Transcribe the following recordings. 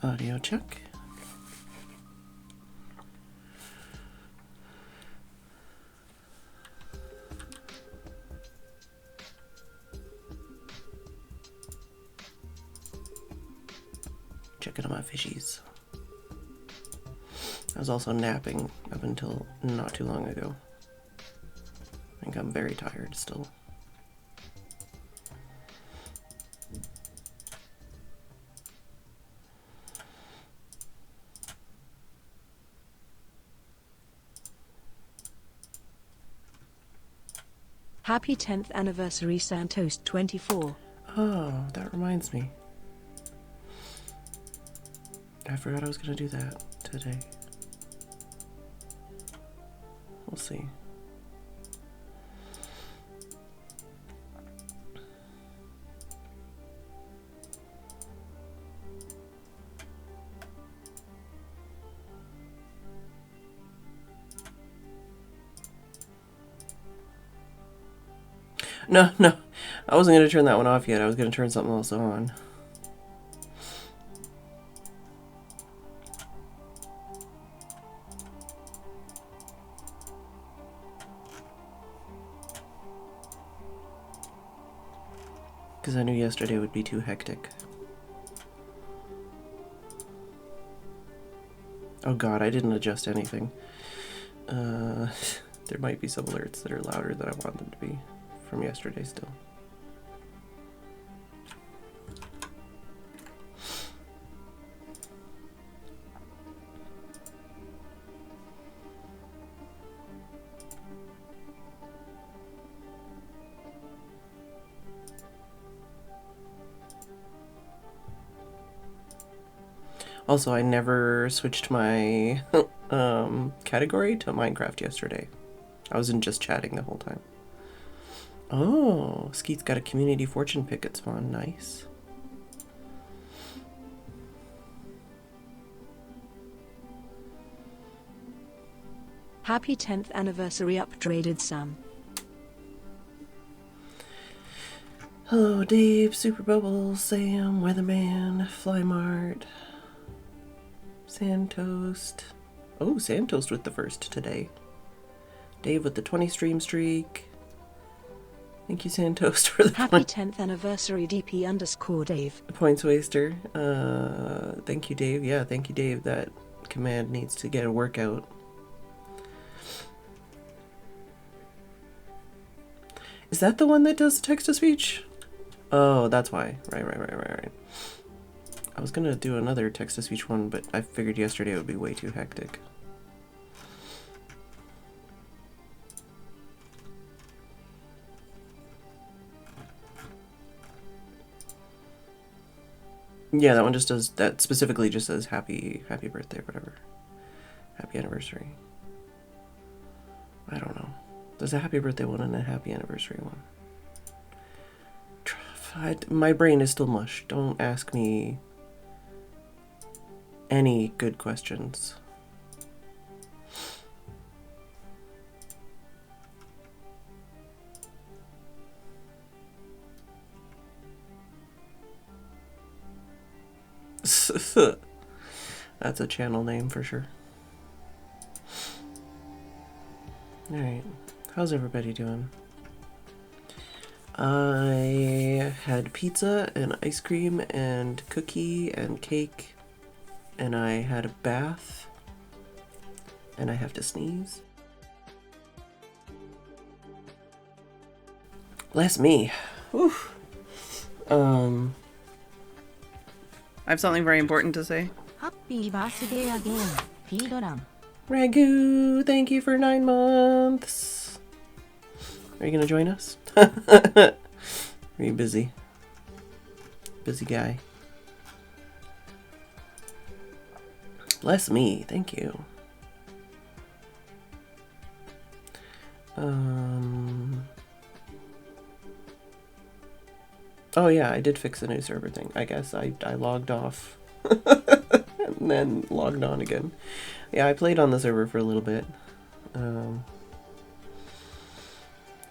Audio check. Checking on my fishies. I was also napping up until not too long ago. I think I'm very tired still. Happy 10th anniversary Santos 24. Oh, that reminds me. I forgot I was going to do that today. We'll see. No, I wasn't going to turn that one off yet. I was going to turn something else on. Because I knew yesterday would be too hectic. Oh god, I didn't adjust anything. There might be some alerts that are louder than I want them to be from yesterday still. Also, I never switched my category to Minecraft yesterday. I wasn't just chatting the whole time. Oh, Skeet's got a community fortune pick at spawn. Nice. Happy 10th anniversary upgraded Sam. Hello, Dave, Super Bubbles, Sam, Weatherman, Flymart, Sandtoast. Oh, Sandtoast with the first today. Dave with the 20 stream streak. Thank you, Sandtoast, for the Happy 10th anniversary DP_Dave. Points waster. Thank you, Dave. Yeah, thank you, Dave. That command needs to get a workout. Is that the one that does text-to-speech? Oh, that's why. Right. I was gonna do another text-to-speech one, but I figured yesterday it would be way too hectic. Yeah, that one just does, that specifically just says happy birthday, whatever. Happy anniversary. I don't know. There's a happy birthday one and a happy anniversary one. My brain is still mush. Don't ask me any good questions. That's a channel name for sure. Alright, how's everybody doing? I had pizza and ice cream and cookie and cake, and I had a bath, and I have to sneeze. Bless me. Whew. I have something very important to say. Happy birthday again, Phedran. Ragu, thank you for 9 months. Are you gonna join us? Are you busy? Busy guy. Bless me, thank you. Oh yeah, I did fix the new server thing. I guess I logged off and then logged on again. Yeah, I played on the server for a little bit.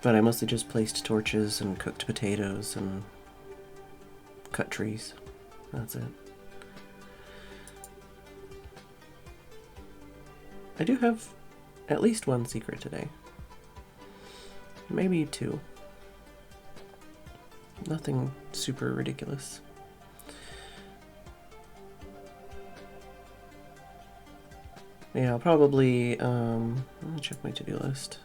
But I mostly just placed torches and cooked potatoes and cut trees. That's it. I do have at least one secret today. Maybe two. Nothing super ridiculous. Yeah, I'll probably, let me check my to-do list.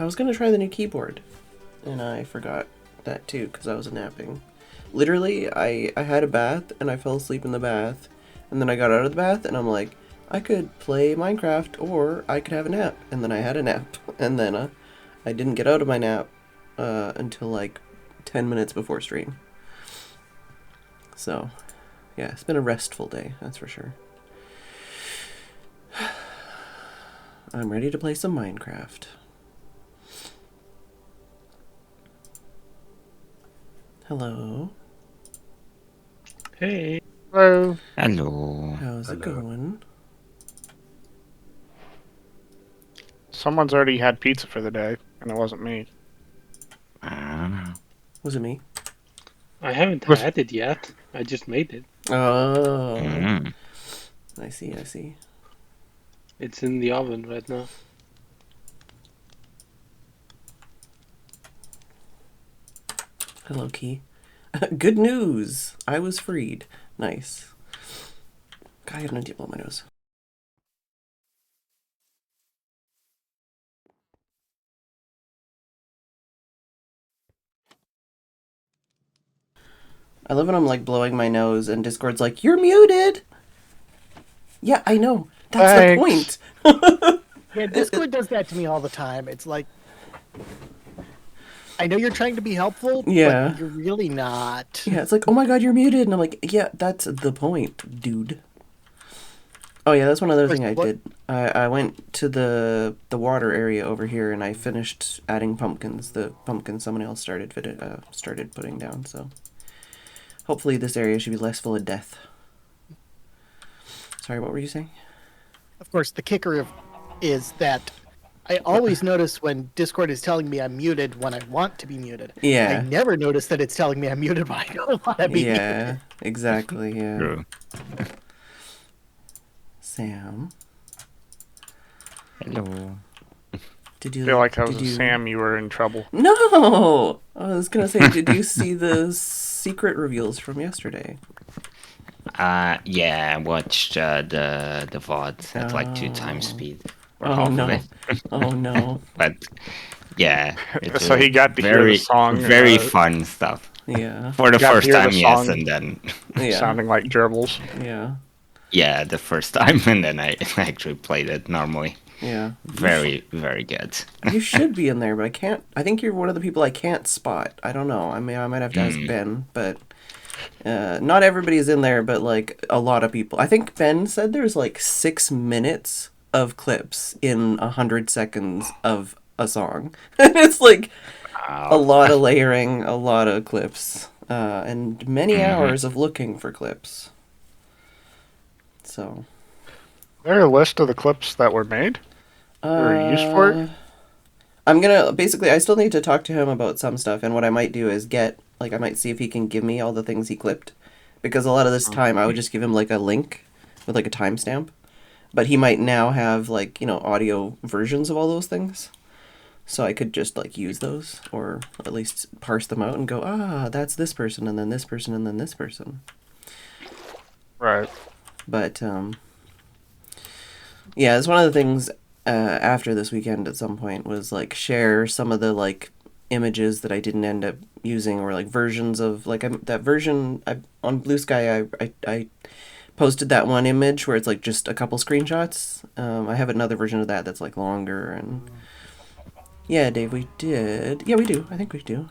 I was gonna try the new keyboard, and I forgot that too because I was napping. Literally, I had a bath and I fell asleep in the bath, and then I got out of the bath and I'm like, I could play Minecraft or I could have a nap, and then I had a nap, and then I didn't get out of my nap until like 10 minutes before stream. So, yeah, it's been a restful day, that's for sure. I'm ready to play some Minecraft. Hello. Hey. Hello. Hello. How's it going? Someone's already had pizza for the day, and it wasn't me. I don't know. Was it me? I haven't had it yet. I just made it. Oh. Mm. I see, I see. It's in the oven right now. Hello, Key. Good news! I was freed. Nice. God, I got an idea blow my nose. I love when I'm like blowing my nose and Discord's like, you're muted! Yeah, I know. That's Thanks. the point. Yeah, Discord does that to me all the time. It's like, I know you're trying to be helpful, Yeah. but you're really not. Yeah, it's like, oh my god, you're muted. And I'm like, yeah, that's the point, dude. Oh yeah, that's one other thing I did. I went to the water area over here and I finished adding pumpkins. The pumpkins someone else started putting down, so hopefully this area should be less full of death. Sorry, what were you saying? Of course, the kicker is that I always notice when Discord is telling me I'm muted when I want to be muted. Yeah. I never notice that it's telling me I'm muted when I don't want to be muted. Yeah, exactly, yeah. True. Sam. Hello. Did you I feel like I was Sam, you were in trouble. No! I was gonna say, did you see the secret reveals from yesterday? Yeah, I watched the VOD at like 2 times speed. Or Oh half no. of it. Oh no. But yeah. It So was he got to hear very, the song. very fun stuff. Yeah. For the Got to first hear the time, yes, song. and then Yeah. Sounding like gerbils. Yeah. yeah, the first time, and then I actually played it normally. Yeah. Very, very good. You should be in there, but I can't. I think you're one of the people I can't spot. I don't know. I might have to ask Ben, but not everybody's in there, but like a lot of people. I think Ben said there's like 6 minutes of clips in 100 seconds of a song. And it's like a lot of layering, a lot of clips, and many hours of looking for clips. So. Is there a list of the clips that were made? Or used for it? I'm gonna, basically, I still need to talk to him about some stuff, and what I might do is I might see if he can give me all the things he clipped, because a lot of this time I would just give him, like, a link with, like, a timestamp, but he might now have, like, audio versions of all those things, so I could just, like, use those, or at least parse them out and go, that's this person, and then this person, and then this person. Right. But, yeah, it's one of the things after this weekend at some point was like share some of the like images that I didn't end up using, or like versions of like that version on Blue Sky. I posted that one image where it's like just a couple screenshots. I have another version of that that's like longer, and yeah, Dave, we did. Yeah, we do. I think we do.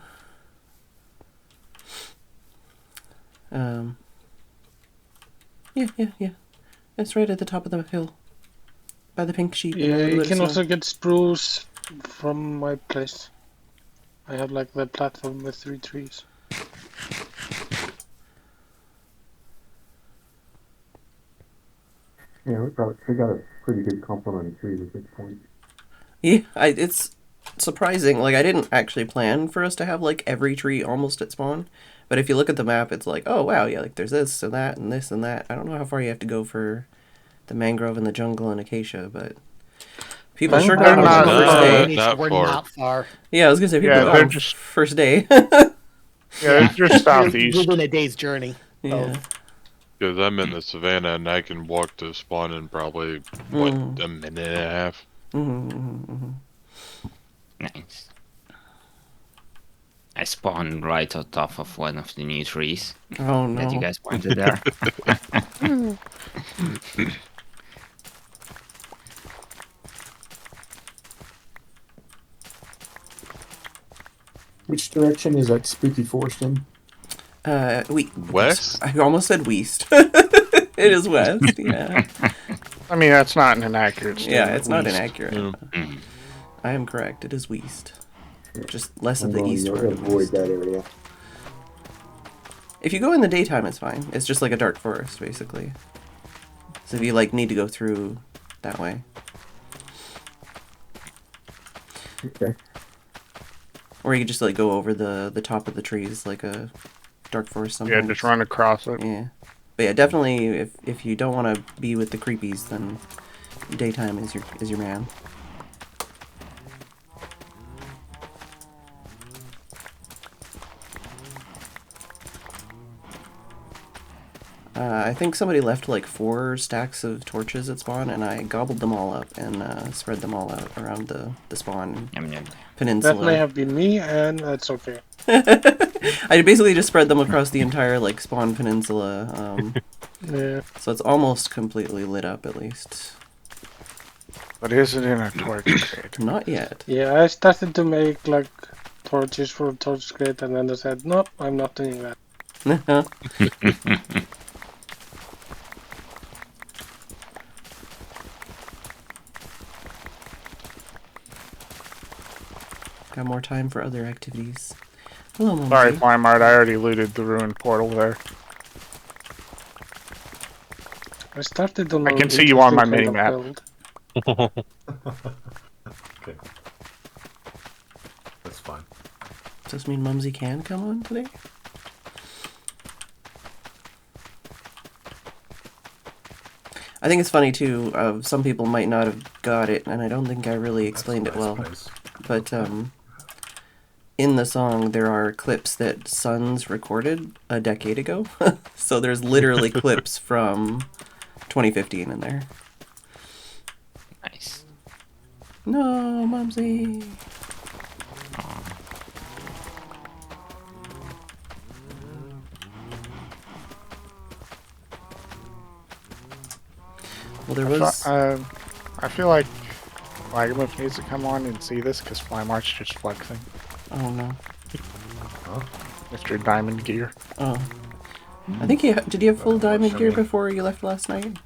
Yeah. It's right at the top of the hill. By the pink sheep. Yeah, you can also get spruce from my place. I have like the platform with 3 trees. Yeah, we got a pretty good complement of trees at this point. Yeah, it's surprising. Like, I didn't actually plan for us to have, like, every tree almost at spawn. But if you look at the map, it's like, oh, wow, yeah, like, there's this and that and this and that. I don't know how far you have to go for the mangrove and the jungle and acacia, but people sure got They're on the not- first day. that We're far. not far. Yeah, I was gonna say, people Yeah, got they're on just- first day. Yeah, they're just southeast. Within a day's journey. Yeah. Because I'm in the savannah and I can walk to spawn in probably, what, a minute and a half? Nice. I spawned right on top of one of the new trees Oh, that you no. guys pointed there. Which direction is that spooky forest in? West? I almost said west. It is west, yeah. I mean, that's not an inaccurate statement. Yeah, it's not East. inaccurate. Yeah. I am correct. It is west. Just less I'm of the going eastward. to of avoid west. that area. If you go in the daytime, it's fine. It's just like a dark forest, basically. So if you like need to go through that way. Okay. Or you could just like go over the top of the trees like a dark forest sometimes. Yeah, just run across it. Yeah. But yeah, definitely if you don't want to be with the creepies, then daytime is your man. I think somebody left like 4 stacks of torches at spawn, and I gobbled them all up and spread them all out around the spawn Yum, yum. peninsula. That may have been me, and that's okay. I basically just spread them across the entire like spawn peninsula, Yeah. so it's almost completely lit up at least. But is it in a torch crate? Not yet. Yeah, I started to make like torches for torch crate, and then I said, nope, I'm not doing that. Got more time for other activities. Hello, Mumsy. Sorry, Flymart, I already looted the ruined portal there. I started on I an can see you on my interesting kind mini-map. of build. Okay. That's fine. Does this mean Mumsy can come on today? I think it's funny too. Some people might not have got it, and I don't think I really explained it well. Nice. But in the song, there are clips that Sons recorded a decade ago. So there's literally clips from 2015 in there. Nice. No, Mumsy. Well, there was. I feel like Flagmouth needs to come on and see this because Flymart's just flexing. Oh no. Mr. Diamond Gear. Oh. I think you did. You have full diamond gear before you left last night?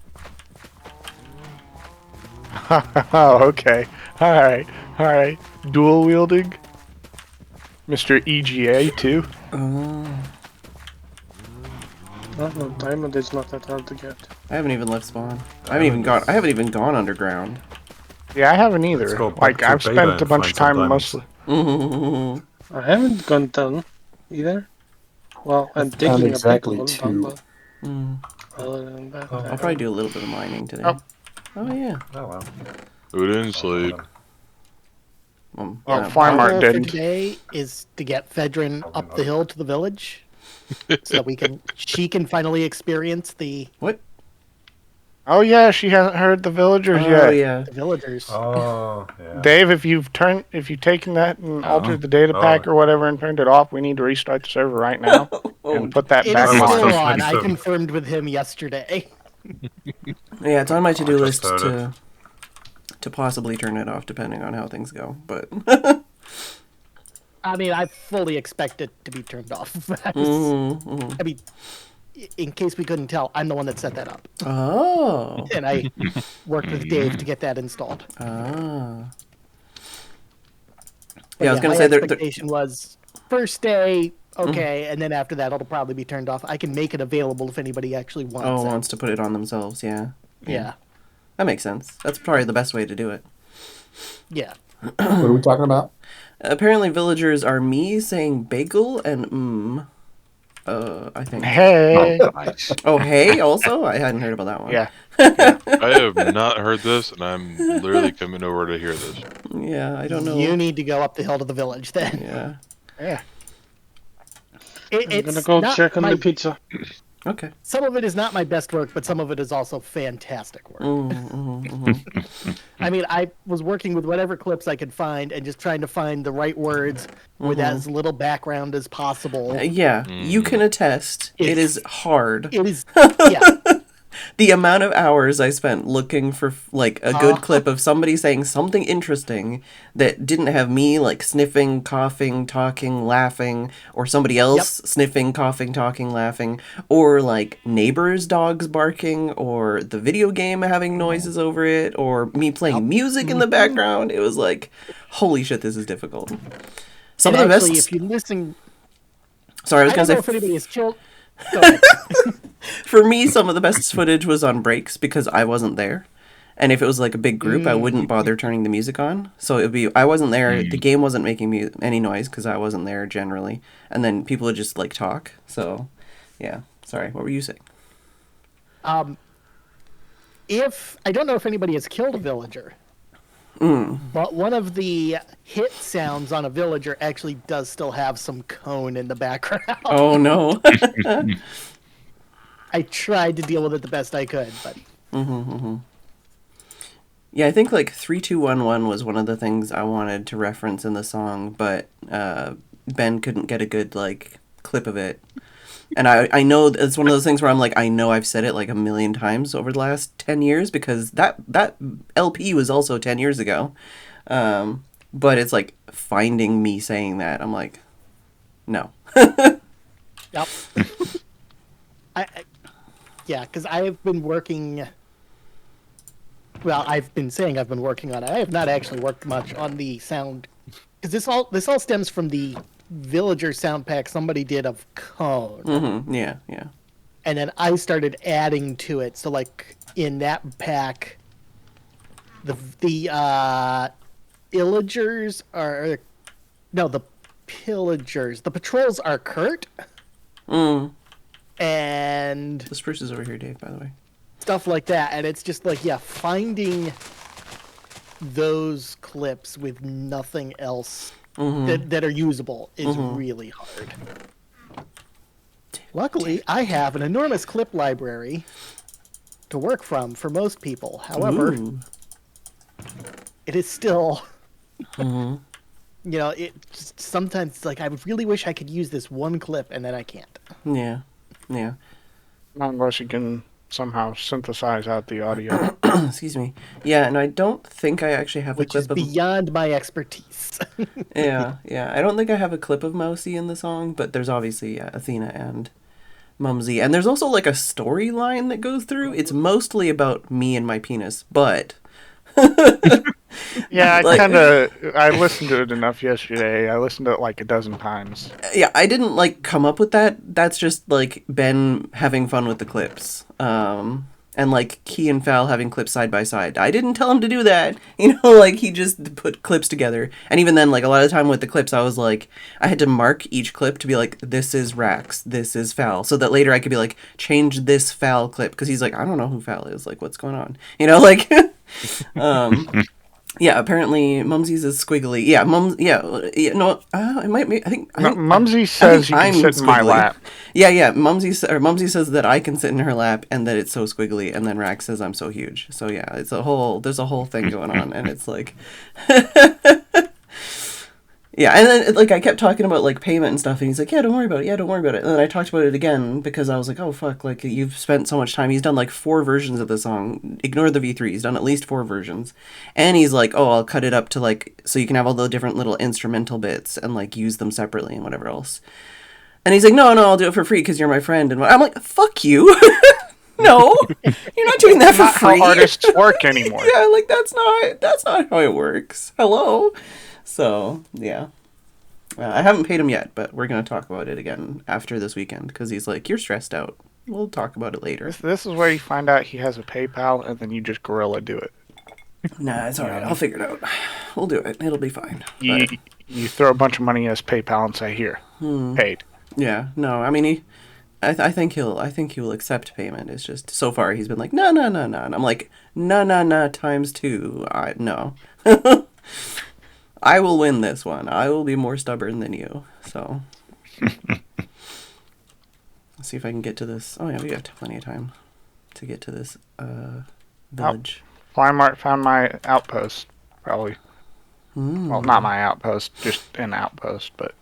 Oh, okay. Alright. Dual wielding. Mr. EGA too. Oh. Oh, no, diamond is not that hard to get. I haven't even left spawn. I haven't even gone underground. Yeah, I haven't either. Let's go Like, to I've Beta spent a and bunch of find time some mostly. I haven't gone down either. Well, I'm Found taking exactly a big two. one, but other than that, I'll probably do a little bit of mining today. Oh yeah. Oh wow. Who didn't sleep? Oh, Our Flymart goal for didn't. today is to get Phedran up the hill to the village, so that she can finally experience the What? Oh yeah, she hasn't heard the villagers Oh yet. yeah. villagers. Oh yeah. Dave, if you've taken that and altered the data pack or whatever and turned it off, we need to restart the server right now and put that It back is on. still on. on. I 27. confirmed with him yesterday. Yeah, it's on my to-do list just heard to possibly turn it off depending on how things go. But I mean, I fully expect it to be turned off. I mean, in case we couldn't tell, I'm the one that set that up, oh. and I worked with Dave to get that installed. Ah. But I was gonna my say expectation was first day, okay, and then after that it'll probably be turned off. I can make it available if anybody actually wants it. wants to put it on themselves. Yeah. Yeah. That makes sense. That's probably the best way to do it. Yeah. What are we talking about? Apparently, villagers are me saying bagel and I think. Hey. Oh, hey, also? I hadn't heard about that one. Yeah. I have not heard this, and I'm literally coming over to hear this. Yeah, I don't know. You need to go up the hill to the village then. Yeah. Yeah. I'm gonna go check on the pizza. Okay. Some of it is not my best work, but some of it is also fantastic work. I mean, I was working with whatever clips I could find and just trying to find the right words with as little background as possible. Yeah, you can attest. It is hard. It is, yeah. The amount of hours I spent looking for like a good clip of somebody saying something interesting that didn't have me like sniffing, coughing, talking, laughing, or somebody else sniffing, coughing, talking, laughing, or like neighbors' dogs barking, or the video game having noises over it, or me playing music in the background. It was like, holy shit, this is difficult. Some And of the actually, best. if you listen, Sorry, I was I gonna don't say. know if anybody has killed. Go ahead. For me, some of the best footage was on breaks because I wasn't there. And if it was like a big group, I wouldn't bother turning the music on. So it would be, I wasn't there, the game wasn't making any noise because I wasn't there generally. And then people would just like talk. So, yeah. Sorry, what were you saying? If I don't know if anybody has killed a villager, but one of the hit sounds on a villager actually does still have some cone in the background. Oh, no. I tried to deal with it the best I could, but Yeah, I think like 3211 was one of the things I wanted to reference in the song, but Ben couldn't get a good like clip of it. And I know it's one of those things where I'm like, I know I've said it like a million times over the last 10 years because that LP was also 10 years ago. But it's like finding me saying that. I'm like, no. yep. Yeah, because I have been working. Well, I've been saying I've been working on it. I have not actually worked much on the sound because this all stems from the villager sound pack somebody did of cone. Yeah, yeah. And then I started adding to it. So like in that pack, the illagers are the pillagers. The patrols are Kurt. And The spruce is over here, Dave, by the way. Stuff like that, and it's just like finding those clips with nothing else that are usable is really hard. Luckily, I have an enormous clip library to work from for most people. However, it is still, it just, sometimes it's like I would really wish I could use this one clip, and then I can't. Yeah, yeah. Not unless you can somehow synthesize out the audio. Excuse me. Yeah, and I don't think I actually have a Which clip is of... beyond my expertise. Yeah. I don't think I have a clip of Mousy in the song, but there's obviously Athena and Mumsy. And there's also like a storyline that goes through. It's mostly about me and my penis, but... Yeah, I listened to it enough yesterday. I listened to it like a dozen times. Yeah, I didn't like come up with that. That's just like Ben having fun with the clips. And like Key and Fal having clips side by side. I didn't tell him to do that. Like he just put clips together. And even then, like a lot of the time with the clips, I was like, I had to mark each clip to be like, this is Rax, this is Fal. So that later I could be like, change this Fal clip. Because he's like, I don't know who Fal is. Like, what's going on? Like, yeah, apparently Mumsy's is squiggly. Yeah, it might be, I think Mumsy says you can sit in my lap. Yeah, Mumsy says that I can sit in her lap and that it's so squiggly, and then Rax says I'm so huge. So yeah, there's a whole thing going on, and it's like, yeah, and then like I kept talking about like payment and stuff, and he's like, yeah, don't worry about it. And then I talked about it again because I was like, oh fuck, like you've spent so much time. He's done like 4 versions of the song. Ignore the V3. He's done at least 4 versions, and he's like, oh, I'll cut it up to like so you can have all the different little instrumental bits and like use them separately and whatever else. And he's like, no, I'll do it for free because you're my friend. And I'm like, fuck you. No, you're not doing that for free. How artists work anymore. Yeah, like that's not how it works. Hello. So yeah, I haven't paid him yet, but we're gonna talk about it again after this weekend because he's like, "You're stressed out. We'll talk about it later." This is where you find out he has a PayPal, and then you just guerrilla do it. Nah, it's alright. I'll figure it out. We'll do it. It'll be fine. You throw a bunch of money in his PayPal and say, "Here, paid." Yeah. No, I mean I think he will accept payment. It's just so far he's been like, no, no, no, no, and I'm like, no, times 2. No. I will win this one. I will be more stubborn than you. So let's see if I can get to this. Oh yeah, we got plenty of time to get to this village. Flymart found my outpost, probably. Well, not my outpost, just an outpost, but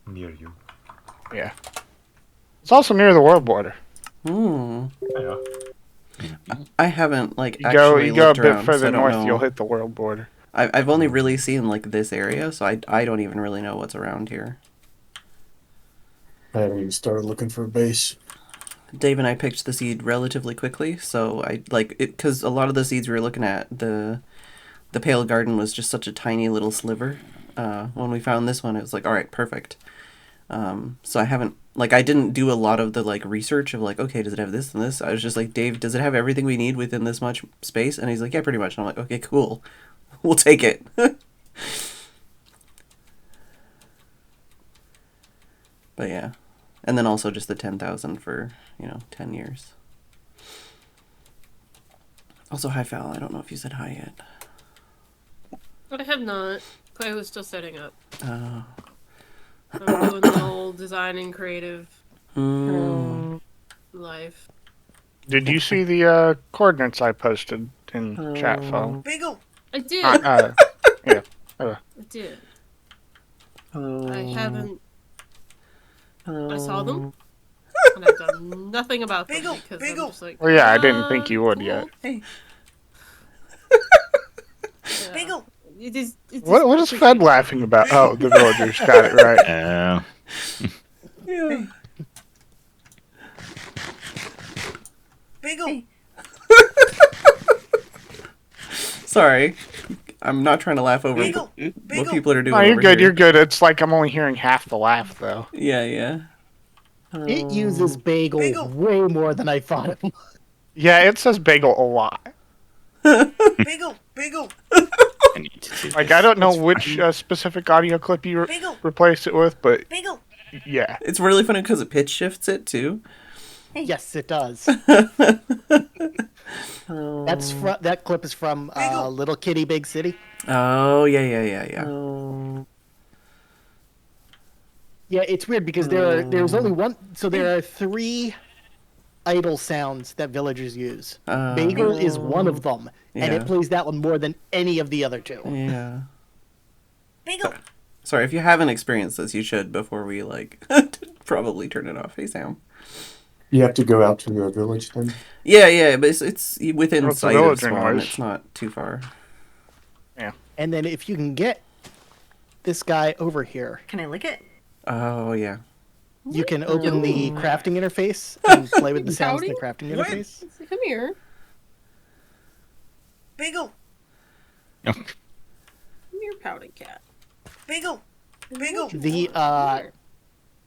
Near you. yeah. It's also near the world border. Hmm. Yeah. I haven't like You go a looked bit around, further so I don't north, know. you'll hit the world border. I've only really seen like this area, so I don't even really know what's around here. I haven't even started looking for a base. Dave and I picked the seed relatively quickly, so I like it because a lot of the seeds we were looking at, the Pale Garden was just such a tiny little sliver. When we found this one, it was like, all right, perfect. So I haven't I didn't do a lot of the like research of like, okay, does it have this and this? I was just like, Dave, does it have everything we need within this much space? And he's like, yeah, pretty much. And I'm like, okay, cool, we'll take it. But yeah, and then also just the 10,000 for 10 years. Also, hi Val. I don't know if you said hi yet. I have not. Clay was still setting up. Oh. I'm doing the whole designing creative life. Did you see the coordinates I posted in chat phone? Bagel! I did. Yeah. I did. I haven't. I saw them. And I've done nothing about them because I'm just like. Well, yeah, I didn't think you would yet. Hey. Bagel. What is Fed laughing about? Oh, the villagers got it right. Yeah. Bagel. Hey. Sorry, I'm not trying to laugh over what people are doing. Oh, you're over good. here. You're good. It's like I'm only hearing half the laugh, though. Yeah. It uses bagel way more than I thought it would. Yeah, it says bagel a lot. Bagel. Like, I don't know which specific audio clip you replaced it with, but yeah. It's really funny because it pitch shifts it too. Yes, it does. That clip is from Little Kitty, Big City. Oh yeah. Yeah, it's weird because there's only one. So there are 3 idle sounds that villagers use. Bagel is one of them, and it plays that one more than any of the other 2. Yeah. Bagel. Sorry, if you haven't experienced this, you should before we probably turn it off. Hey Sam. You have to go out to the village then? Yeah, but it's within What's the sight of village Swan. anyways? It's not too far. Yeah. And then if you can get this guy over here, Can I lick it? Oh yeah. you can open the crafting interface and play with the sounds in the crafting interface. Come here. Bagel. Come here, pouting cat. Bagel. The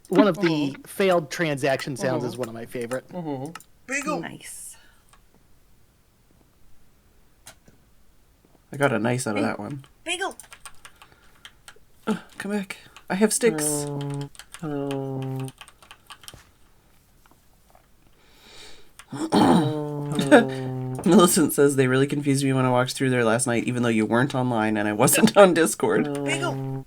one of the failed transaction sounds is one of my favorite. Bagel. Nice. I got a nice out of that one. Bagel. Come back. I have sticks. Millicent says they really confused me when I walked through there last night, even though you weren't online and I wasn't on Discord. Bagel.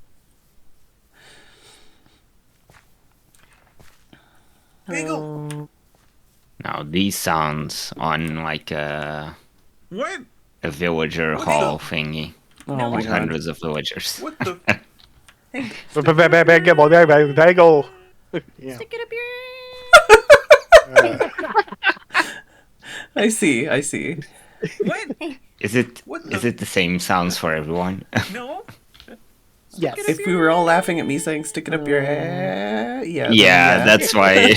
Now these sounds on like a villager hall thingy. Oh my With god. hundreds of villagers. What the? Bagel. Yeah. Stick it up your. I see. What? Is it the same sounds for everyone? No. Yes. If we were all laughing at me saying "stick it up your ass," yeah. Yeah, that's why.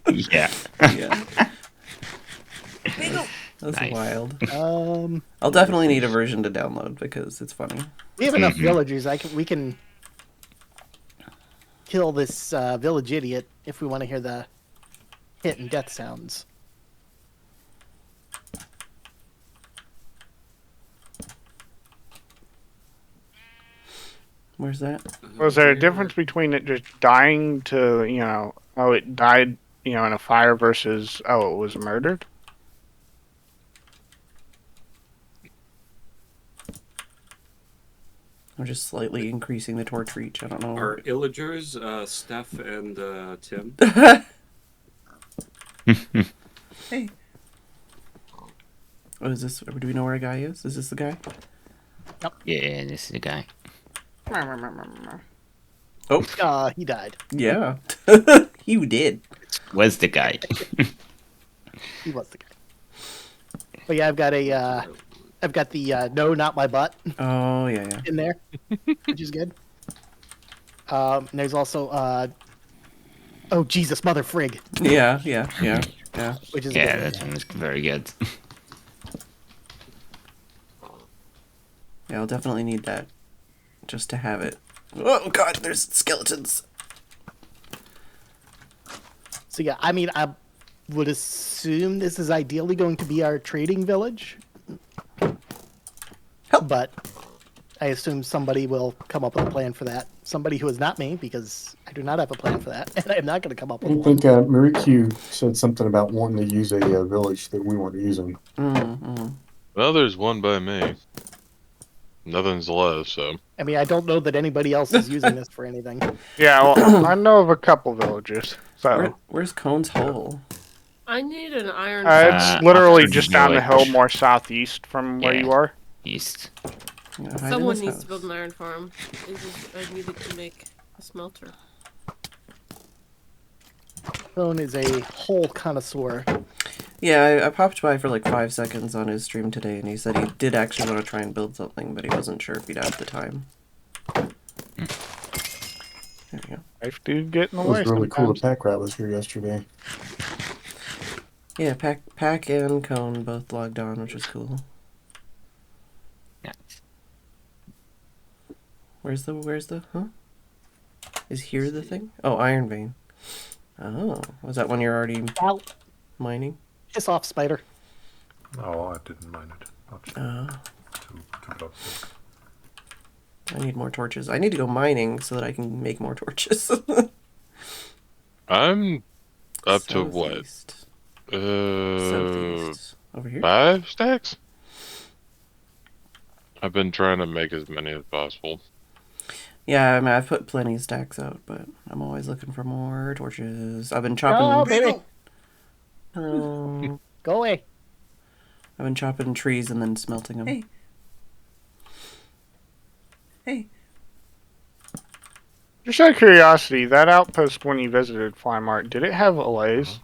Yeah. That was Nice. wild. I'll definitely need a version to download because it's funny. We have enough villagers. We can kill this village idiot if we want to hear the hit and death sounds. Where's that? Was there a difference between it just dying to, oh, it died, in a fire versus, oh, it was murdered? I'm just slightly increasing the torch reach. I don't know. Our illagers, Steph and Tim. Hey. Oh, is this? Do we know where a guy is? Is this the guy? Yep. Yeah, this is the guy. Oh. He died. Yeah. He did. Was the guy. He was the guy. But yeah, I've got the no, not my butt. Oh yeah. In there, which is good. There's also oh Jesus, mother frig. Yeah. Which is yeah, good. that one is very good. Yeah, I'll definitely need that, just to have it. Oh God, there's skeletons. So yeah, I mean, I would assume this is ideally going to be our trading village. But I assume somebody will come up with a plan for that. Somebody who is not me, because I do not have a plan for that, and I am not going to come up with I one. think Mariku said something about wanting to use a village that we weren't using. Well, there's one by me. Nothing's left, so. I mean, I don't know that anybody else is using this for anything. Yeah, well, I know of a couple villages. So where's Cone's Hole? I need an iron. it's literally just down the hill, more southeast from where you are. East. Someone needs to build an iron farm. I needed to make a smelter. Cone is a hole connoisseur. Yeah, I popped by for like 5 seconds on his stream today, and he said he did actually want to try and build something, but he wasn't sure if he'd have the time. There we go. Life do get in the It way was really cool. sometimes. The pack rat was here yesterday. Yeah, Pack and Cone both logged on, which was cool. Where's the, huh? Is here the thing? Oh, Iron Vein. Oh, was that one you're already mining? Piss off, spider. No, I didn't mine it. Not two blocks. I need more torches. I need to go mining so that I can make more torches. I'm up to Southeast. what? Southeast. Over here? 5 stacks? I've been trying to make as many as possible. Yeah, I mean, I've put plenty of stacks out, but I'm always looking for more torches. I've been chopping... Oh, baby! Hello. Go away. I've been chopping trees and then smelting them. Hey. Just out of curiosity, that outpost when you visited Flymart, did it have allays?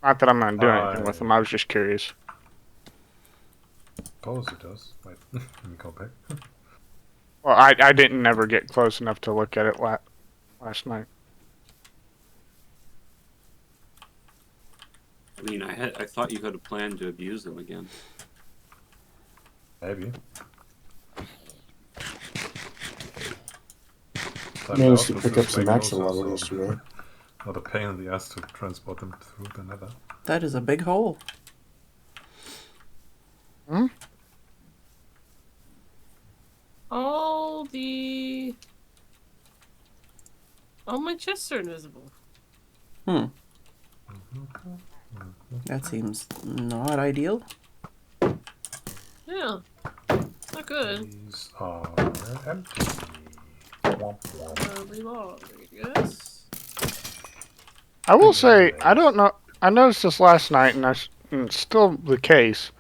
Not that I'm going to do anything with them, I was just curious. Suppose it does. Wait, let me go back. Well, I didn't never get close enough to look at it last night. I mean, I thought you had a plan to abuse them again. Maybe. Managed to pick up some axolotl yesterday. Not a pain in the ass to transport them through the nether. That is a big hole. All my chests are invisible. That seems not ideal. Yeah. It's not good. These are empty. Probably not, I guess. I will say, I don't know, I noticed this last night, and it's still the case.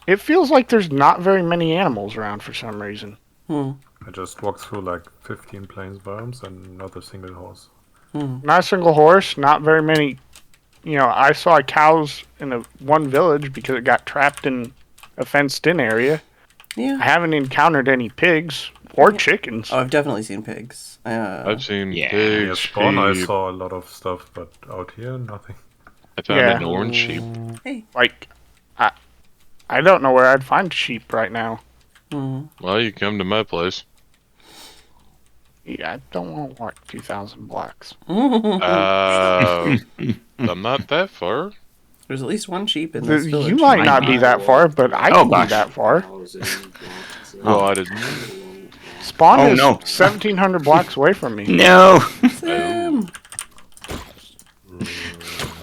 It feels like there's not very many animals around for some reason. I just walked through like 15 plains biomes and not a single horse. Not a single horse, not very many. I saw cows in one village because it got trapped in a fenced-in area. Yeah. I haven't encountered any pigs or chickens. Oh, I've definitely seen pigs. I've seen Near pigs, spawn I sheep. saw a lot of stuff, but out here, nothing. I found an orange sheep. Hey. Like, I don't know where I'd find sheep right now. Well, you come to my place. Yeah, I don't want like 2,000 blocks. I'm not that far. There's at least one sheep in this village. You might not be that far, but I can be that far. Well, I didn't. Spawn is 1,700 blocks away from me. No. Sam.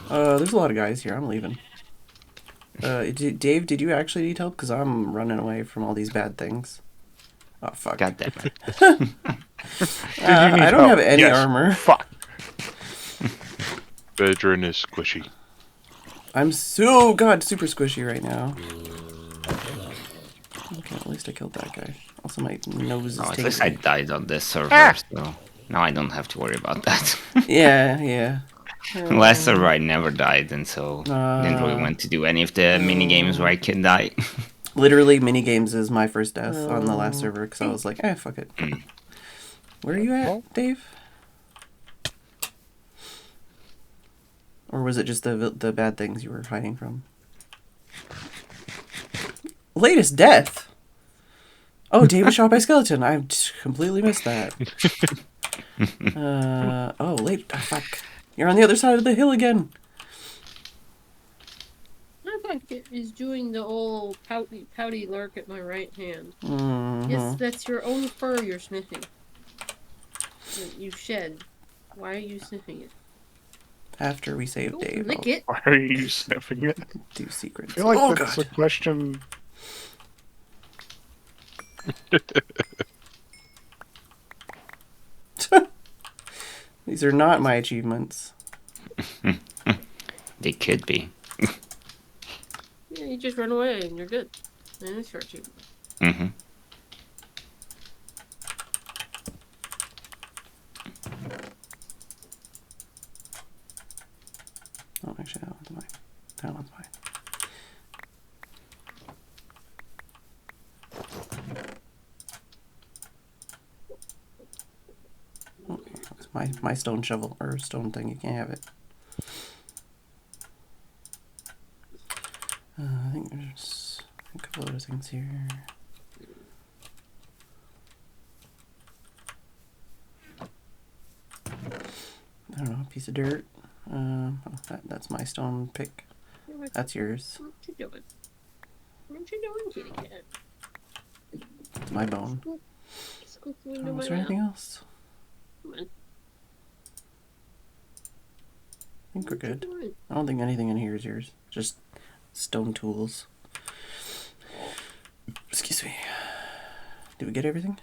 There's a lot of guys here. I'm leaving. Dave, did you actually need help? Because I'm running away from all these bad things. Oh, fuck. God damn it. I don't have any armor. Fuck. Phedran is squishy. I'm super squishy right now. Okay, at least I killed that guy. Also, my nose is At tingling. least I died on this server, so now I don't have to worry about that. Yeah. Last server I never died, and so didn't really want to do any of the mini games where I can die. Literally, minigames is my first death on the last server, because I was like, fuck it. Where are you at, Dave? Or was it just the bad things you were hiding from? Latest death? Oh, Dave was shot by skeleton. I completely missed that. Fuck. You're on the other side of the hill again. Modpack is doing the old pouty lurk at my right hand. Mm-hmm. Yes, that's your own fur you're sniffing. You shed. Why are you sniffing it? After we save Dave. Lick it. Why are you sniffing it? Do secrets. I feel like that's a question. These are not my achievements. They could be. Yeah, you just run away and you're good. And it's your achievement. Mm-hmm. Oh, actually, that one's mine. That one's mine. Oh, that's my stone shovel, or stone thing. You can't have it. I think there's a couple other things here. I don't know, a piece of dirt. That's my stone pick. That's yours. What you doing? What you doing, kitty cat? It's my bone. Was there anything else? Come on. I think we're good. I don't think anything in here is yours. Just stone tools. Excuse me. Did we get everything?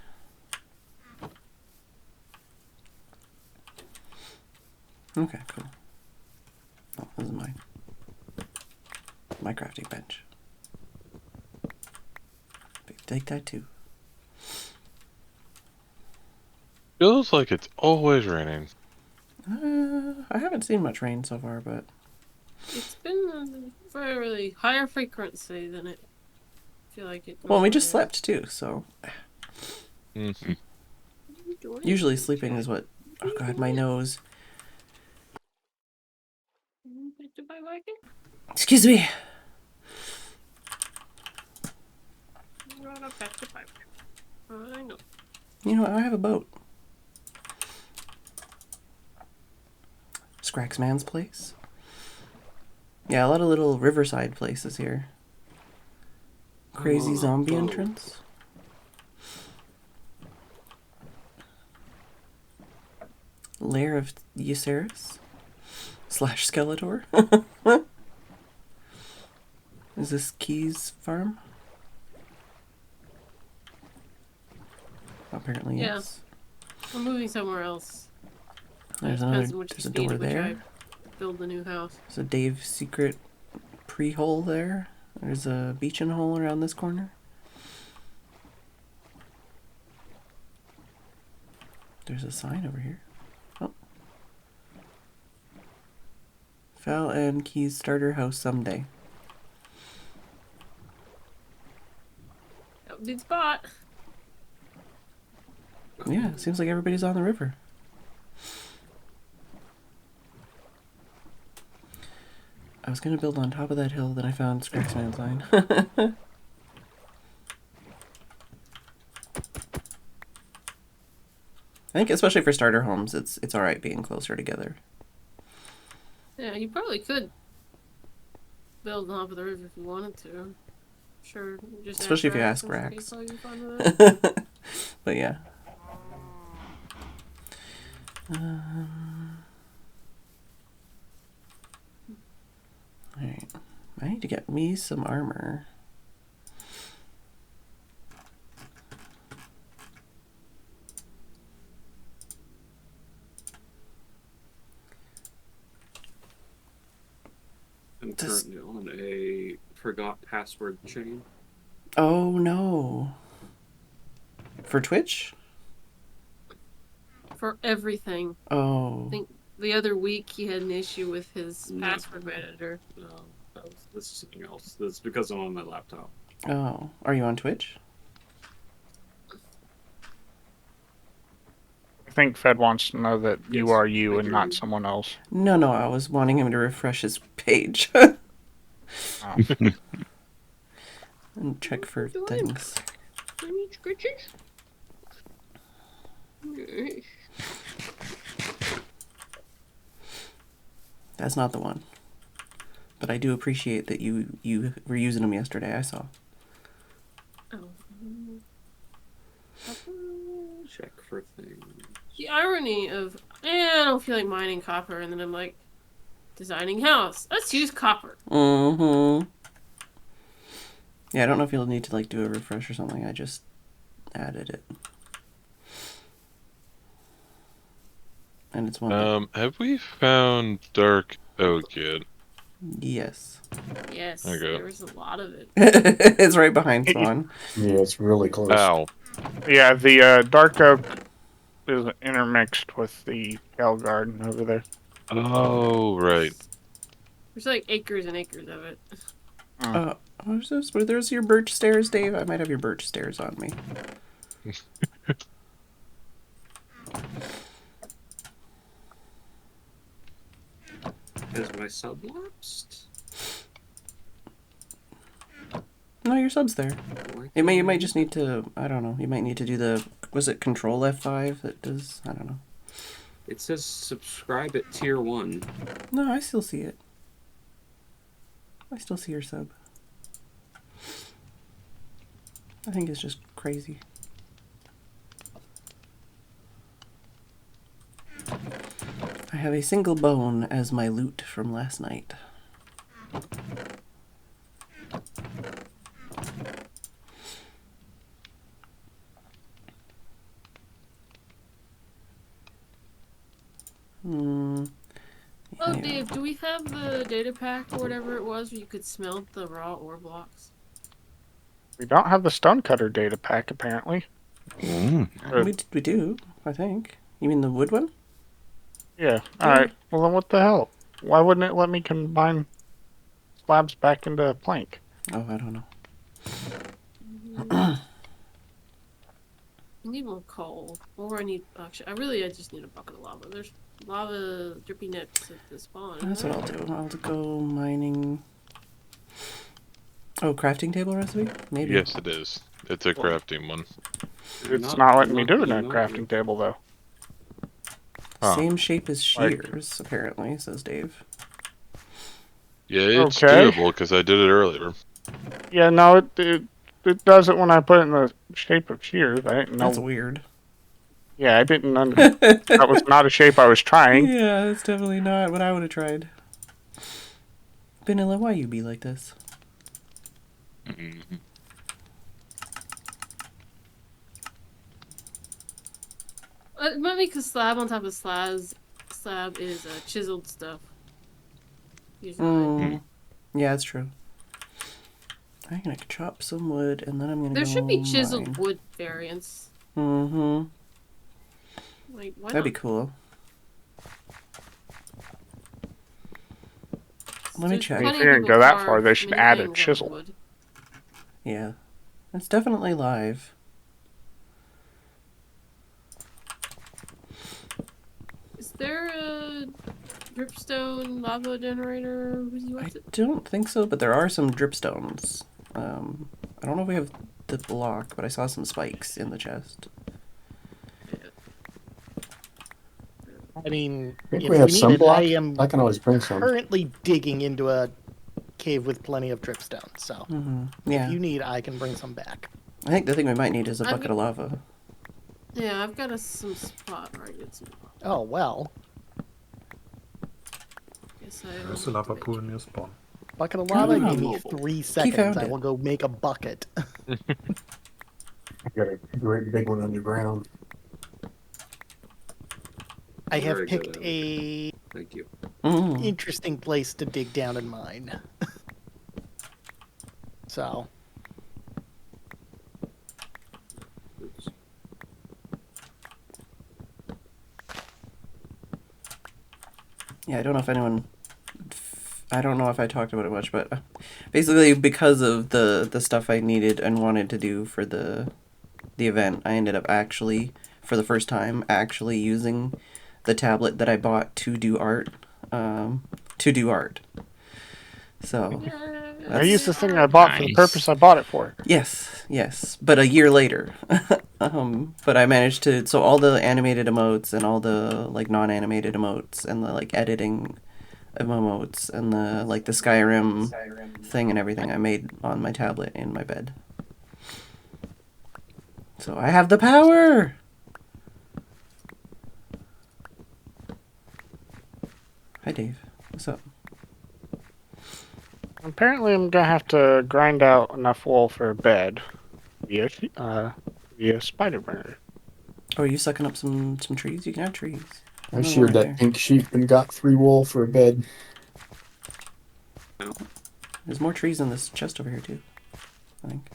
Okay, cool. Oh, this is mine. My crafting bench. Take that too. Feels like it's always raining. I haven't seen much rain so far, but It's been a fairly higher frequency than it. I feel like it. well, we just slept too, so Mm-hmm. usually sleeping is what. Oh god, my nose. Excuse me. I know. You know, I have a boat. Scraxman's place. Yeah, a lot of little riverside places here. Crazy zombie entrance. Lair of Ysarus / Skeletor. Is this Key's farm? Apparently, Yeah. yes. I'm moving somewhere else. There's Depends on which there's a speed door at which there. I build the new house. There's a Dave secret pre-hole there. There's a beachin' hole around this corner. There's a sign over here. Oh. Fel and Key's starter house someday. That would be the spot. Yeah, seems like everybody's on the river. I was gonna build on top of that hill, then I found Scrax Man's line. I think especially for starter homes, it's alright being closer together. Yeah, you probably could build on top of the river if you wanted to. Sure, just Especially if you ask Rax. Rax. But yeah. Alright. I need to get me some armor. I'm currently on a forgot password chain. Oh no. For Twitch? for everything. Oh. I think the other week he had an issue with his password manager. No, this is something else. That's because I'm on my laptop. Oh. Are you on Twitch? I think Fed wants to know that you are you and not someone else. No, I was wanting him to refresh his page. And check for things. Any scratches? That's not the one. But I do appreciate that you were using them yesterday, I saw. Check for things. The irony of, I don't feel like mining copper, and then I'm like, designing house. Let's use copper. Mm-hmm. Yeah, I don't know if you'll need to like do a refresh or something. I just added it. And it's one. Have we found dark oak yet? Yes. Yes, Okay. there was a lot of it. It's right behind Swan. Yeah, it's really close. Ow. Yeah, the dark oak is intermixed with the Hell Garden over there. Oh, right. There's like acres and acres of it. What's this? There's your birch stairs, Dave. I might have your birch stairs on me. Is my sub lapsed? No, your sub's there. You might just need to, I don't know, you might need to do the, was it Control F5 that does, I don't know. It says subscribe at tier 1. No, I still see it. I still see your sub. I think it's just crazy. I have a single bone as my loot from last night. Oh, Dave, do we have the data pack or whatever it was where you could smelt the raw ore blocks? We don't have the Stonecutter data pack, apparently. We do, I think. You mean the wood one? Yeah. Alright. Well, then what the hell? Why wouldn't it let me combine slabs back into plank? Oh, I don't know. I need more coal. Or I need, actually, I just need a bucket of lava. There's lava drippy nips at the spawn. That's what I'll do. I'll go mining. Oh, crafting table recipe? Maybe. Yes, it is. It's a crafting one. It's not letting me do it in a crafting table, though. Same shape as shears, apparently, says Dave. Yeah, it's Okay. doable because I did it earlier. Yeah, no, it does it when I put it in the shape of shears. I didn't know. That's weird. Yeah, I didn't that was not a shape I was trying. Yeah, that's definitely not what I would have tried. Vanilla, why you be like this? It might be because slab on top of slab is chiseled stuff. Usually. Yeah, that's true. I'm gonna chop some wood and then I'm gonna There go should be chiseled mine. wood variants. Mm-hmm. Like, why That'd be not? cool. Let me check. If you're gonna go that far, they should add a chisel. Wood. Yeah. It's definitely live. Is there a dripstone lava generator? What's it? Don't think so, but there are some dripstones. I don't know if we have the block, but I saw some spikes in the chest. I mean, I think if we have need some it, block. I am I can always bring some. currently digging into a cave with plenty of dripstone, so Yeah. if you need, I can bring some back. I think the thing we might need is a bucket of lava. Yeah, I've got some spot where I get some. Oh, well. Guess There's a lava pool near spawn. Bucket of lava, Oh. give me 3 seconds. found I it. will go make a bucket. I got a great big one underground. I have Very picked good, a Thank you. interesting place to dig down and mine. So, Oops. Yeah, I don't know if anyone... I don't know if I talked about it much, but basically because of the stuff I needed and wanted to do for the event, I ended up actually, for the first time, actually using the tablet that I bought to do art. So... I used the thing I bought for the purpose I bought it for. Yes, but a year later. But I managed to, so all the animated emotes and all the like non-animated emotes and the like editing of emotes and the like the Skyrim thing and everything I made on my tablet in my bed. So I have the power. Hi Dave, what's up? Apparently, I'm gonna have to grind out enough wool for a bed via spider burner. Oh, are you sucking up some trees? You can have trees. I sheared that pink sheep and got 3 wool for a bed. There's more trees in this chest over here too, I think.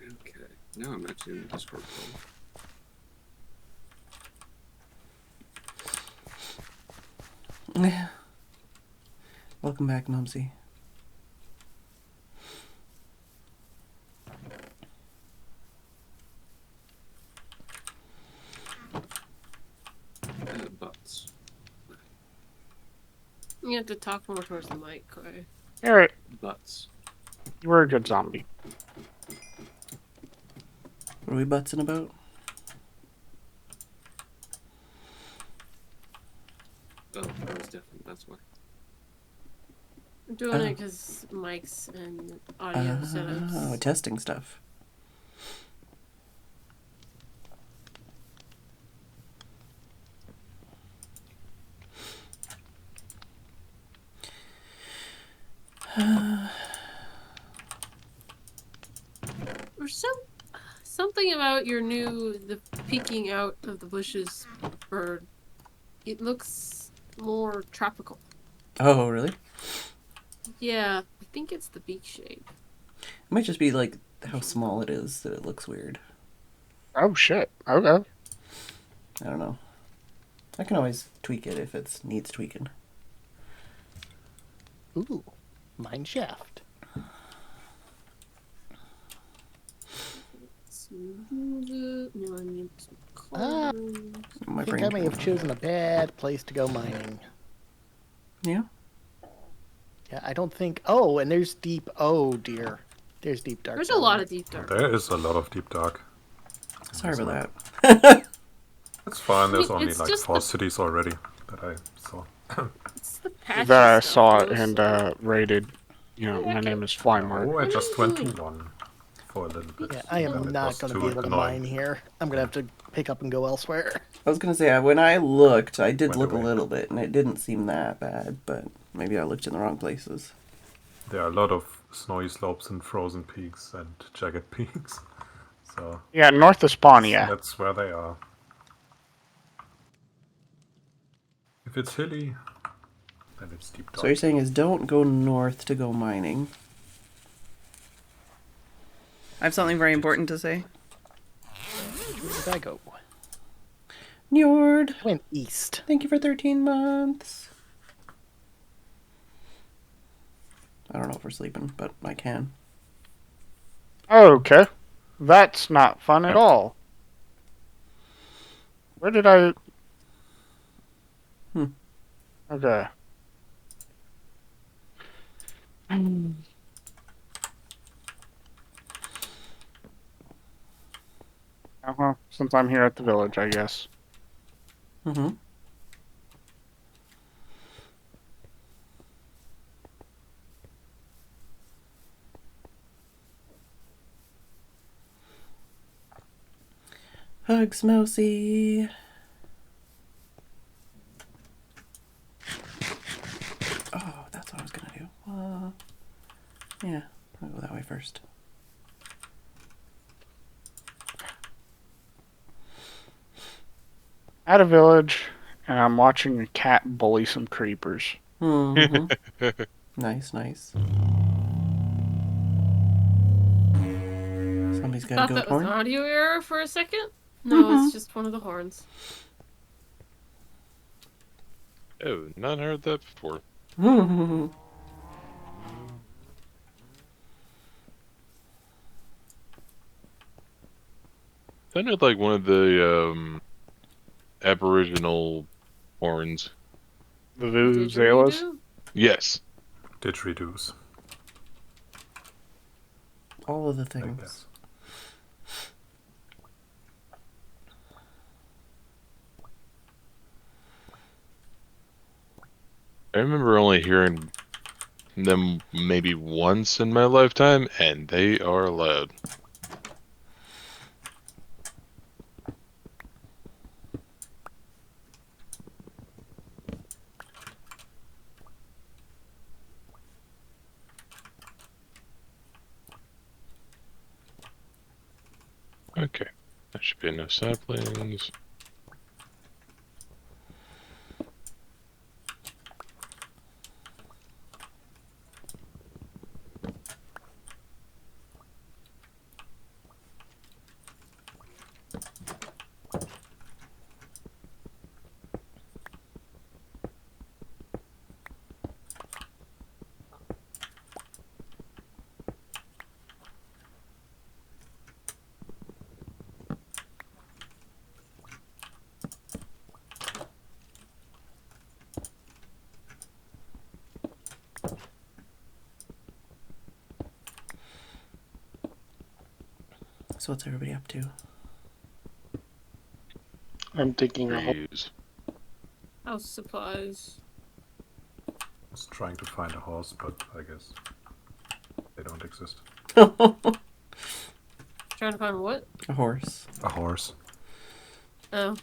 Okay. Now I'm actually in the Discord call. Welcome back, Mumsy. Butts. You have to talk more towards the mic, Corey. Alright, Butts. you were a good zombie. What are we buttsing about? Oh, that was different. That's why. I'm doing it because mics and audio setups. Oh, testing stuff. There's something about your the peeking out of the bushes bird. It looks more tropical. Oh, really? Yeah, I think it's the beak shape. It might just be like how small it is that it looks weird. Oh shit. Okay. I don't know. I can always tweak it if it needs tweaking. Ooh, mine shaft. I think I may have chosen a bad place to go mining. Yeah? Yeah, I don't think... Oh, and there's deep... Oh, dear. There's deep dark. There's a lot of deep dark. There is a lot of deep dark. Sorry about that. It's fine, there's I mean, only it's like just 4 cities already that I saw. It's the patchy That I stuff, saw it those- and rated. You know, my name is Flymart. Oh, I just went to 1 for a little bit. Yeah, I am Then it not was going to too be able to annoying. mine here. I'm going to have to pick up and go elsewhere. I was going to say, when I looked, I did Went look away. a little bit, and it didn't seem that bad, but maybe I looked in the wrong places. There are a lot of snowy slopes and frozen peaks and jagged peaks. So Yeah, north of spawn, yeah. that's where they are. If it's hilly, then it's deep dark. So what you're saying is don't go north to go mining. I have something very important to say. Where did I go? Njord, Went east. thank you for 13 months. I don't know if we're sleeping, but I can. Okay. That's not fun at all. Where did I... Okay. Uh-huh. Since I'm here at the village, I guess. Mm-hmm. Hugs, Mousy. Oh, that's what I was gonna do. Yeah, I'll go that way first. At a village, and I'm watching a cat bully some creepers. Mm-hmm. Nice, nice. Somebody's got a Thought goat that was an horn. audio error for a second. No, it's just one of the horns. Oh, not heard that before. Sounded like one of the Aboriginal horns. The vuvuzelas? Yes. Didgeridoos. All of the things. I remember only hearing them maybe once in my lifetime, and they are loud. Okay, there should be no saplings. So what's everybody up to? I'm taking a hole. House supplies. I was trying to find a horse, but I guess they don't exist. Trying to find what? A horse. A horse. Oh.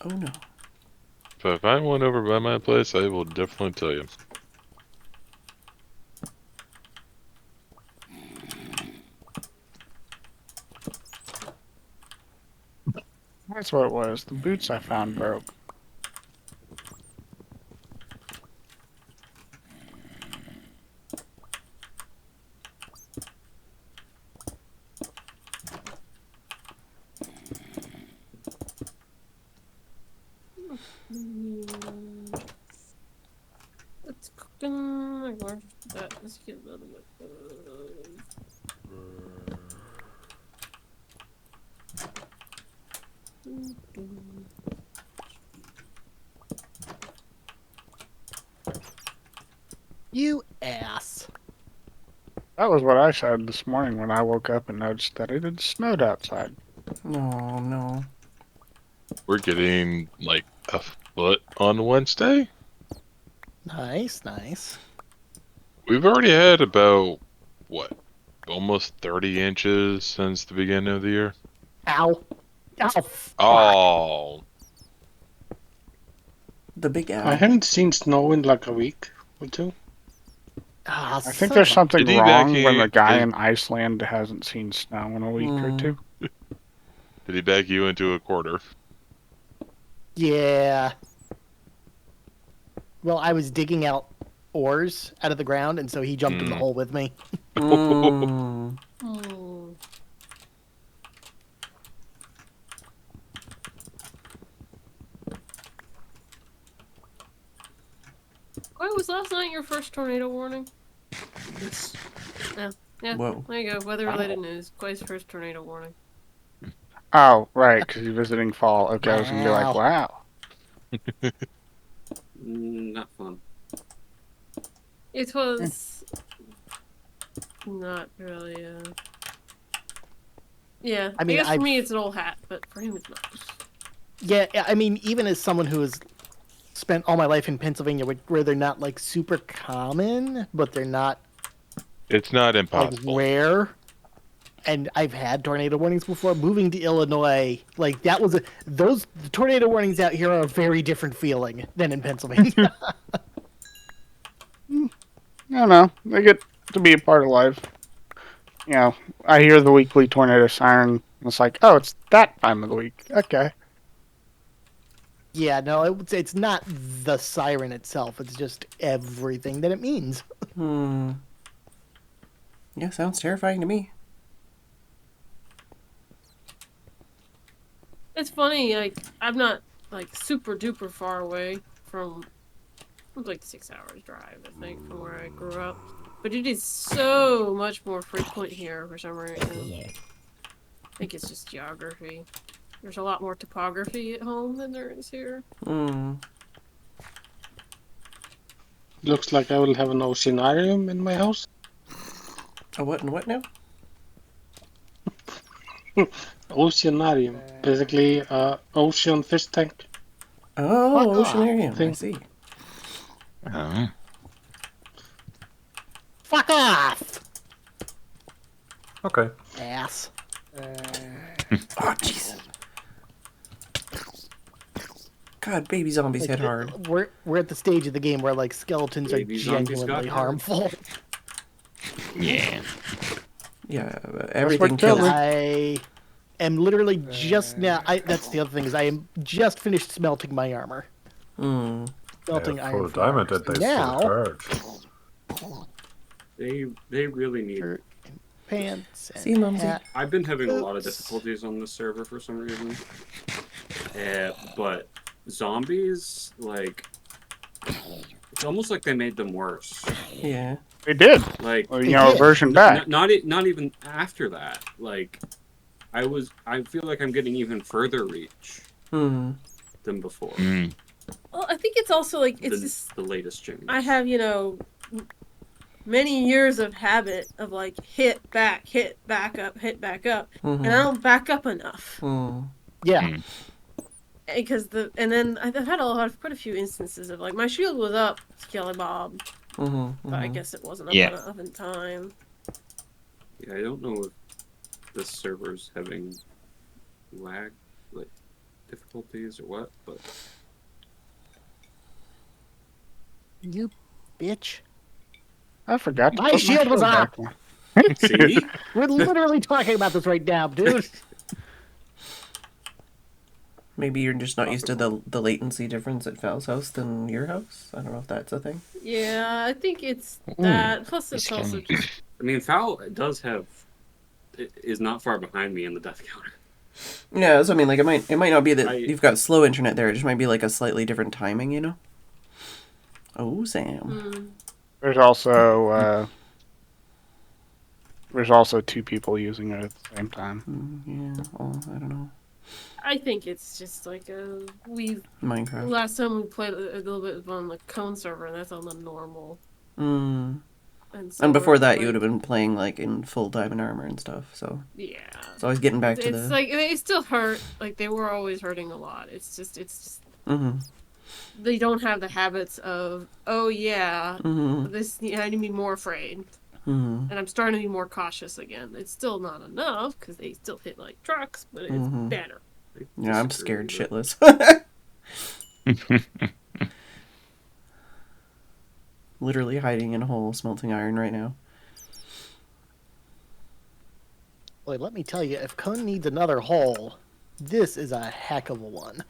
Oh no. If I find one over by my place, I will definitely tell you. That's what it was. The boots I found broke. Let's cooking. Let's get a little bit. You ass. That was what I said this morning when I woke up and noticed that it had snowed outside. Oh no. We're getting like a foot on Wednesday. Nice, nice. We've already had about, what, almost 30 inches since the beginning of the year. Ow. Ow. Fuck. Oh. The big owl. I haven't seen snow in like a week or two. Ah, I think there's something Did he wrong back when you- the guy did- in Iceland hasn't seen snow in a week or two. Did he back you into a quarter? Yeah. Well, I was digging out ores out of the ground, and so he jumped in the hole with me. Mm. Oh. Why was last night your first tornado warning? Yes. Yeah. Whoa. There you go. Weather-related news. Quay's first tornado warning. Oh, right, because you're visiting fall. Okay, I was gonna be like, Wow. wow. Not fun. It was not really. Yeah. I mean, guess for I've- me it's an old hat, but for him it's not. Yeah, I mean, even as someone who has spent all my life in Pennsylvania, where they're not like super common, but they're not It's not like impossible. rare. And I've had tornado warnings before. Moving to Illinois, like that was the tornado warnings out here are a very different feeling than in Pennsylvania. I don't know. They get to be a part of life. You know, I hear the weekly tornado siren. And it's like, oh, it's that time of the week. Okay. Yeah, no, I would say it's not the siren itself. It's just everything that it means. Yeah, sounds terrifying to me. It's funny, like, I'm not, like, super duper far away from... It was like 6 hours drive, I think, from where I grew up. But it is so much more frequent here for some reason. I think it's just geography. There's a lot more topography at home than there is here. Looks like I will have an oceanarium in my house. A what and what now? Oceanarium. Basically, ocean fish tank. Oh, Fuck off. oceanarium. I see. Oh. Fuck off! Okay. Ass. Oh, Jesus. God, baby zombies hit hard. We're at the stage of the game where like skeletons Baby are zombies got genuinely hard. harmful. Yeah. Yeah, everything what kills. killed I am literally just now. That's the other thing is I am just finished smelting my armor. Smelting Yeah, iron. full diamond and they now. still hurt. They really need. Shirt and pants. And See, Mumsy? hat. I've been having a lot of Oops. difficulties on this server for some reason. But zombies, like, it's almost like they made them worse. Yeah. They did. Like, Well, you know, a version back. not even after that. Like, I feel like I'm getting even further reach than before. Well, I think it's also like, it's just... The latest change. I have, you know, many years of habit of like hit back up, and I don't back up enough. Yeah. Because and then I've had quite a few instances of like my shield was up, Skelly Bob, but I guess it wasn't up enough in time. Yeah, I don't know if this server's having lag, like difficulties or what, but You bitch. I forgot to My put shield was back up. on. see, We're literally talking about this right now, dude. Maybe you're just not used to the latency difference at Val's house than your house. I don't know if that's a thing. Yeah, I think it's that. Plus, it's also just... I mean, Fowl is not far behind me in the death counter. Yeah, so I mean, like it might not be that you've got slow internet there. It just might be like a slightly different timing, you know. Oh, Sam. There's also two people using it at the same time. Yeah. Oh, I don't know. I think it's just like Minecraft. Last time we played a little bit on the Cone server, and that's on the normal. And before that, you would have been playing like in full diamond armor and stuff. So yeah, it's always getting back to it's like it still hurt. Like they were always hurting a lot. It's just they don't have the habits of this. I need to be more afraid, and I'm starting to be more cautious again. It's still not enough because they still hit like trucks, but it's better. Yeah, I'm scared shitless. Literally hiding in a hole, smelting iron right now. Boy, let me tell you, if Cone needs another hole, this is a heck of a one.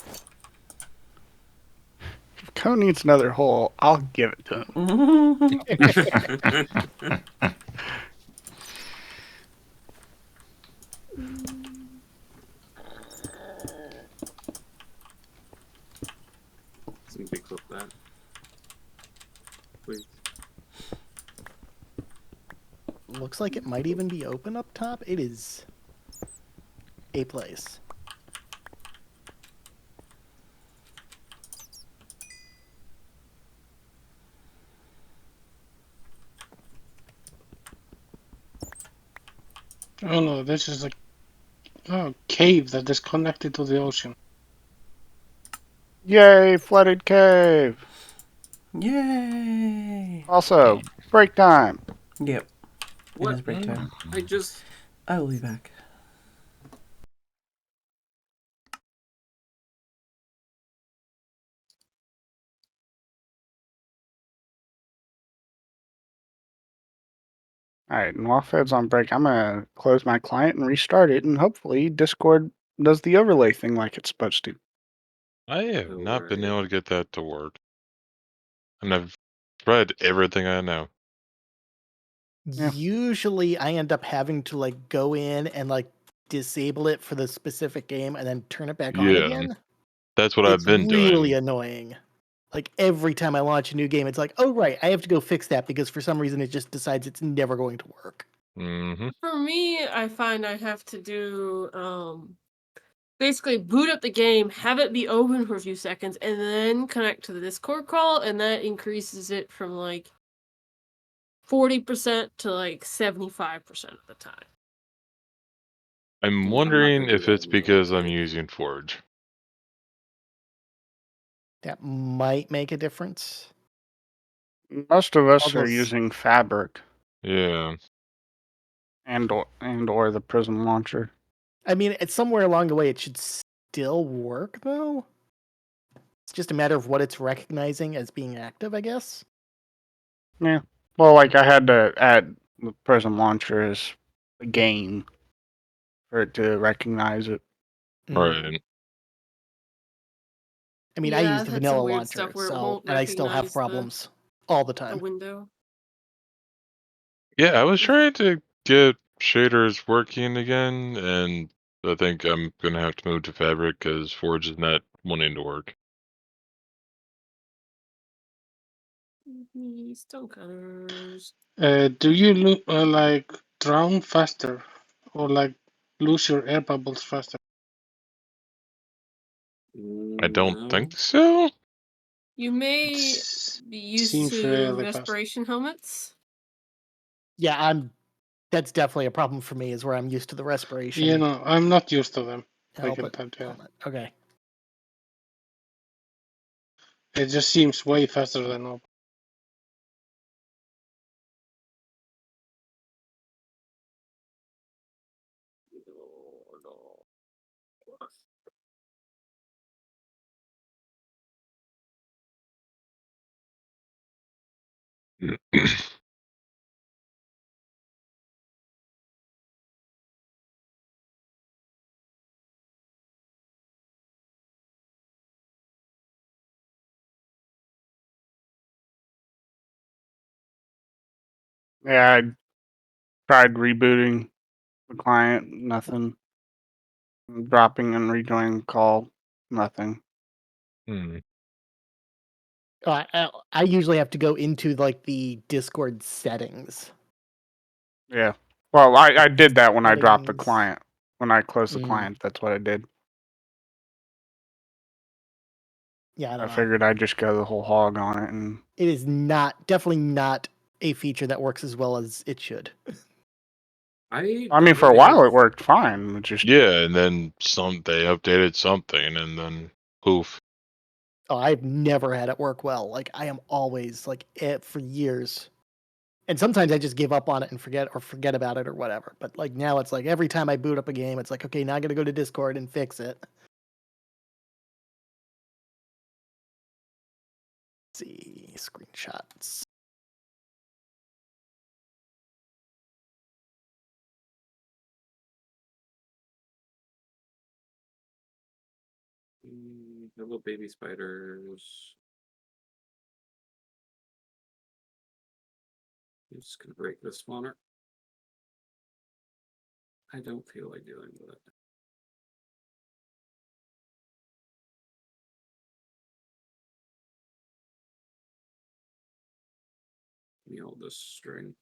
If Cone needs another hole, I'll give it to him. Some big clip that. please. Looks like it might even be open up top. It is a place. Oh no, this is a cave that is connected to the ocean. Yay, flooded cave. Yay! Also, break time. Yep. It What? is break time. I just. I will be back. Alright, and while Fed's on break, I'm gonna close my client and restart it, and hopefully Discord does the overlay thing like it's supposed to. I have not been able to get that to work. And I've tried everything I know. Yeah. Usually I end up having to like go in and like disable it for the specific game and then turn it back on Yeah. again. That's what It's I've been really doing. annoying. Like every time I launch a new game, it's like, oh right, I have to go fix that because for some reason it just decides it's never going to work. Mm-hmm. For me, I find I have to do basically boot up the game, have it be open for a few seconds, and then connect to the Discord call, and that increases it from like 40% to like 75% of the time. I'm not wondering gonna do if that it's in because I'm real life. using Forge. That might make a difference. Most of us Although are using Fabric Yeah. and or the Prism launcher. I mean, it's somewhere along the way it should still work though. It's just a matter of what it's recognizing as being active, I guess. Yeah. Well, like I had to add the Prism launcher as a game for it to recognize it. Right. I mean, I Yeah, use I've the had some vanilla weird launcher, stuff where it so won't and I still have recognize problems all the the time. window. Yeah, I was trying to get shaders working again, and I think I'm gonna have to move to Fabric because Forge is not wanting to work. Stone cutters. Do you like drown faster, or like lose your air bubbles faster? I don't No. think so. You may It's, be used seems to really fast. respiration helmets. Yeah, that's definitely a problem for me, is where I'm used to the respiration. You know, I'm not used to them. I Help can it. tell you. Helmet. Okay. It just seems way faster than normal. Yeah, I tried rebooting the client, nothing. Dropping and rejoining call, nothing. Hmm. I usually have to go into like the Discord settings. Yeah. Well, I did that when I dropped the Settings. client. When I closed the client, that's what I did. Yeah, I don't I know. figured I'd just go the whole hog on it, and It is definitely not a feature that works as well as it should. I mean, for a while it worked fine. It just Yeah, and then they updated something, and then poof. Oh, I've never had it work well. Like I am always like it for years. And sometimes I just give up on it and forget about it or whatever. But like now it's like every time I boot up a game, it's like, okay, now I gotta go to Discord and fix it. Let's see screenshots. Hello, baby spiders. I'm just gonna break this spawner. I don't feel like dealing with it. me all this string.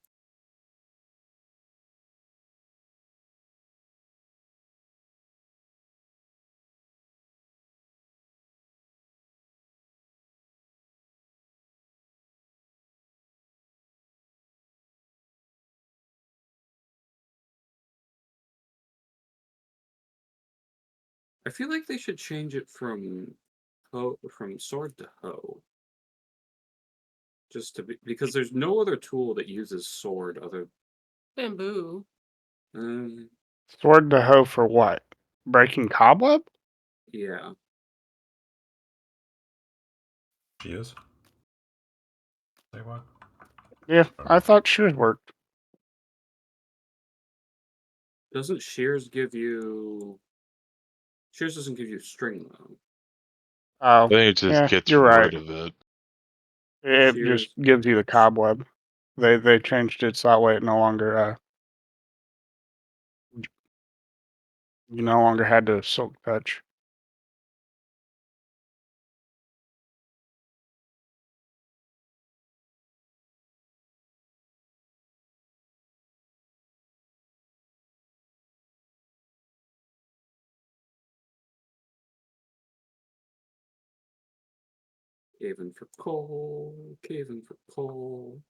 I feel like they should change it from sword to hoe. Just to be, because there's no other tool that uses sword other Bamboo. Sword to hoe for what? Breaking cobweb? Yeah. Cheers. Say what? Yeah, I thought shears worked. Doesn't shears give you? Shears doesn't give you string though. Oh, I think it just yeah, gets you're right. rid of it. It Shears. just gives you the cobweb. They changed it so that way it no longer you no longer had to silk touch. Caving for coal. Caving for coal.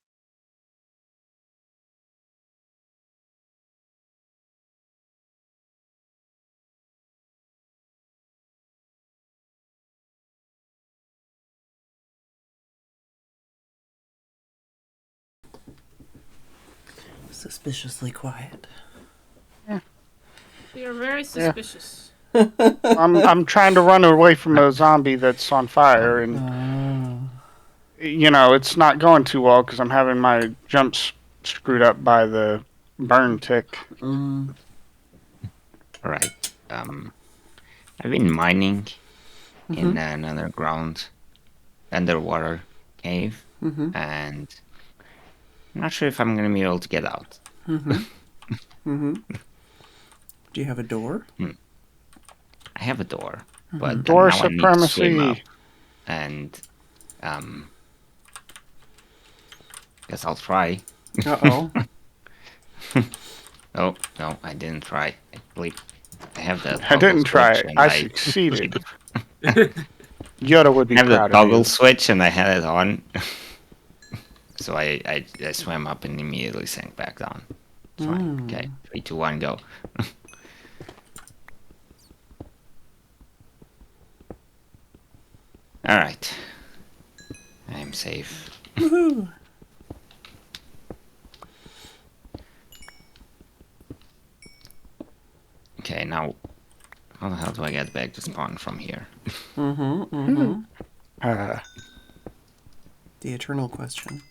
Suspiciously quiet. You're very suspicious. I'm trying to run away from a zombie that's on fire, and you know it's not going too well because I'm having my jumps screwed up by the burn tick. Right. I've been mining in an underwater cave, and I'm not sure if I'm gonna be able to get out. Do you have a door? I have a door, but Door now I need to swim up, supremacy. and guess I'll try. Uh-oh. Oh, no, I didn't try. I believe I have the I didn't toggle try switch it. and I succeeded. Yoda would be I have the proud of toggle you. switch and I had it on. So I swam up and immediately sank back down. It's fine. Okay, 3, 2, 1, go. Alright. I'm safe. Woohoo! Okay, now how the hell do I get back to spawn from here? The eternal question.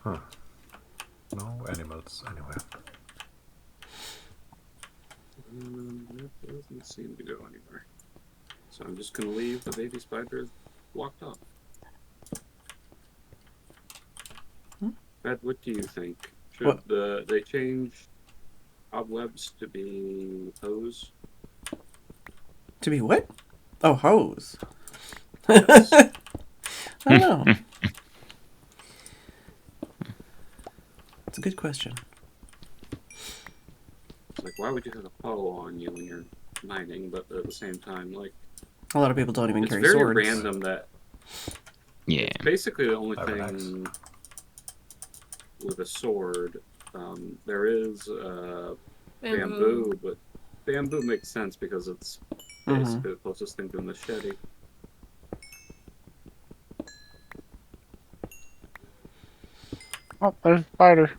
Huh. No animals anywhere. That doesn't seem to go anywhere. So I'm just gonna leave the baby spiders locked up. Ed, what do you think? Should they change cobwebs to be hose? To be what? Oh, hose. Yes. I don't know. It's a good question. It's like, why would you have a hoe on you when you're mining, but at the same time, like... A lot of people don't even it's carry very swords. random that... Yeah. It's basically the only thing with a sword. There is bamboo, but bamboo makes sense because it's basically the closest thing to a machete. Oh, there's a spider.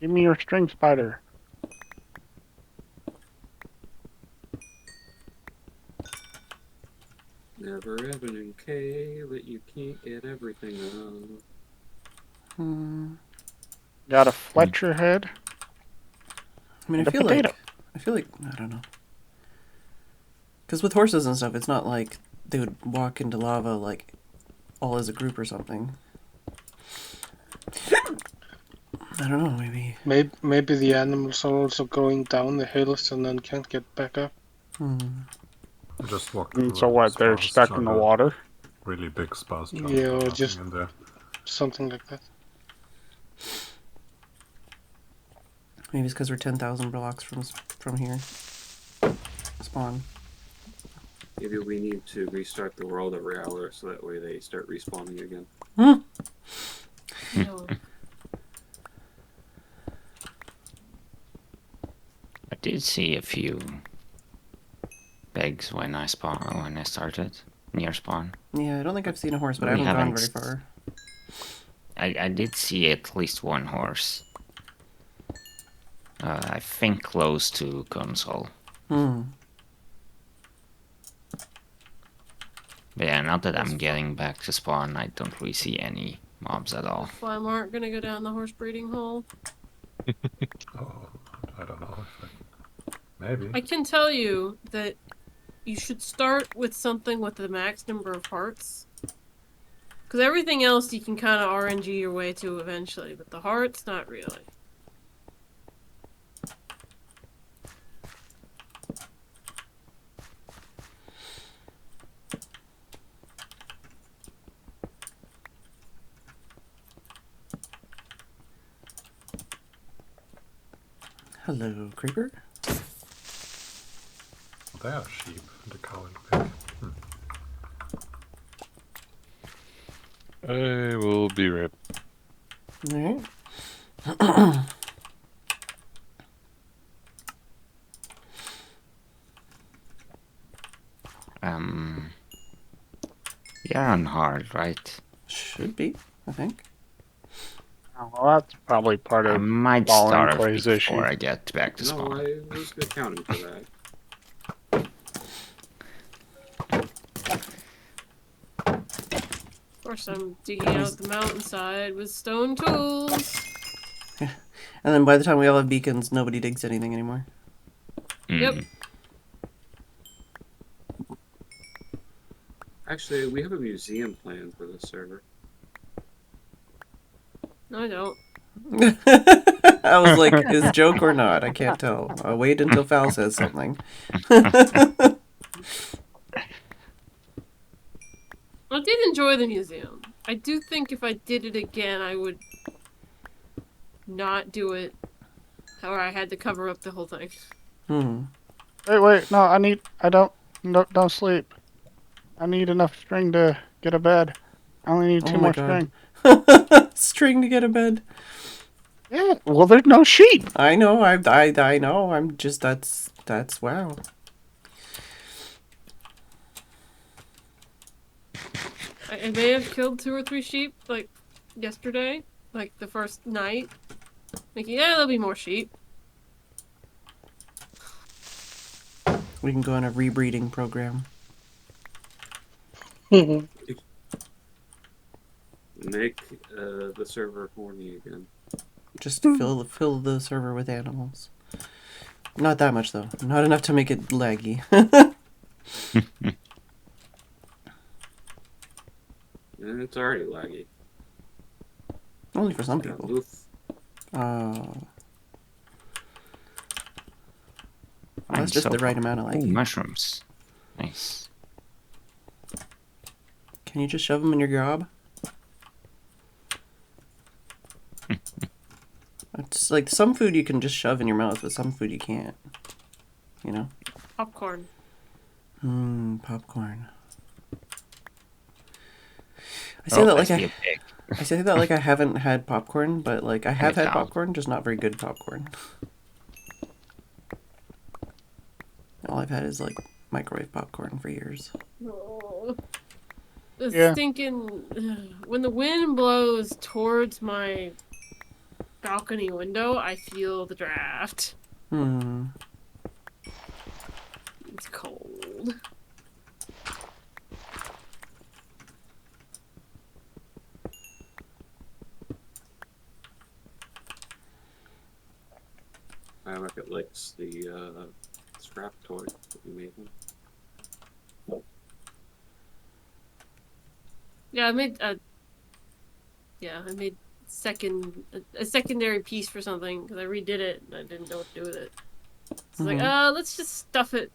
Give me your string, spider. Never Evan K that you can't get everything on. Got a Fletcher head. I mean, and I a feel potato. like I don't know. Because with horses and stuff, it's not like they would walk into lava like all as a group or something. I don't know, maybe. Maybe the animals are also going down the hills and then can't get back up. Just walk And through so a what? They're sparse stuck in the jungle. water. Really big sparse jungle. Yeah, or Nothing just in there. something like that. Maybe it's because we're 10,000 blocks from here. Spawn. Maybe we need to restart the world every hour so that way they start respawning again. No. I did see a few pigs when I started near spawn. Yeah, I don't think I've seen a horse, but I We haven't gone haven't very far. I did see at least one horse. I think close to console. But yeah, now that I'm getting back to spawn, I don't really see any mobs at all. Fly aren't gonna go down the horse breeding hole. Oh, I don't know. Maybe. I can tell you that you should start with something with the max number of hearts. Because everything else you can kind of RNG your way to eventually, but the hearts, not really. Hello, creeper. They are sheep, the cow and pig. I will be right. Alright. You're on hard, right? Should be, I think. Oh, well, that's probably part I of might Ball and start Clay's issue. before I get back to No, spawn. I was accounting for that. Of course, I'm digging out the mountainside with stone tools. And then by the time we all have beacons, nobody digs anything anymore. Yep. Actually, we have a museum plan for this server. No, I don't. I was like, is it a joke or not? I can't tell. I'll wait until Fal says something. I did enjoy the museum. I do think if I did it again, I would not do it, or I had to cover up the whole thing. Wait, no, don't sleep. I need enough string to get a bed. I only need two more string. String to get a bed. Yeah, well, there's no sheep. I know, I know. I'm just, that's wow. I may have killed 2 or 3 sheep, like, yesterday. Like, the first night. Thinking, yeah, there'll be more sheep. We can go on a rebreeding program. Make the server horny again. Just fill the server with animals. Not that much though. Not enough to make it laggy. And it's already laggy. Only for some people. That's just the right amount of laggy. Mushrooms. Nice. Can you just shove them in your gob? It's like some food you can just shove in your mouth, but some food you can't. You know? Popcorn. Popcorn. I say that like I haven't had popcorn, but like I have had popcorn, just not very good popcorn. All I've had is like microwave popcorn for years. Oh. The stinking... When the wind blows towards my balcony window, I feel the draft. It's cold. I like it likes the scrap toy that we made him. Yeah, I made a secondary piece for something because I redid it and I didn't know what to do with it. So like, let's just stuff it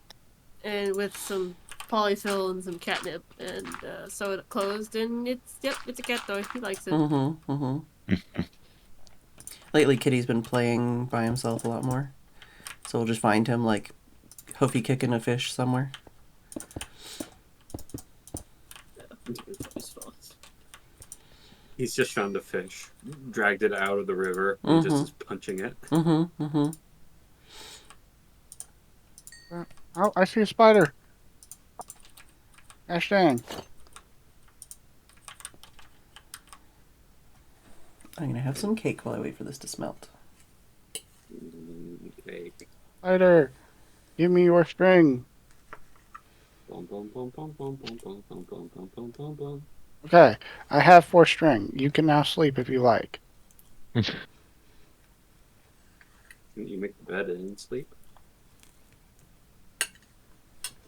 and with some polyfill and some catnip and sew it closed, and it's a cat toy. He likes it. Lately, Kitty's been playing by himself a lot more, so we'll just find him like hoofy kicking a fish somewhere. He's just found a fish, dragged it out of the river, and just is punching it. Oh, I see a spider. Gosh dang. I'm gonna have some cake while I wait for this to smelt. Cake. Spider, give me your string. Okay, I have 4 string. You can now sleep if you like. Can you make the bed and sleep?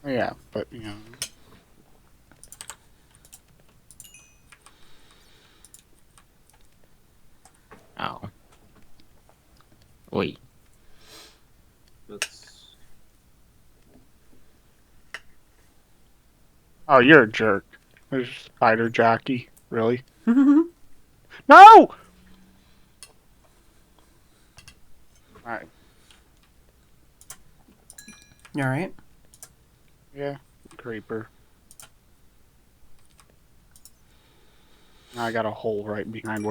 Yeah, but you know. Oh. Wait. That's... Oh, you're a jerk. There's spider jockey. Really? No! Alright. You alright? Yeah, creeper. Now I got a hole right behind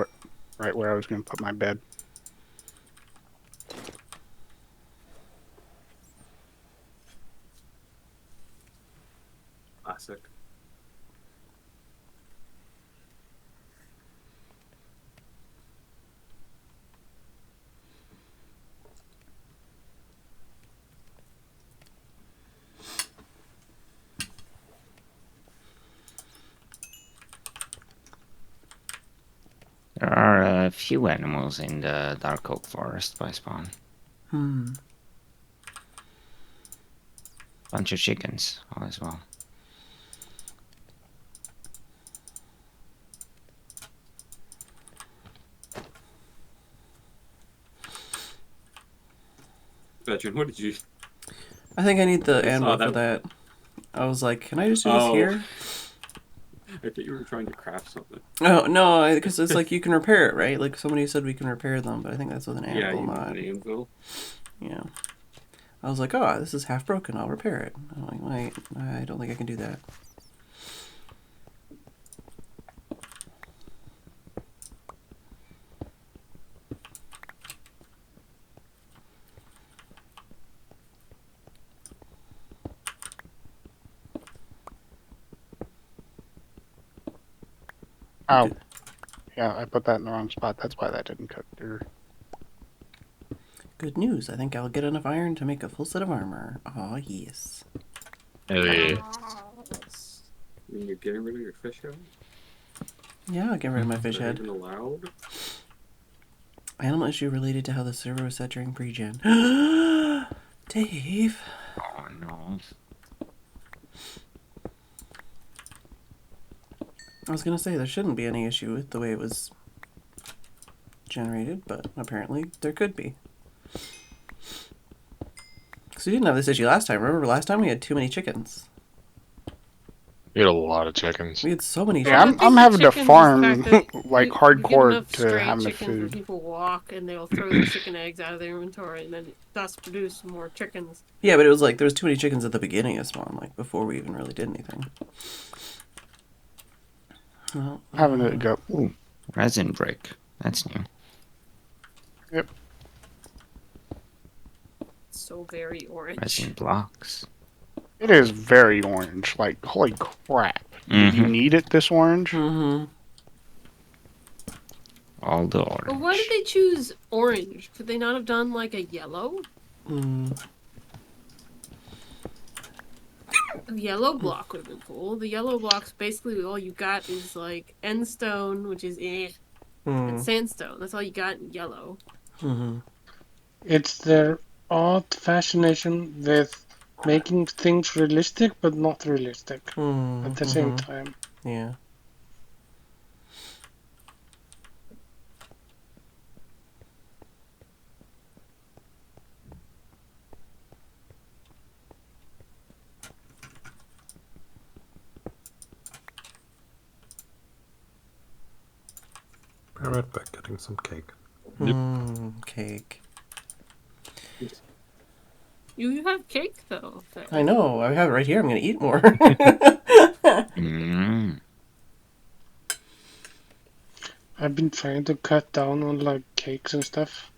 right where I was going to put my bed. Classic. There are a few animals in the dark oak forest by spawn. Bunch of chickens as well. Phedran, what did you... I think I need the I saw anvil that. for that. I was like, can I just do this here? I thought you were trying to craft something. Oh, no, because it's like you can repair it, right? Like somebody said we can repair them, but I think that's with an anvil, Yeah, you not... need an anvil. Yeah. I was like, oh, this is half broken, I'll repair it. I'm like, wait, I don't think I can do that. Oh. Yeah, I put that in the wrong spot. That's why that didn't cook through. Good news, I think I'll get enough iron to make a full set of armor. Aw, yes. Hell yeah. You're getting rid of your fish head? Yeah, I'll get rid of my fish head. Even allowed? Animal issue related to how the server was set during pre-gen. Dave. Oh no. I was gonna say there shouldn't be any issue with the way it was generated, but apparently there could be. Because we didn't have this issue last time. Remember last time we had too many chickens? We had a lot of chickens. We had so many Yeah, chickens. I'm having to Chickens is farm the fact that like you hardcore get enough to stray have my chickens where food. people walk and they'll throw the chicken eggs out of their inventory and then thus produce more chickens. Yeah, but it was like there was too many chickens at the beginning of spawn, like before we even really did anything. Well, Having to go. Ooh, resin brick. That's new. Yep. So very orange. Resin blocks. It is very orange. Like, holy crap. Did you need it this orange? Mm-hmm. All the orange. But why did they choose orange? Could they not have done like a yellow? A yellow block would have been cool. The yellow blocks, basically all you got is like endstone, which is and sandstone. That's all you got in yellow. It's their odd fascination with making things realistic but not realistic at the same time. Yeah. right back, getting some cake. Cake. You have cake though. I know. I have it right here. I'm gonna eat more. I've been trying to cut down on like cakes and stuff.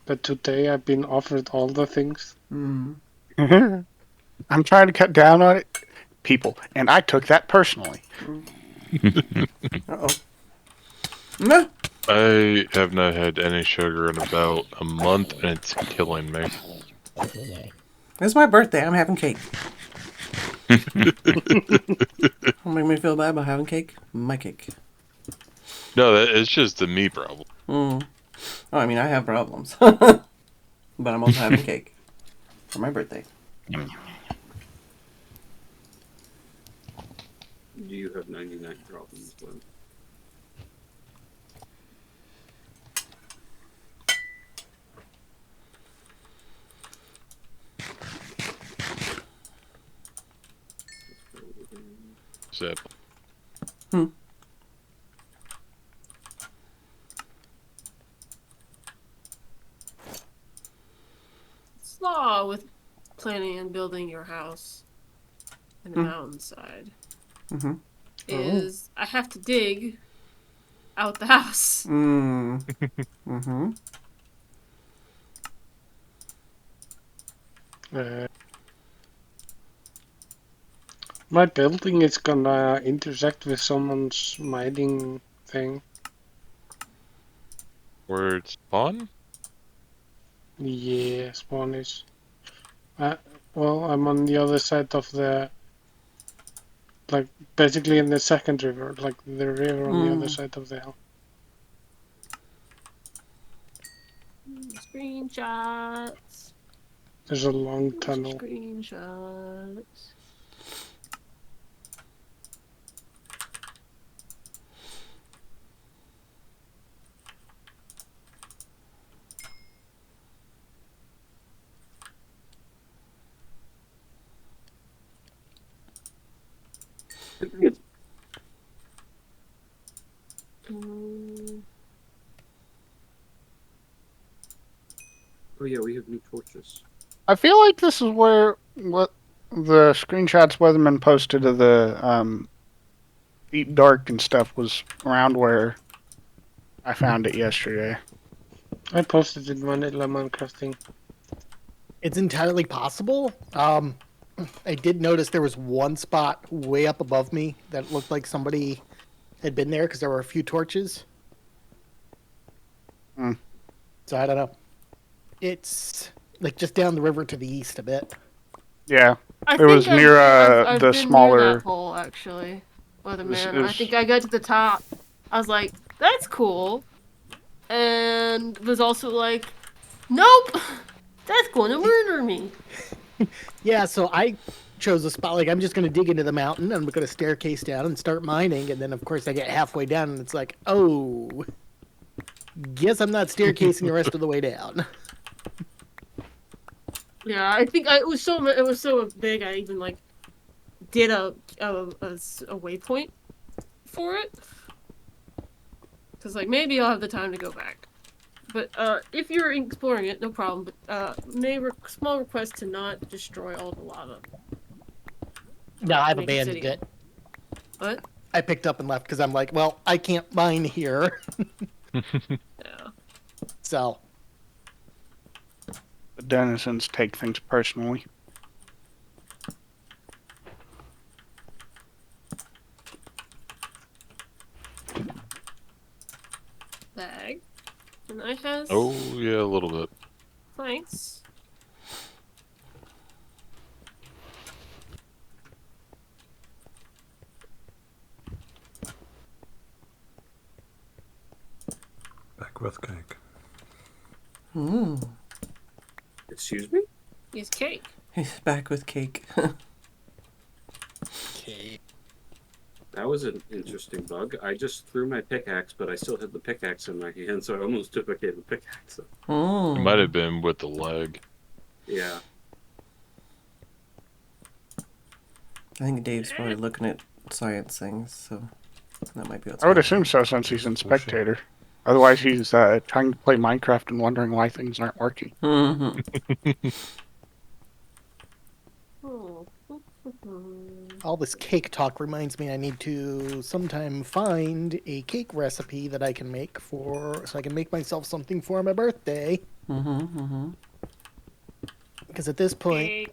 But today I've been offered all the things. I'm trying to cut down on it, people, and I took that personally. Uh-oh. No. I have not had any sugar in about a month, and it's killing me. It's my birthday. I'm having cake. Don't make me feel bad about having cake. My cake. No, it's just a me problem. Oh, I mean, I have problems. But I'm also having cake. For my birthday. Do you have 99 problems, Glenn? Zip. Slaw with planning and building your house in the mountainside is I have to dig out the house. My building is gonna intersect with someone's mining thing. Where it's fun? Yeah, spawn is. Well, I'm on the other side of the, like, basically in the second river, like the river on the other side of the hill. Screenshots. There's a long tunnel. Screenshots. Oh yeah, we have new torches. I feel like this is where what the screenshots Weatherman posted of the deep dark and stuff was around where I found it yesterday. I posted it one at Minecraft thing. It's entirely possible. I did notice there was one spot way up above me that looked like somebody had been there because there were a few torches. So I don't know. It's like just down the river to the east a bit. Yeah, I it was think near I've the been smaller. near that hole actually. Weatherman. I think I got to the top. I was like, "That's cool," and was also like, "Nope, that's going to murder me." Yeah, so I chose a spot like I'm just going to dig into the mountain. I'm going to staircase down and start mining, and then of course I get halfway down and it's like, oh, guess I'm not staircasing the rest of the way down. Yeah, I think it was so big. I even like did a waypoint for it because like maybe I'll have the time to go back. But if you're exploring it, no problem. But small request to not destroy all the lava. No, I've Make it abandoned city. it. What? I picked up and left because I'm like, well, I can't mine here. Yeah. So. The denizens take things personally. Bag. And I has. Oh yeah, a little bit. Thanks. Back with cake. Excuse me? He's cake. He's back with cake. Cake. That was an interesting bug. I just threw my pickaxe, but I still had the pickaxe in my hand, so I almost duplicated the pickaxe. It might have been with the leg. Yeah. I think Dave's probably looking at science things, so. That might be what's I would going assume so since he's in spectator. Otherwise, he's trying to play Minecraft and wondering why things aren't working. on. All this cake talk reminds me I need to sometime find a cake recipe that I can make so I can make myself something for my birthday. Because at this point,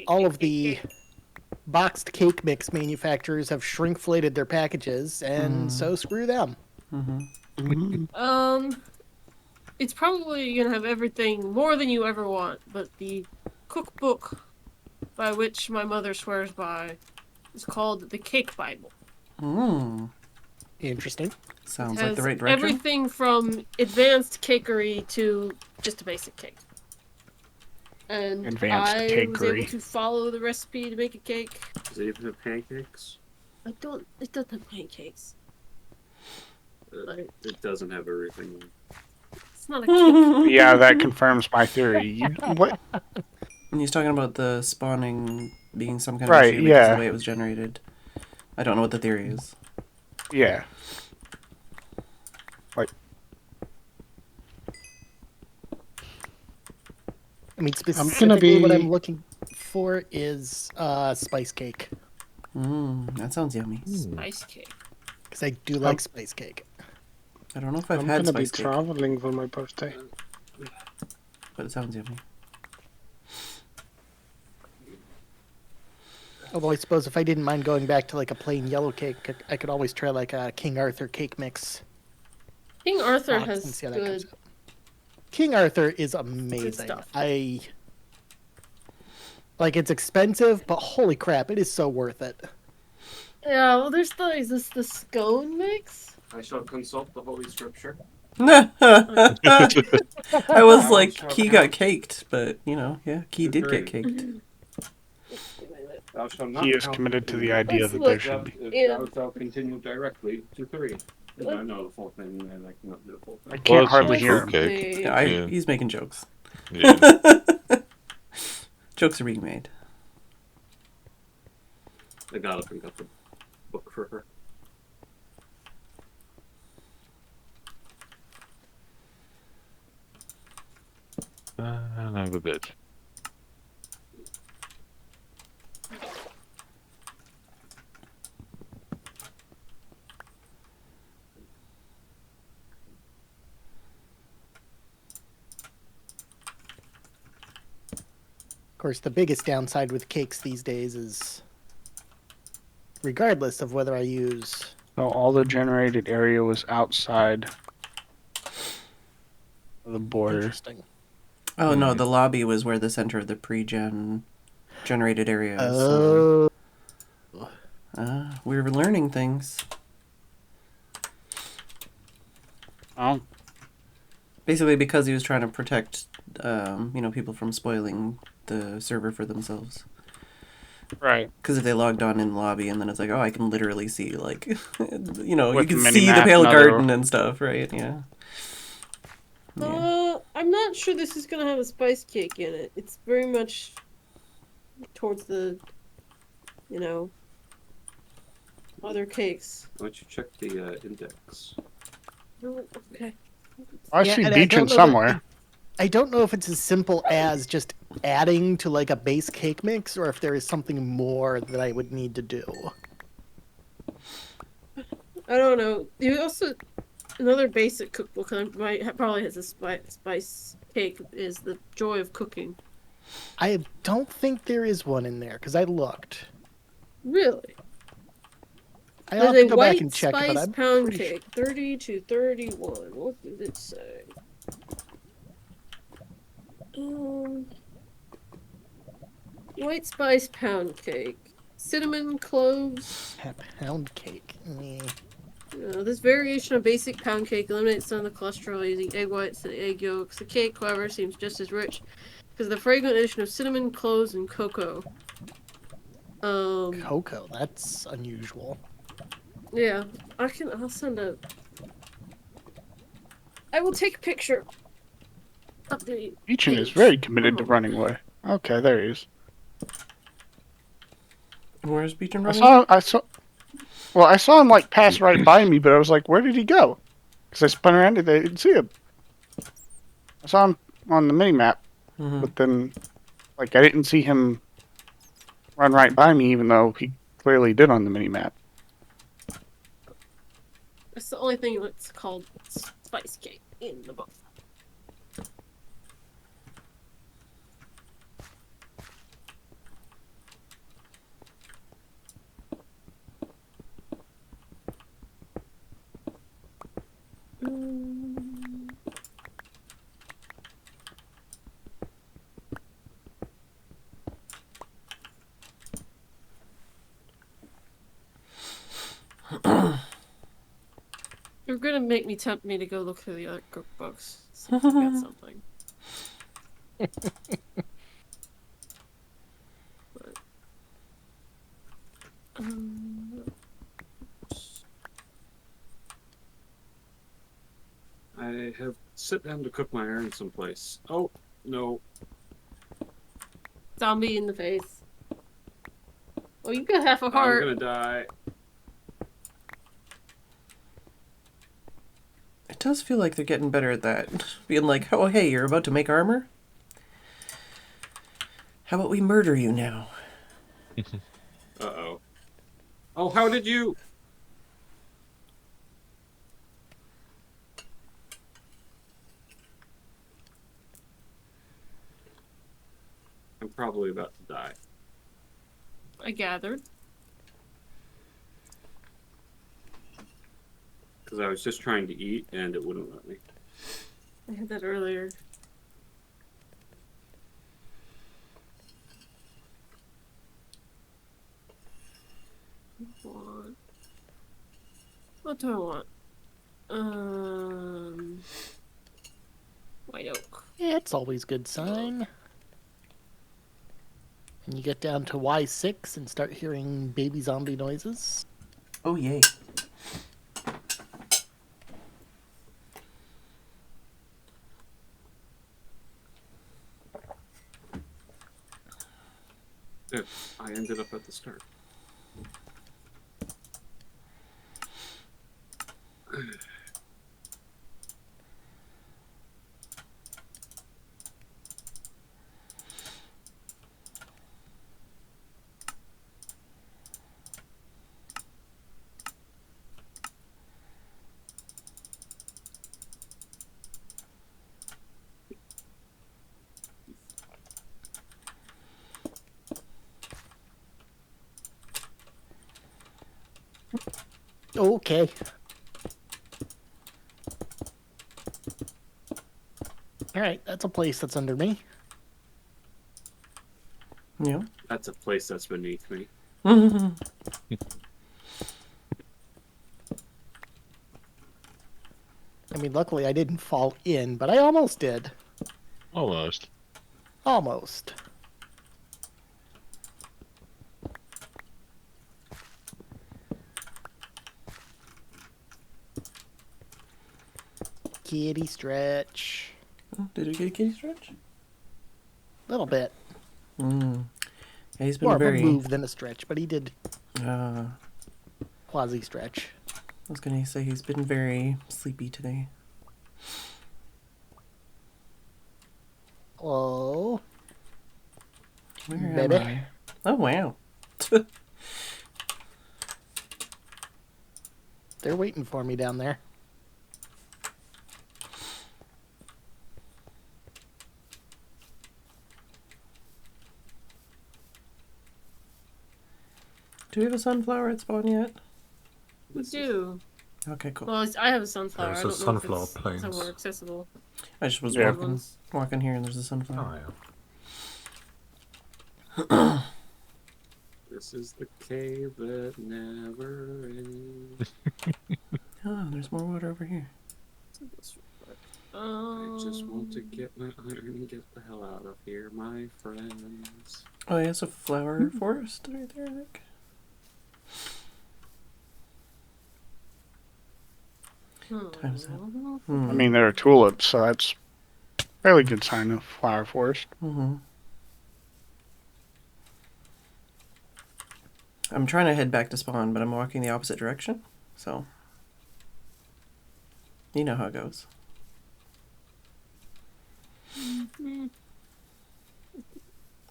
all of the boxed cake mix manufacturers have shrinkflated their packages, and so screw them. It's probably gonna have everything more than you ever want, but the cookbook by which my mother swears by is called the Cake Bible. Interesting. Sounds like the right direction. Everything from advanced cakery to just a basic cake. And Advanced I cakery. was able to follow the recipe to make a cake. Does it even have pancakes? It doesn't have pancakes. It doesn't have everything. It's not a cake. Yeah, that confirms my theory. What? And he's talking about the spawning being some kind of Right, issue because yeah. of the way it was generated. I don't know what the theory is. Yeah. Like, I mean, gonna specifically what be- I'm looking for is spice cake. That sounds yummy. Spice cake. Because I do like spice cake. I don't know if I've I'm had gonna be spice cake, traveling for my birthday. but it sounds yummy. Although I suppose if I didn't mind going back to like a plain yellow cake, I could always try like a King Arthur cake mix. King Arthur box and has see how that comes good out. King Arthur is amazing. stuff. It's expensive, but holy crap, it is so worth it. Yeah, well, is this the scone mix? I shall consult the Holy Scripture. I was like, Key got caked, but yeah, Key did get caked. Thou shalt not he is count committed to the the- idea that there should be. Thou shalt continue directly to 3. I know the full thing, and I cannot do the full thing. I can't hardly it's hear him. fruitcake. Yeah, he's making jokes. Yeah. Jokes are being made. I got up and got the book for her. I have a bit. Of course, the biggest downside with cakes these days is, regardless of whether I use... So all the generated area was outside of the border. Interesting. Oh no, the lobby was where the center of the pre-gen generated area is. Oh. We were learning things. Oh. Basically, because he was trying to protect, people from spoiling the server for themselves. Right. Because if they logged on in the lobby and then it's like, oh, I can literally see, like, you With can the see the minimap pale and other- garden and stuff, right? Yeah. I'm not sure this is gonna have a spice cake in it. It's very much towards the, other cakes. Why don't you check the index? Okay. I Yeah, see and beaching don't know somewhere. I don't know if it's as simple as just adding to like a base cake mix, or if there is something more that I would need to do. I don't know. You also another basic cookbook that probably has a spice cake is The Joy of Cooking. I don't think there is one in there because I looked. Really? I have There's to a go back white and check, but spice I'm pound pretty cake, 30 to 31. What did it say? White spice pound cake, cinnamon cloves. Pound cake. This variation of basic pound cake eliminates some of the cholesterol using egg whites and egg yolks. The cake, however, seems just as rich because of the fragrant addition of cinnamon, cloves, and cocoa. Cocoa, that's unusual. Yeah, I'll send a... I will take a picture of the Beachin is page. very committed to running away. Okay, there he is. Where's Beachin I running? saw Well, I saw him like pass right by me, but I was like, where did he go? Because I spun around and I didn't see him. I saw him on the mini map, but then like I didn't see him run right by me, even though he clearly did on the mini map. It's the only thing that's called spice cake in the book. You're gonna make me tempt me to go look through the other cookbooks. See if I got something. But, I have sit down to cook my iron someplace. Oh, no. zombie in the face. Oh, you got half a heart. I'm gonna die. It does feel like they're getting better at that. Being like, oh, hey, you're about to make armor? How about we murder you now? Uh-oh. Oh, how did you... I'm probably about to die. I gathered. Because I was just trying to eat and it wouldn't let me. I had that earlier. What do I want? White oak. Yeah, it's always a good sign. And you get down to Y6 and start hearing baby zombie noises. Oh, yay. I ended up at the start. Okay. Alright, that's a place that's under me. Yeah. That's a place that's beneath me. I mean, luckily I didn't fall in, but I almost did. Almost. Almost. Kitty stretch. Oh, did you get a kitty stretch? Little bit. Yeah, he's been More very... of a move than a stretch, but he did I quasi stretch. was going to say he's been very sleepy today. Hello. Where Baby. am I? Oh, wow. They're waiting for me down there. Do we have a sunflower at spawn yet? We do. Okay, cool. Well, I have a sunflower. There's I a don't know sunflower if it's plains. somewhere accessible. I just was Yeah. walking here and there's a sunflower. Oh, yeah. This is the cave that never ends. Oh, there's more water over here. I just want to get my iron and get the hell out of here, my friends. Oh, yeah, it's a flower forest right there, I think. Time's up. I mean, there are tulips, so that's a fairly good sign of flower forest. I'm trying to head back to spawn, but I'm walking the opposite direction. So, you know how it goes.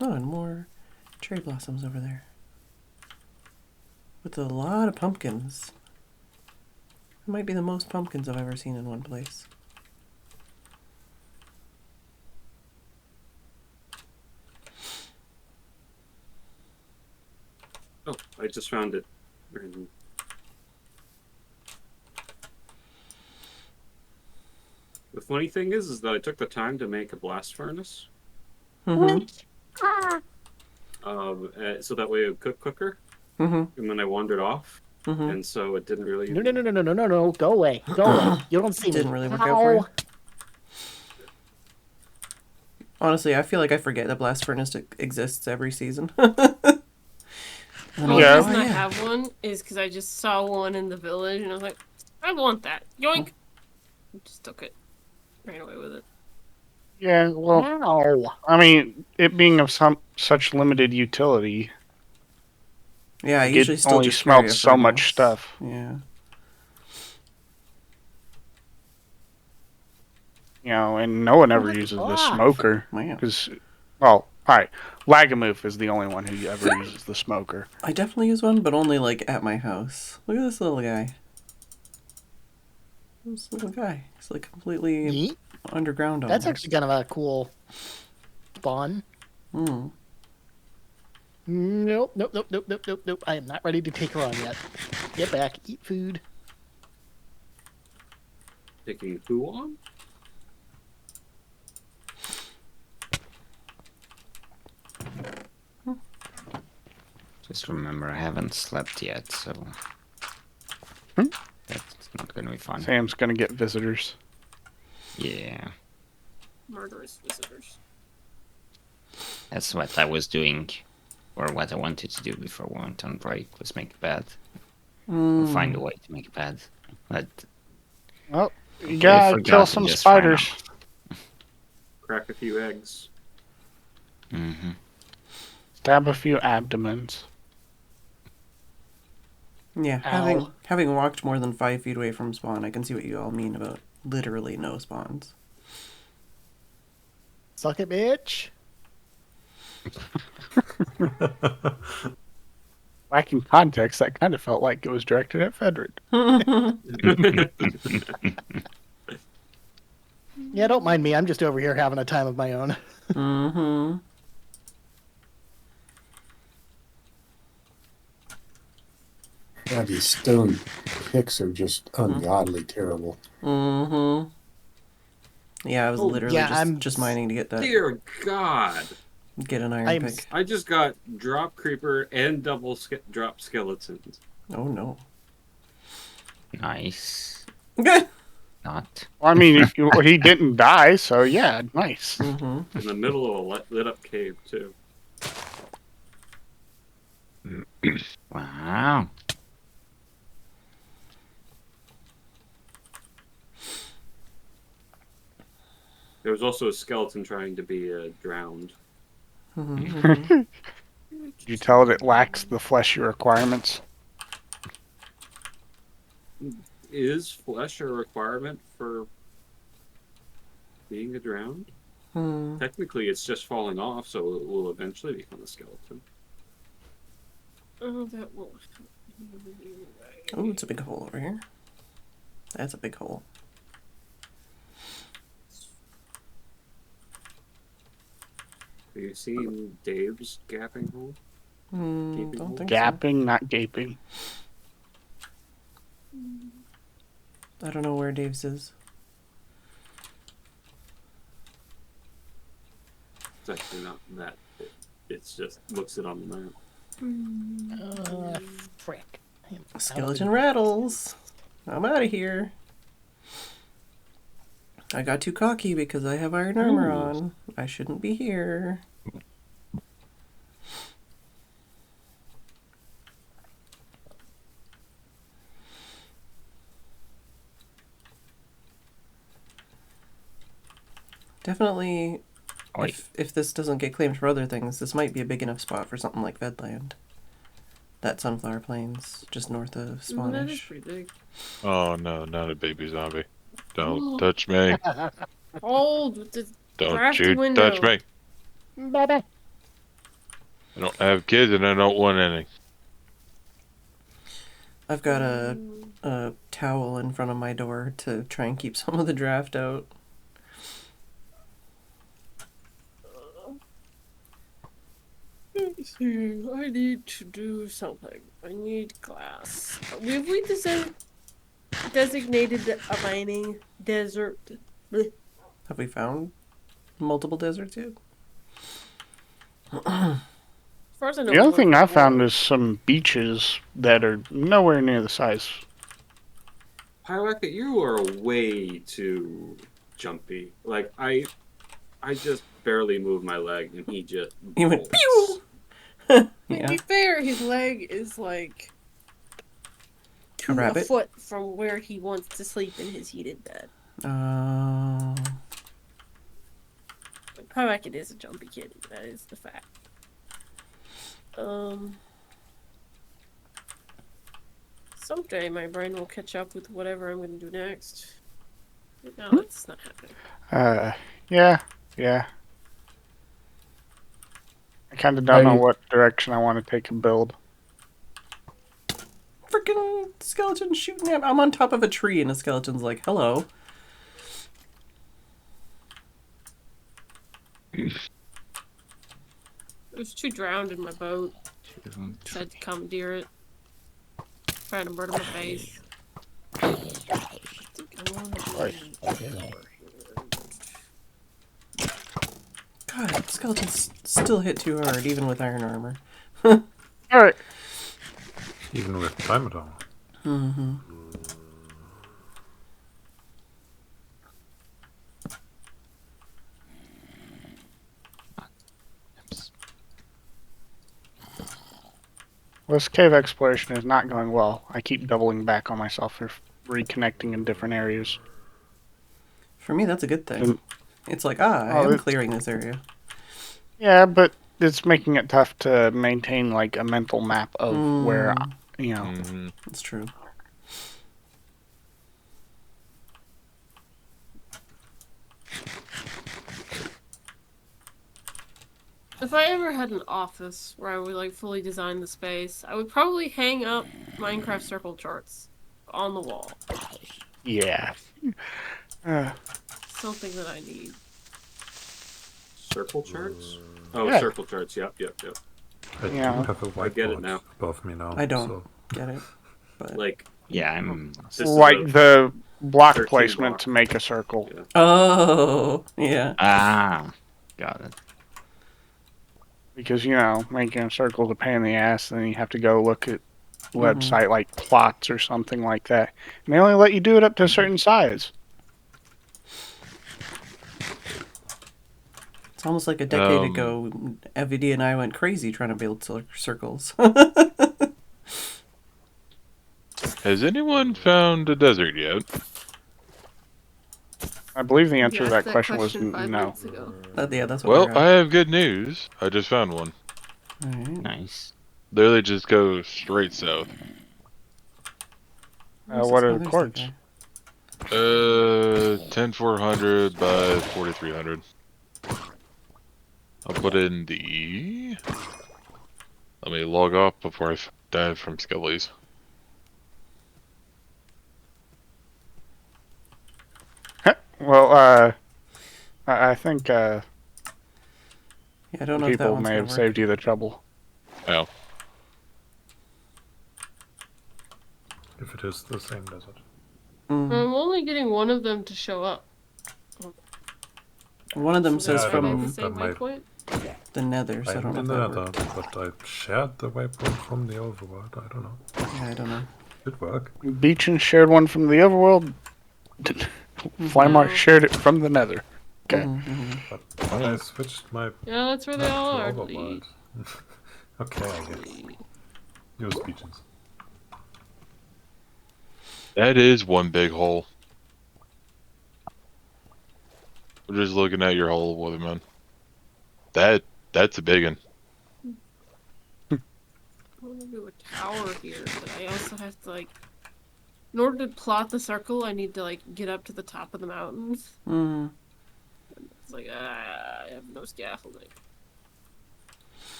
Oh, and more cherry blossoms over there. With a lot of pumpkins. It might be the most pumpkins I've ever seen in one place. Oh, I just found it. The funny thing is that I took the time to make a blast furnace. Mm-hmm. So that way it would cook quicker. Mm-hmm. And then I wandered off. Mm-hmm. And so it didn't really... No. Go away. Go away. You don't see me. Didn't really work out for you. Honestly, I feel like I forget that blast furnace exists every season. The only Yeah. reason I have one is because I just saw one in the village and I was like, I want that. Yoink! Just took it. Ran away with it. Yeah, well, Wow. I mean, it being of such limited utility, Yeah, I like, usually it still only just carry smelled a so much furnace. stuff. Yeah. You know, and no one ever What? uses the Ah. smoker. Wow. Because, well, alright, Lagamoof is the only one who ever uses the smoker. I definitely use one, but only like at my house. Look at this little guy. This little guy. He's like completely Yeet. underground. That's almost. actually kind of a cool spawn. Mm. Nope. I am not ready to take her on yet. Get back. Eat food. Taking who on? Just remember, I haven't slept yet, so that's not gonna be fun. Sam's gonna get visitors. Yeah, Murderous visitors. that's what I was doing, or what I wanted to do before we went on break, was make a bed. Or find a way to make a bed. But Well, you I gotta forgot kill and some just ran spiders. Crack a few eggs. Mm-hmm. Stab a few abdomens. Yeah, Ow. having walked more than 5 feet away from spawn, I can see what you all mean about literally no spawns. Suck it, bitch. Lacking context, that kind of felt like it was directed at Phedran. Yeah, don't mind me. I'm just over here having a time of my own. Mm-hmm. Yeah, these stone picks are just ungodly terrible. Mm-hmm. Yeah, I was literally yeah, just mining to get that. Dear God. Get an iron I'm pick. I just got drop creeper and double drop skeletons. Oh no. Nice. Good. Not. Well, I mean, he didn't die, so yeah, nice. Mm-hmm. In the middle of a lit up cave, too. Wow. There was also a skeleton trying to be drowned. Mm-hmm. You tell it lacks the fleshy requirements. Is flesh a requirement for being a drowned? Hmm. Technically, it's just falling off, so it will eventually become a skeleton. Oh, that will. Oh, it's a big hole over here. That's a big hole. Have you seen Dave's gapping hole? Don't hole? think so. Gapping, not gaping. I don't know where Dave's is. It's actually not that. It's just looks it on the map. Frick. Skeleton rattles. I'm out of here. I got too cocky because I have iron armor on. I shouldn't be here. Definitely, if this doesn't get claimed for other things, this might be a big enough spot for something like Vedland. That Sunflower Plains, just north of That is Spawnish. pretty big. Oh no, not a baby zombie. Don't touch me. Hold with the Don't drafty you window. touch me. Bye-bye. I don't have kids and I don't want any. I've got a towel in front of my door to try and keep some of the draft out. I need to do something. I need glass. Have we designated a mining desert? Blech. Have we found multiple deserts yet? As far as I know, The we other thing I went for found one. is some beaches that are nowhere near the size. Pyrocket, you are way too jumpy. Like I just barely moved my leg and he just You went bolts. To Yeah. be fair, his leg is like A a rabbit? foot from where he wants to sleep in his heated bed. Pyrocket is a jumpy kitty. That is the fact. Someday my brain will catch up with whatever I'm going to do next. But now it's not happening. Yeah. I kind of don't know what direction I want to take a build. Freaking skeleton shooting at me. I'm on top of a tree and a skeleton's like, hello. There's 2 drowned in my boat. Tried to commandeer it. Trying to murder my face. God, skeletons still hit too hard, even with iron armor. Alright. Even with diamond armor. Mm-hmm. This cave exploration is not going well. I keep doubling back on myself for reconnecting in different areas. For me, that's a good thing. It's like, I am clearing this area. Yeah, but it's making it tough to maintain like a mental map of where, you know. That's true. If I ever had an office where I would like fully design the space, I would probably hang up Minecraft circle charts on the wall. Yeah. Something that I need. Circle charts? Oh, Yeah. circle charts. Yep. I do have a whiteboard above me now. I don't so. get it. But like, yeah, I'm like the block 13 placement block. to make a circle. Yeah. Oh, yeah. Ah, got it. Because, you know, making a circle is a pain in the ass, then you have to go look at website like plots or something like that. And they only let you do it up to a certain size. It's almost like a decade ago, FVD and I went crazy trying to build circles. Has anyone found a desert yet? I believe the answer to asked that question was 5 no. minutes ago. Yeah, that's what Well, we're I at. have good news. I just found one. Alright. Nice. Literally just go straight south. What are the courts? 10400 by 4300. I'll put in the... Let me log off before I die from skellies. Well, I think Yeah, I don't know if that people one's may gonna have work. saved you the trouble. Oh. If it is the same desert. I'm only getting one of them to show up. One of them says I don't know from if that might- the nether, so I don't know in if the that nether, worked. but I shared the waypoint from the overworld. I don't know. Yeah, I don't know. It work. Beechin shared one from the overworld. Flymar shared it from the nether. Okay. But I switched my Yeah, that's where they map all to are. overworld. Okay, I guess. Use beaches. That is one big hole. We're just looking at your hole, Weatherman. That's a big one. do a tower here, but I also have to, like, in order to plot the circle, I need to, like, get up to the top of the mountains. Mm. It's like, I have no scaffolding.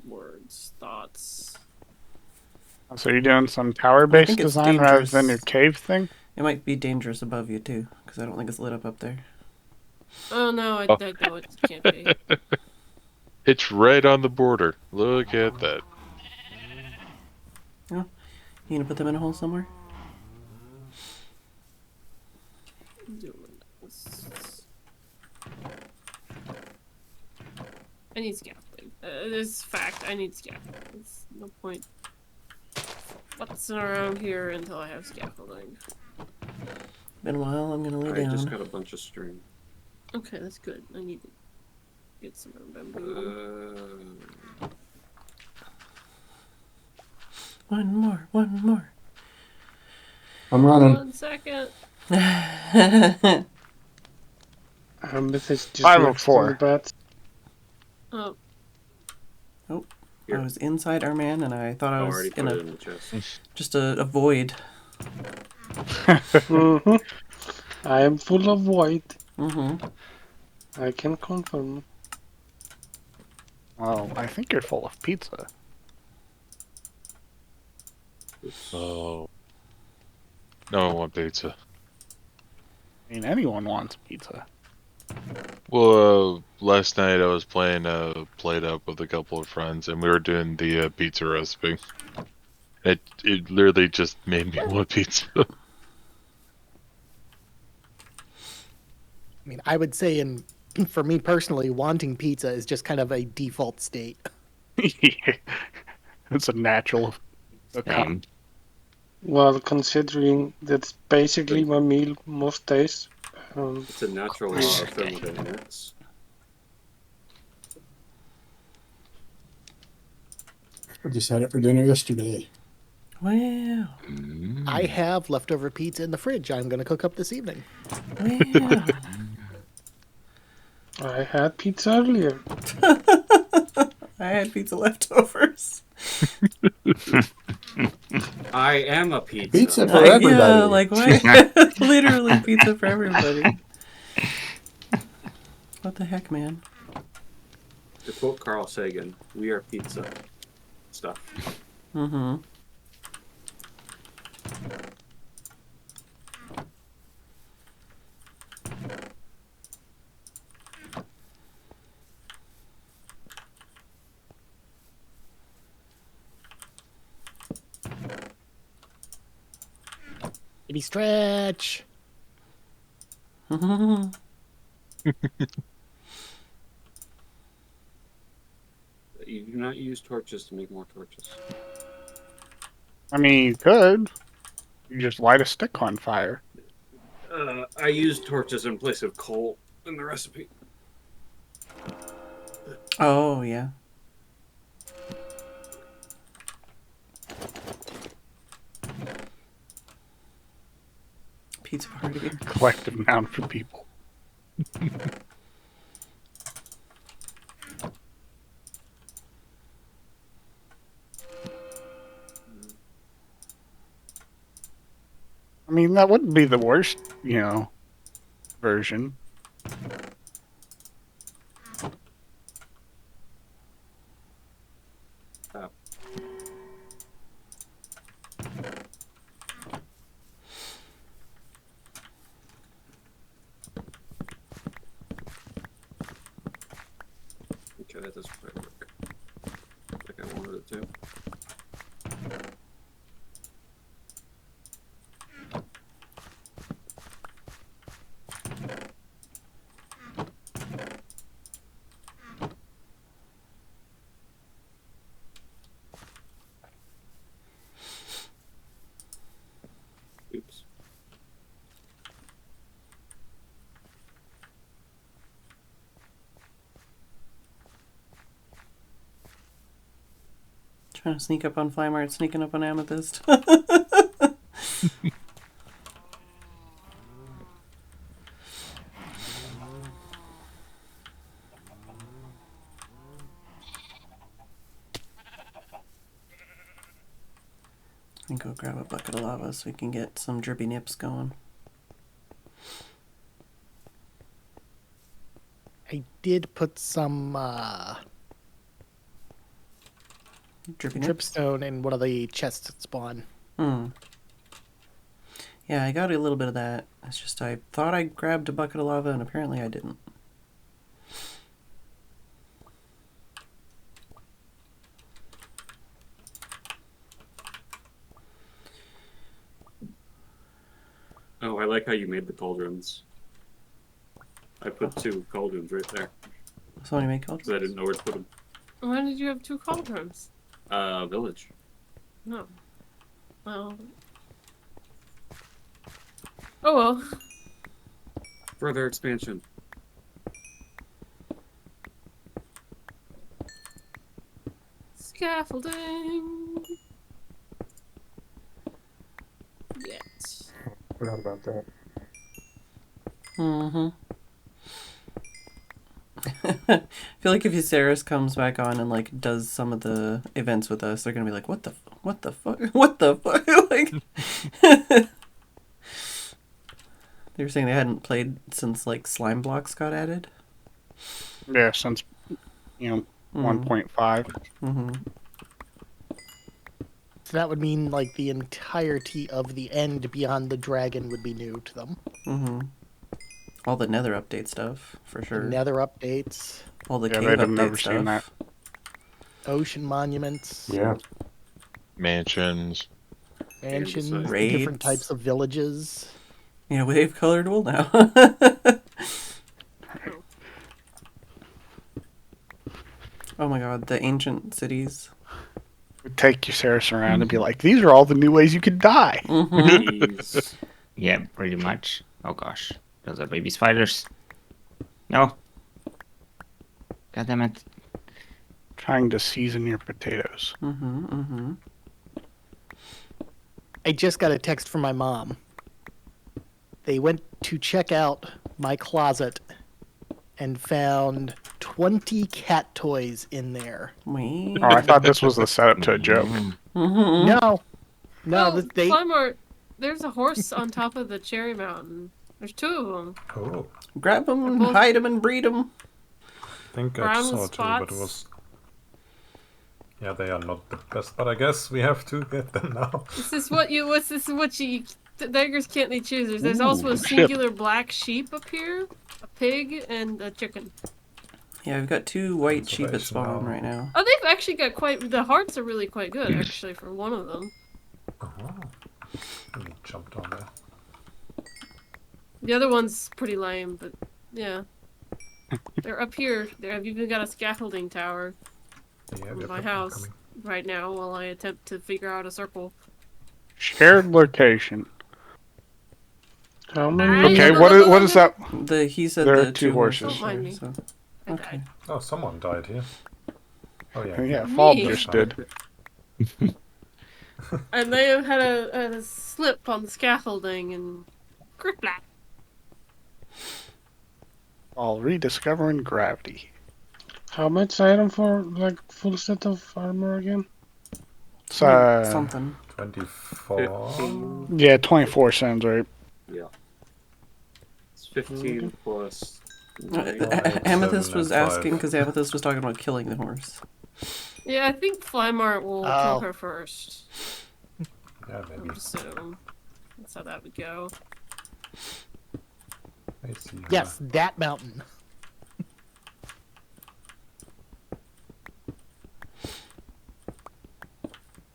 Words, thoughts. So you're doing some tower-based think it's design rather than your dangerous. cave thing? It might be dangerous above you too, because I don't think it's lit up there. Oh no, I know it can't be. It's right on the border. Look at that. Oh, you gonna put them in a hole somewhere? I need scaffolding. This is fact. I need scaffolding. There's no point futzing around here until I have scaffolding. Been a while. I'm gonna lay down. I just got a bunch of string. Okay, that's good. I need to get some bamboo. One more. I'm running. 1 second. This is just 504. the bed. Oh. Oh, I was inside our man, and I thought I was already in put a it in the chest. just a void. Mm-hmm. I am full of void. Mm-hmm. I can confirm. Well, I think you're full of pizza. Oh. No, I want pizza. I mean, anyone wants pizza. Well, last night I was playing Played Up with a couple of friends, and we were doing the pizza recipe. It literally just made me want pizza. I mean, I would say, for me personally, wanting pizza is just kind of a default state. It's a natural. Well, considering that's basically my meal most days. It's a natural thermodynamics. I just had it for dinner yesterday. Wow. I have leftover pizza in the fridge. I'm going to cook up this evening. Wow. I had pizza earlier. I had pizza leftovers. I am a pizza. Pizza for everybody. Yeah, like what? Literally pizza for everybody. What the heck, man? To quote Carl Sagan, we are pizza stuff. Mm-hmm. Maybe stretch. You do not use torches to make more torches. I mean, you could. You just light a stick on fire. I use torches in place of coal in the recipe. Oh, yeah. Pizza party. Collective noun for people. I mean, that wouldn't be the worst, version. Okay, that doesn't quite work. Like I wanted it to. Oops. Trying to sneak up on Flymart, sneaking up on Amethyst. can go grab a bucket of lava so we can get some drippy nips going. I did put some Drippy nips? dripstone in one of the chests at spawn. Yeah, I got a little bit of that. It's just I thought I grabbed a bucket of lava and apparently I didn't. Oh, I like how you made the cauldrons. I put 2 cauldrons right there. Somebody made cauldrons? Because I didn't know where to put them. Why did you have 2 cauldrons? Village. No. Well. Oh well. Further expansion. Scaffolding. Yet. Forgot about that. I feel like if Viserys comes back on and like does some of the events with us, they're gonna be like, what the fuck? What the fuck? Like, they were saying they hadn't played since like slime blocks got added. Yeah, since 1.5. So that would mean like the entirety of the end beyond the dragon would be new to them. All the Nether update stuff for sure. The Nether updates. All the Yeah, cave they'd have update never stuff. seen that. Ocean monuments. Yeah. Mansions. Mansions. Raids. Different types of villages. Yeah, wave colored wool now. Oh my god, the ancient cities. Take your Ceres around and be like, these are all the new ways you could die. Yeah, pretty much. Oh gosh. Those are baby spiders. No. God damn it. Trying to season your potatoes. I just got a text from my mom. They went to check out my closet and found 20 cat toys in there. Oh, I thought this was the setup to a joke. No. No, Oh, they... Flymart, there's a horse on top of the cherry mountain. There's 2 of them. Oh. Grab them and hide them and breed them. I think I Brown saw with two, but it spots. was... Yeah, they are not the best, but I guess we have to get them now. This is what you beggars can't be choosers. There's Ooh, also a ship. singular black sheep up here, a pig, and a chicken. Yeah, we've got 2 white sheep at spawn right now. Oh, they've actually got the hearts are really quite good, actually, for one of them. He jumped on there. The other one's pretty lame, but yeah. They're up here. I've even got a scaffolding tower in my house right now while I attempt to figure out a circle. Shared location. How many? Okay, what is that? He said there the are 2 horses. Don't mind me. So. I Okay. Oh, someone died here. Oh yeah. Yeah, Fall just did. And they have had a slip on the scaffolding and criplack. All rediscovering gravity. How much item for like full set of armor again? It's, something. 24. Yeah, 24 sounds right. Yeah. It's 15 plus. Amethyst was asking because Amethyst was talking about killing the horse. Yeah, I think Flymart will kill her first. Yeah, I maybe. would assume. That's how that would go. I see. Yes, that mountain.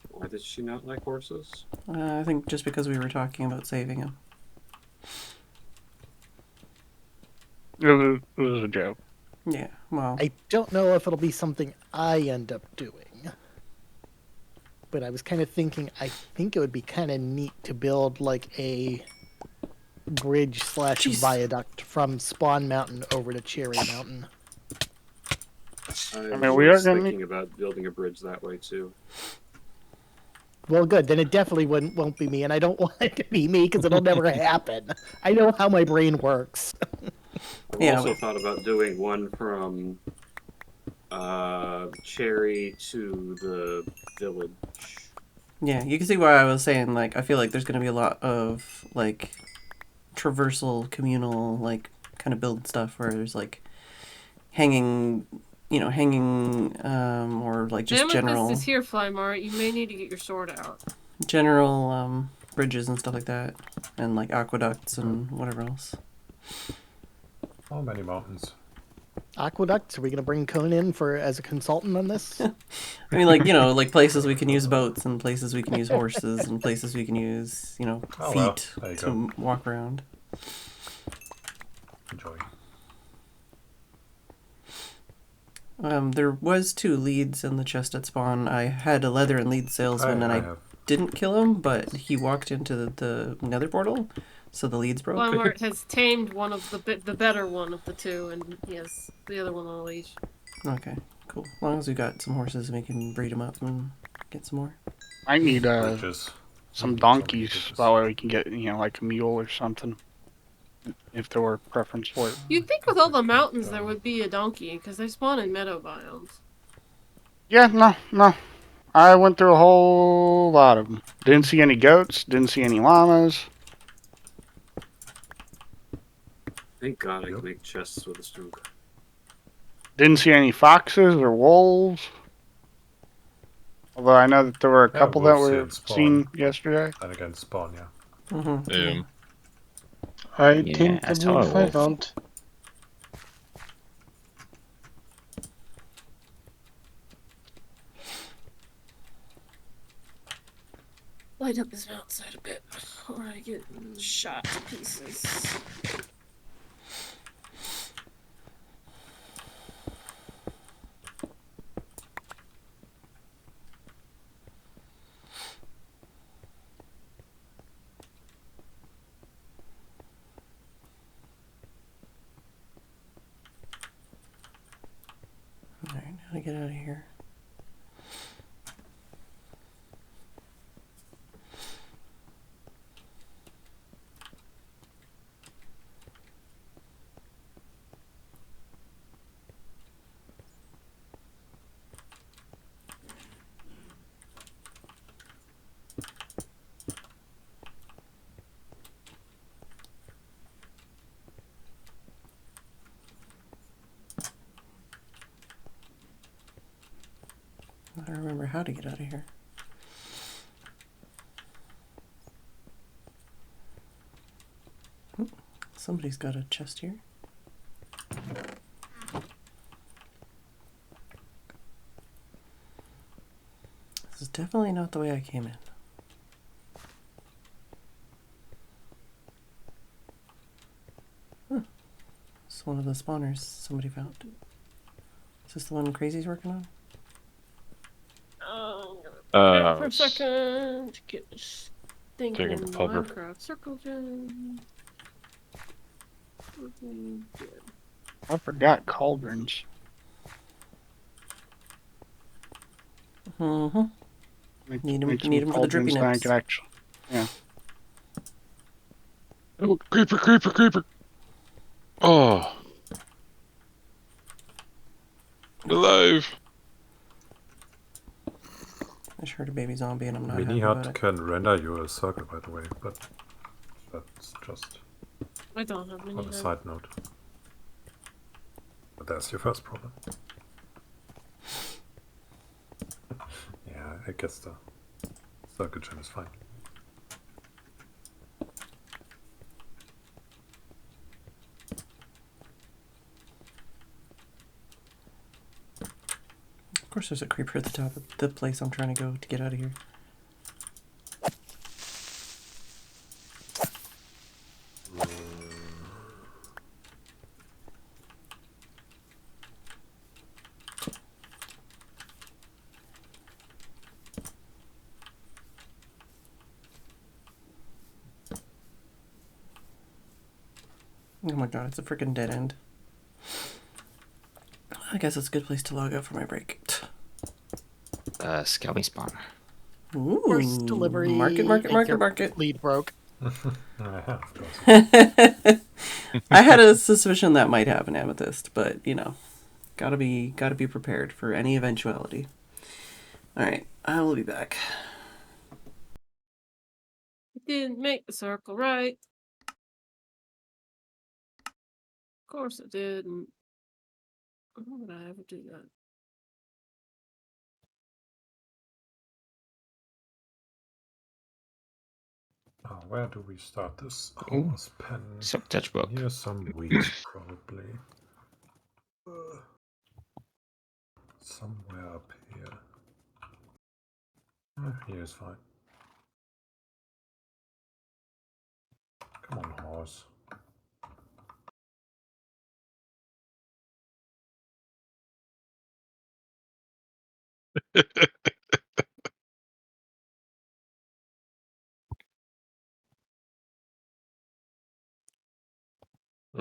Why did she not like horses? I think just because we were talking about saving him. It was a joke. Yeah, well. I don't know if it'll be something I end up doing. But I was kind of thinking, I think it would be kind of neat to build like a bridge / viaduct from Spawn Mountain over to Cherry Mountain. I mean, we are was gonna thinking about building a bridge that way too. Well, good. Then it definitely won't be me, and I don't want it to be me because it'll never happen. I know how my brain works. I've also thought about doing one from Cherry to the village. Yeah, you can see why I was saying, like, I feel like there's going to be a lot of, like, traversal, communal, like, kind of build stuff where there's, like, hanging, or, like, just Amethyst is here, Flymar. You may need to get your sword out. general bridges and stuff like that. And, like, aqueducts and whatever else. How many mountains? Aqueducts? Are we going to bring Cone in as a consultant on this? I mean, like, like places we can use boats and places we can use horses and places we can use, feet to walk around. Enjoy. There was 2 leads in the chest at spawn. I had a leather and lead salesman and I didn't kill him, but he walked into the nether portal, so the leads broke. Walmart has tamed one of the better one of the 2, and he has the other one on a leash. Okay, cool. As long as we got some horses, we can breed them up and get some more. I need some donkeys. That way we can get like a mule or something. If there were preference for it. You'd think with all the mountains there would be a donkey, because they spawn in meadow biomes. Yeah, no. I went through a whole lot of them. Didn't see any goats. Didn't see any llamas. Thank God I can make chests with a stone. Didn't see any foxes or wolves. Although I know that there were a couple that were seen yesterday. And again, spawn, yeah. Mm-hmm. Yeah. I think the wolf I found. Light up his outside a bit, or I get shot to pieces. Alright, how to get out of here? I don't remember how to get out of here. Somebody's got a chest here. This is definitely not the way I came in. Huh. It's one of the spawners somebody found. Is this the one Crazy's working on? For a second, get this thing Taking in cover. Minecraft circle gen. I forgot cauldrons. Mm-hmm. Need them for the drippy nips. Actually, yeah. Oh, creeper! Oh, alive! I just heard a baby zombie and I'm not happy Mini about Hut it. can render you a circle, by the way, but that's just I don't have many. on a side note. But that's your first problem. Yeah, I guess the circle gen is fine. Of course there's a creeper at the top of the place I'm trying to go to get out of here. Oh my god, it's a freaking dead end. I guess it's a good place to log out for my break. Scouting spawn. Ooh, First delivery. Market. Lead broke. I have, of course. I had a suspicion that might happen, Amethyst, but gotta be prepared for any eventuality. All right, I will be back. didn't make the circle right. Of course it didn't. Why would I ever do that? Oh, where do we start this? Ooh, Horse pen. some touch book. Here's some wheat, probably. Somewhere up here. Here's fine. Come on, horse. I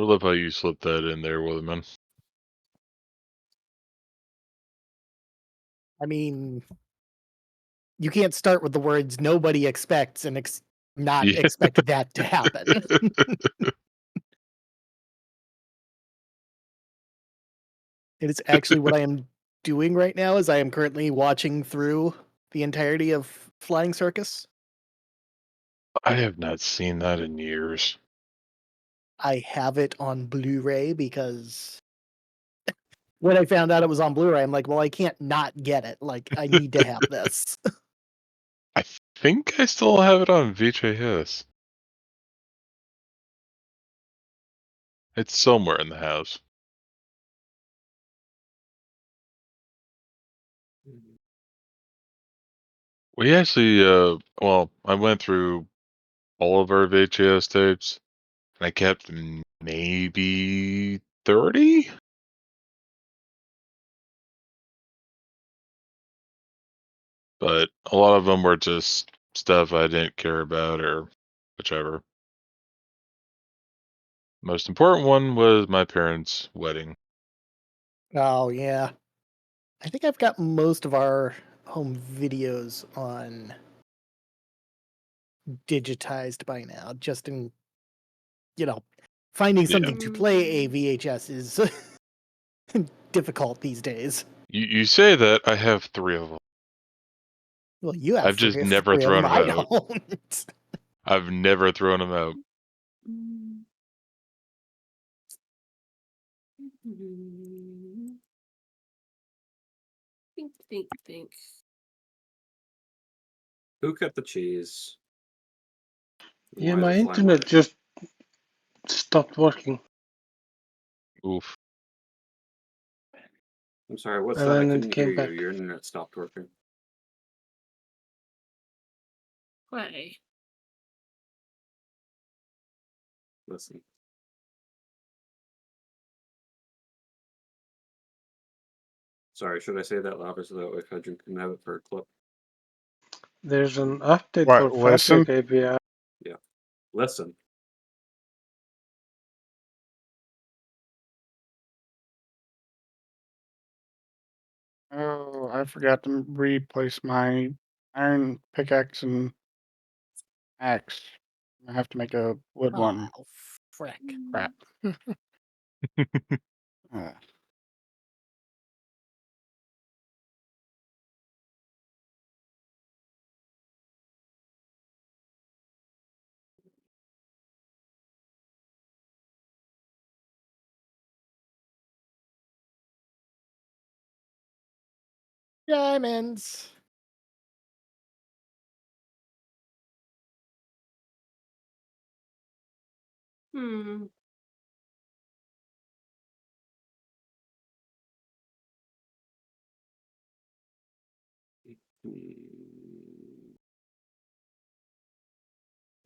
love how you slipped that in there, Weatherman. I mean, you can't start with the words nobody expects and not Yeah. expect that to happen. It is actually what I am doing right now is I am currently watching through the entirety of Flying Circus. I have not seen that in years. I have it on Blu-ray because when I found out it was on Blu-ray, I'm like, well, I can't not get it. Like, I need to have this. I think I still have it on VHS. It's somewhere in the house. We actually, well, I went through all of our VHS tapes, and I kept maybe 30? But a lot of them were just stuff I didn't care about or whichever. Most important one was my parents' wedding. Oh, yeah. I think I've got most of our home videos on digitized by now, just in, finding Yeah. something to play a VHS is difficult these days. You say that, I have 3 of them. Well, you have I've just never three of thrown them. them I out. don't. I've never thrown them out. Think. Who cut the cheese? Yeah, Why is my it flying internet away? just stopped working, Oof. I'm sorry, what's and that? I then it couldn't hear came you. back. Your internet stopped working. Why? Listen. Sorry, should I say that louder so that way Phedran can have it for a clip? There's an update What, for listen? Fabric API. Yeah. Listen. Oh, I forgot to replace my iron pickaxe and axe. I have to make a wood one. Oh, frick. Crap. Uh, Diamonds. Hmm.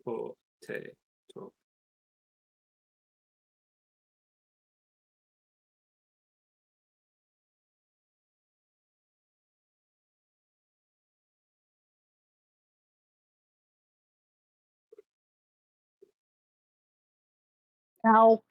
Potato. Ow.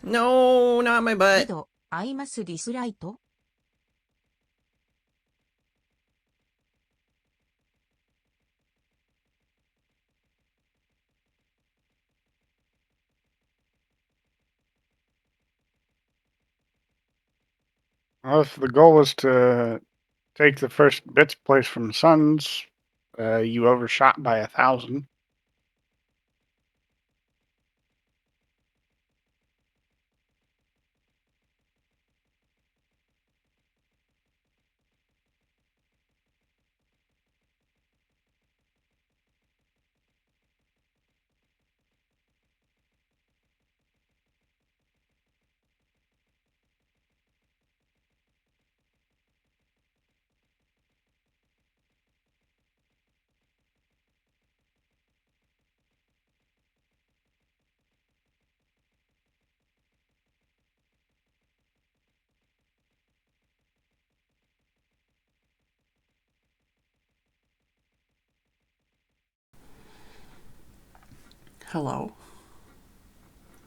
No, not my 緯 butt. 度、アイマスディスライト Well, if the goal was to take the first bits place from Suns, you overshot by 1,000. Hello.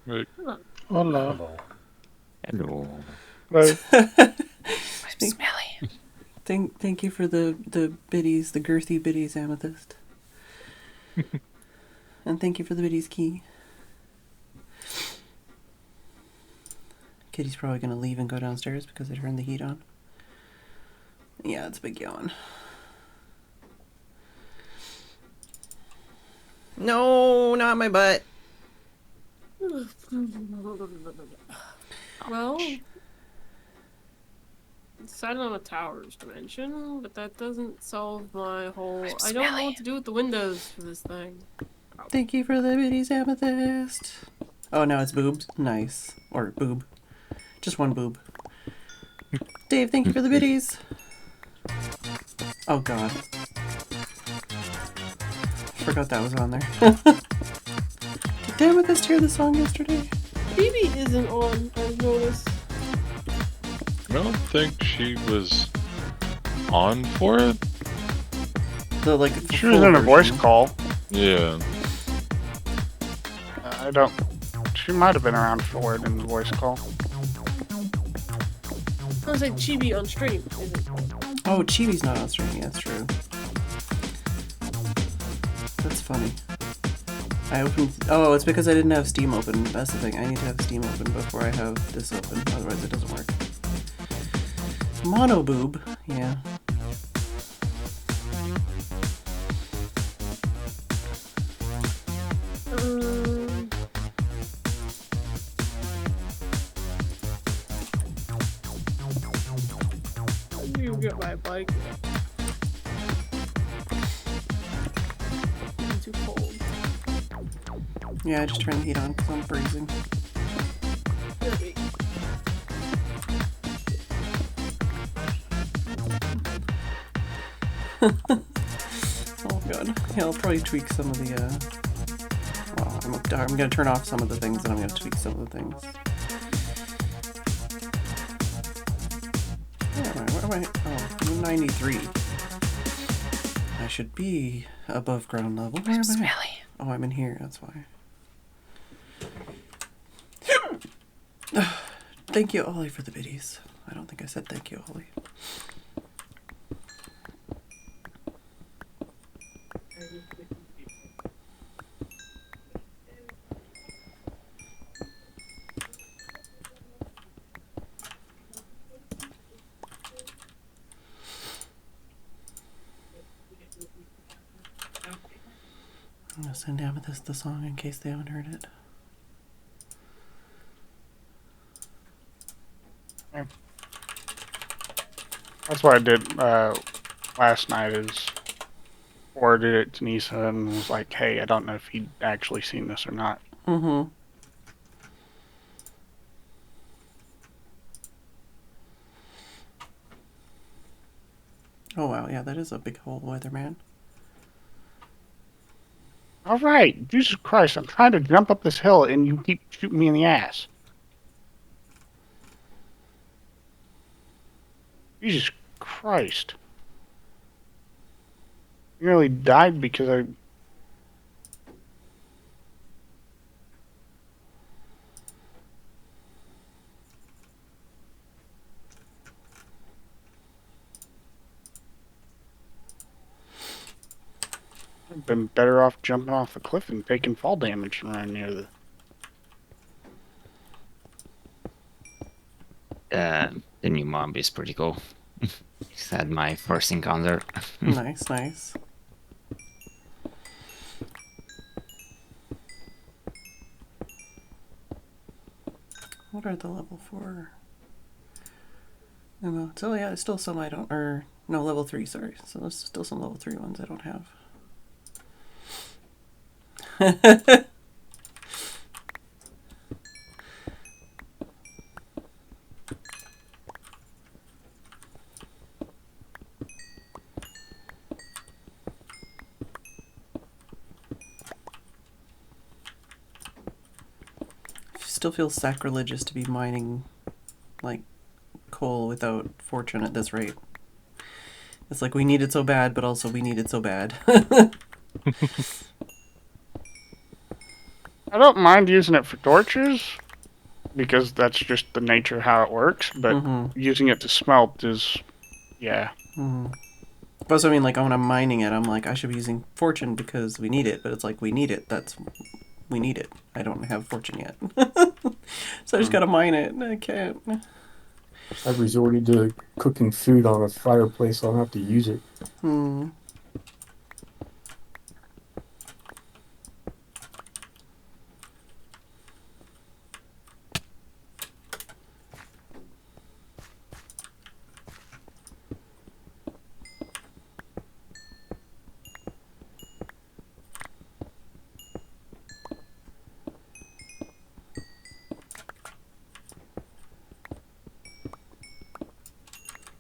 Right. Hola. Hello. Hello. I'm smelly. Thank you for the biddies, the girthy biddies, Amethyst. And thank you for the biddies, Key. Kitty's probably gonna leave and go downstairs because I turned the heat on. Yeah, it's a big yawn. No, not my butt. Well, decided on a towers dimension, but that doesn't solve my whole. I don't know what to do with the windows for this thing. Thank you for the biddies, Amethyst. Oh, now it's boobs. Nice. Or boob. Just one boob. Dave, thank you for the biddies. Oh, God. Forgot that was on there. Did Amethyst hear the song yesterday? Phoebe isn't on, I've noticed. I don't think she was on for it. The, like, She was in a voice call. Yeah. I don't. She might have been around for it in the voice call. I was like Chibi on stream. Oh, Chibi's not on stream. Yeah, that's true. That's funny. I opened. Oh, it's because I didn't have Steam open. That's the thing. I need to have Steam open before I have this open. Otherwise, it doesn't work. Mono boob. Yeah. You get my bike. It's too cold. Yeah, I just turned the heat on because I'm freezing. Oh god. Yeah, I'll probably tweak some of the, well, I'm gonna turn off some of the things and I'm gonna tweak some of the things. Where am I? Oh, I'm 93. I should be above ground level. Where am I? Smelly. Oh, I'm in here, that's why. Thank you, Ollie, for the biddies. I don't think I said thank you, Ollie. I'm gonna send Amethyst the song in case they haven't heard it. Yeah. That's what I did last night is forwarded it to Nisa and was like, hey, I don't know if he'd actually seen this or not. Mm-hmm. Oh wow, yeah, that is a big hole, weatherman. All right, Jesus Christ! I'm trying to jump up this hill, and you keep shooting me in the ass. Jesus Christ! I nearly died because I. I've been better off jumping off the cliff and taking fall damage around near the. The new mob is pretty cool. Just had my first encounter. Nice, nice. What are the level 4? No, so yeah, there's still some I don't, or no, level 3, sorry. So there's still some level 3 ones I don't have. Still feels sacrilegious to be mining like coal without fortune at this rate. It's like we need it so bad, but also we need it so bad. I don't mind using it for torches because that's just the nature of how it works. But using it to smelt is, yeah. But also, I mean, like when I'm mining it, I'm like I should be using fortune because we need it. But it's like we need it. We need it. I don't have fortune yet, so I just gotta mine it. I can't. I've resorted to cooking food on a fireplace. So I don't have to use it.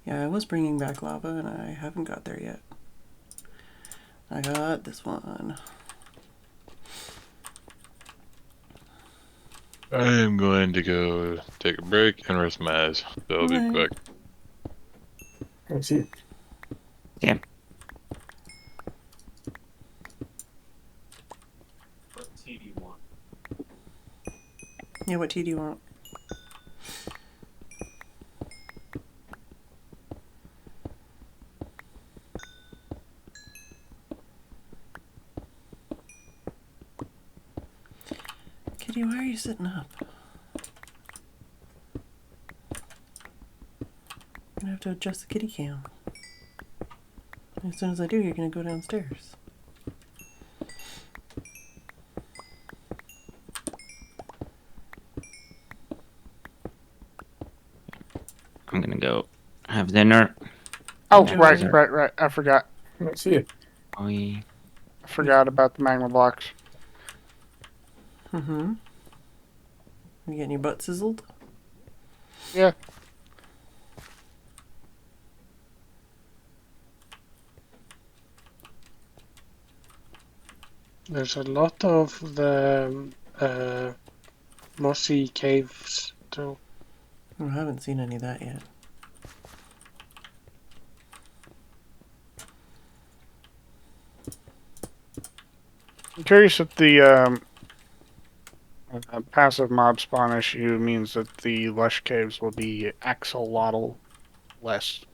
Yeah, I was bringing back lava, and I haven't got there yet. I got this one. I am going to go take a break and rest my eyes. So I'll be back. I see it. Yeah. What tea do you want? Yeah, what tea do you want? Kitty, why are you sitting up? I'm gonna have to adjust the kitty cam. As soon as I do, you're gonna go downstairs. I'm gonna go have dinner. Oh, right. I forgot. I see it. I forgot about the magma blocks. You getting your butt sizzled? Yeah. There's a lot of the mossy caves too. I haven't seen any of that yet. I'm curious if the passive mob spawn issue means that the lush caves will be axolotl less.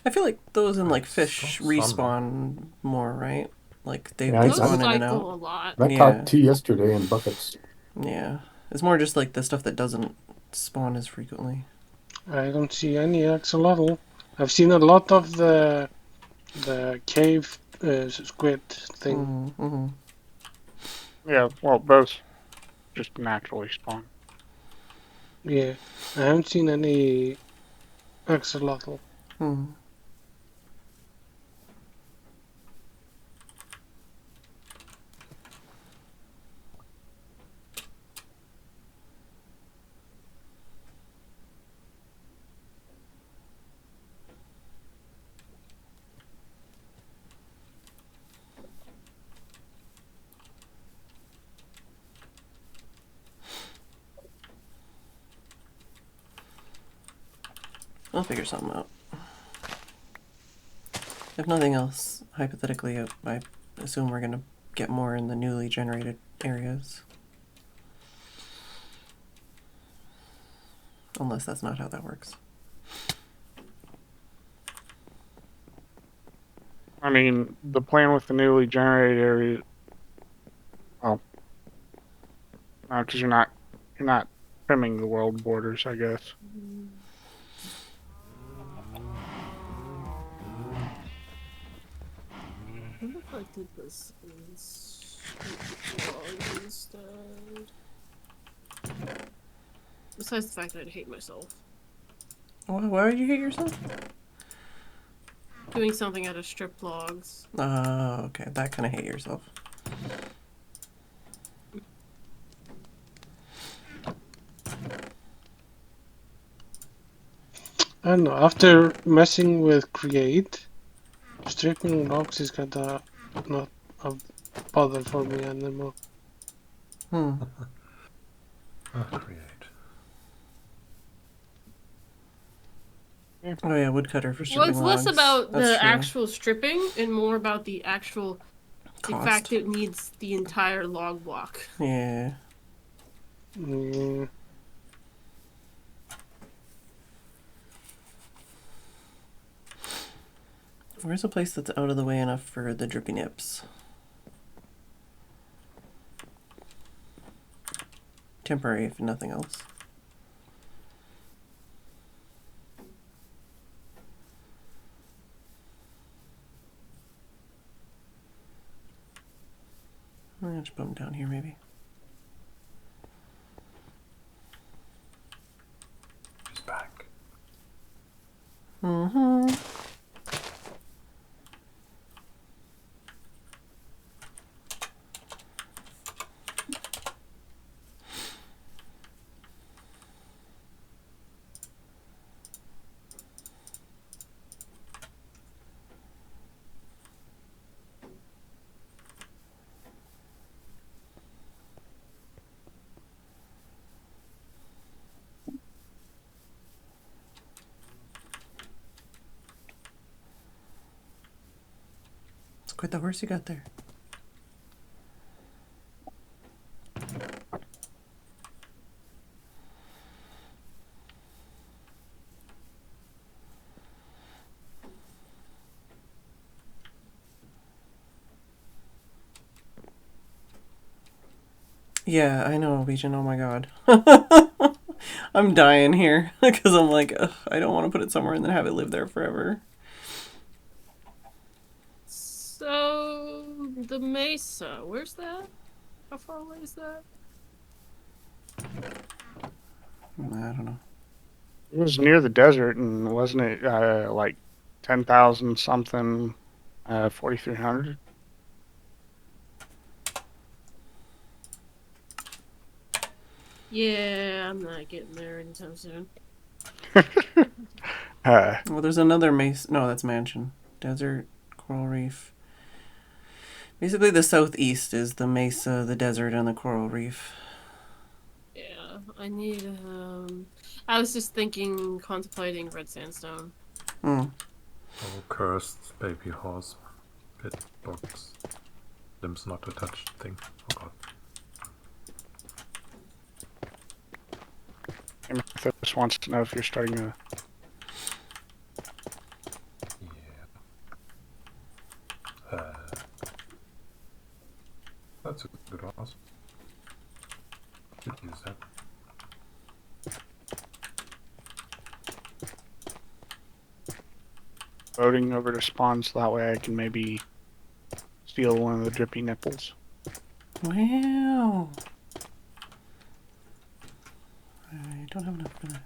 I feel like those in like fish respawn more, right? Like they Yeah, spawn in and cycle out. a lot. I Yeah. caught 2 yesterday in buckets. Yeah. It's more just like the stuff that doesn't spawn as frequently. I don't see any axolotl. I've seen a lot of the cave squid thing. Yeah, well, those just naturally spawn. Yeah, I haven't seen any axolotl. We'll figure something out. If nothing else, hypothetically, I assume we're gonna get more in the newly generated areas. Unless that's not how that works. I mean, the plan with the newly generated area. Oh, because you're not trimming the world borders, I guess. I wonder if I did this in straight instead. Besides the fact that I'd hate myself. Why would you hate yourself? Doing something out of strip logs. Oh, okay. That kind of hate yourself. I don't know. After messing with create, stripping logs is kinda not a bother for me anymore. Create. Oh yeah, woodcutter for Well, stripping it's less logs. about That's the true. actual stripping and more about the actual the Cost. fact it needs the entire log block. Yeah. Where's a place that's out of the way enough for the drippy nips? Temporary, if nothing else. I'll just put them down here, maybe. She's back. Mm-hmm. It's quite the horse you got there. Yeah, I know, Legion. Oh my god. I'm dying here because I'm like, ugh, I don't want to put it somewhere and then have it live there forever. So the mesa, where's that? How far away is that? I don't know. It was near the desert, and wasn't it like 10,000 something, 4,300? Yeah, I'm not getting there anytime soon. Well, there's another mesa. No, that's mansion. Desert, coral reef. Basically, the southeast is the mesa, the desert, and the coral reef. Yeah, I need, I was just thinking, contemplating red sandstone. Hmm. Oh, cursed baby horse. Pit box. Limbs not attached thing. Oh god. Just wants to know if you're starting to. That's a good horse. Could use that. Voting over to spawn so that way I can maybe steal one of the drippy nipples. Wow. I don't have enough for that.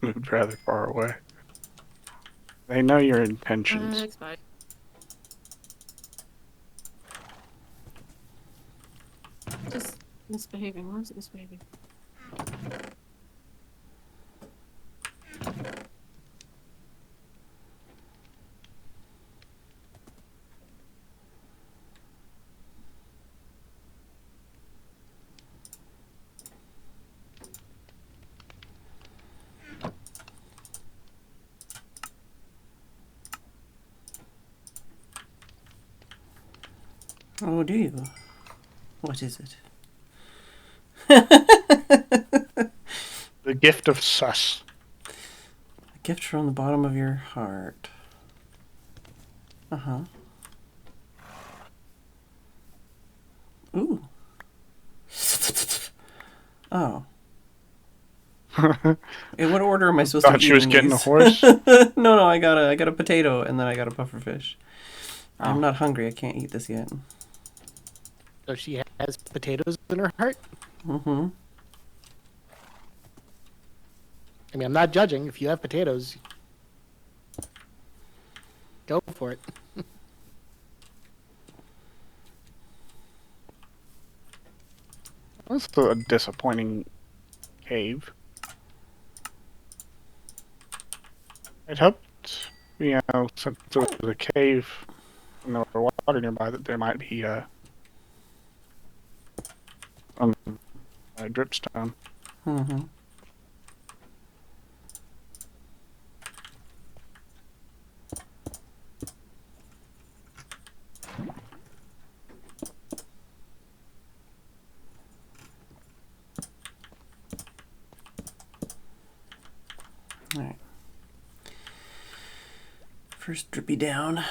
Moved rather far away. They know your intentions. Expired. Just misbehaving. Why is it misbehaving? Oh, do you? What is it? The gift of sus. A gift from the bottom of your heart. Uh-huh. Ooh. Oh. In what order am I supposed to be Thought she was eating getting a these? horse? No, I got a potato and then I got a puffer fish. Oh. I'm not hungry. I can't eat this yet. So she has potatoes in her heart? Mm-hmm. I mean, I'm not judging. If you have potatoes, go for it. That's a disappointing cave. I'd hoped, since there was a cave and there was water nearby, that there might be a dripstone. Mm-hmm. Alright. First drippy down.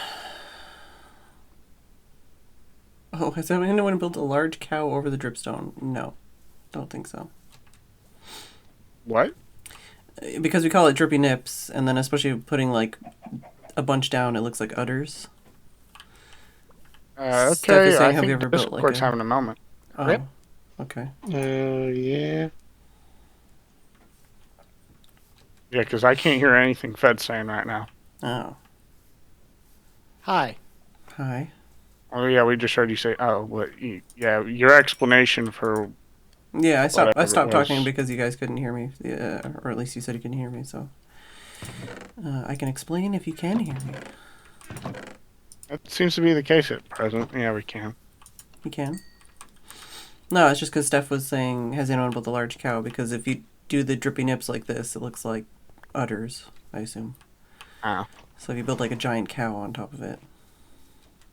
Oh, has anyone built a large cow over the dripstone? No. Don't think so. What? Because we call it drippy nips, and then especially putting like a bunch down, it looks like udders. Steph is Okay, saying, I have you think ever built Discord's like a... having a moment. Oh, Rip? okay. Yeah. Yeah, because I can't hear anything Fed's saying right now. Oh. Hi. Hi. Oh, yeah, we just heard you say, oh, yeah, your explanation for... Yeah, I stopped whatever it talking was. because you guys couldn't hear me. Or at least you said you couldn't hear me, so... I can explain if you can hear me. That seems to be the case at present. Yeah, we can. You can? No, it's just because Steph was saying, has anyone built a large cow? Because if you do the drippy nips like this, it looks like udders, I assume. Oh. So if you build like a giant cow on top of it.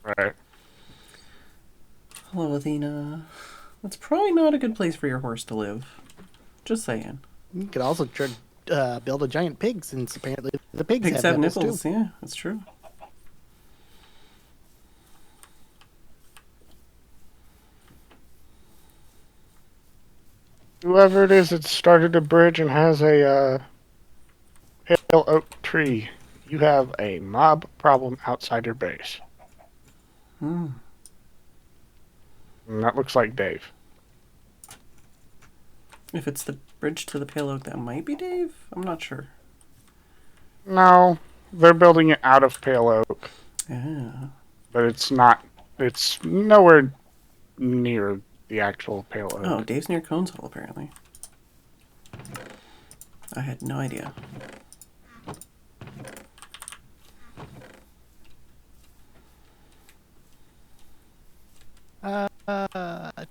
Right. Hello, Athena. That's probably not a good place for your horse to live. Just saying. You could also build a giant pig, since apparently the pigs Pigs have have nipples, nipples, too. yeah, that's true. Whoever it is that started a bridge and has a pale oak tree, you have a mob problem outside your base. Hmm. And that looks like Dave. If it's the bridge to the pale oak, that might be Dave? I'm not sure. No, they're building it out of pale oak. Yeah. But it's not. It's nowhere near the actual pale oak. Oh, Dave's near Cone's Hole, apparently. I had no idea.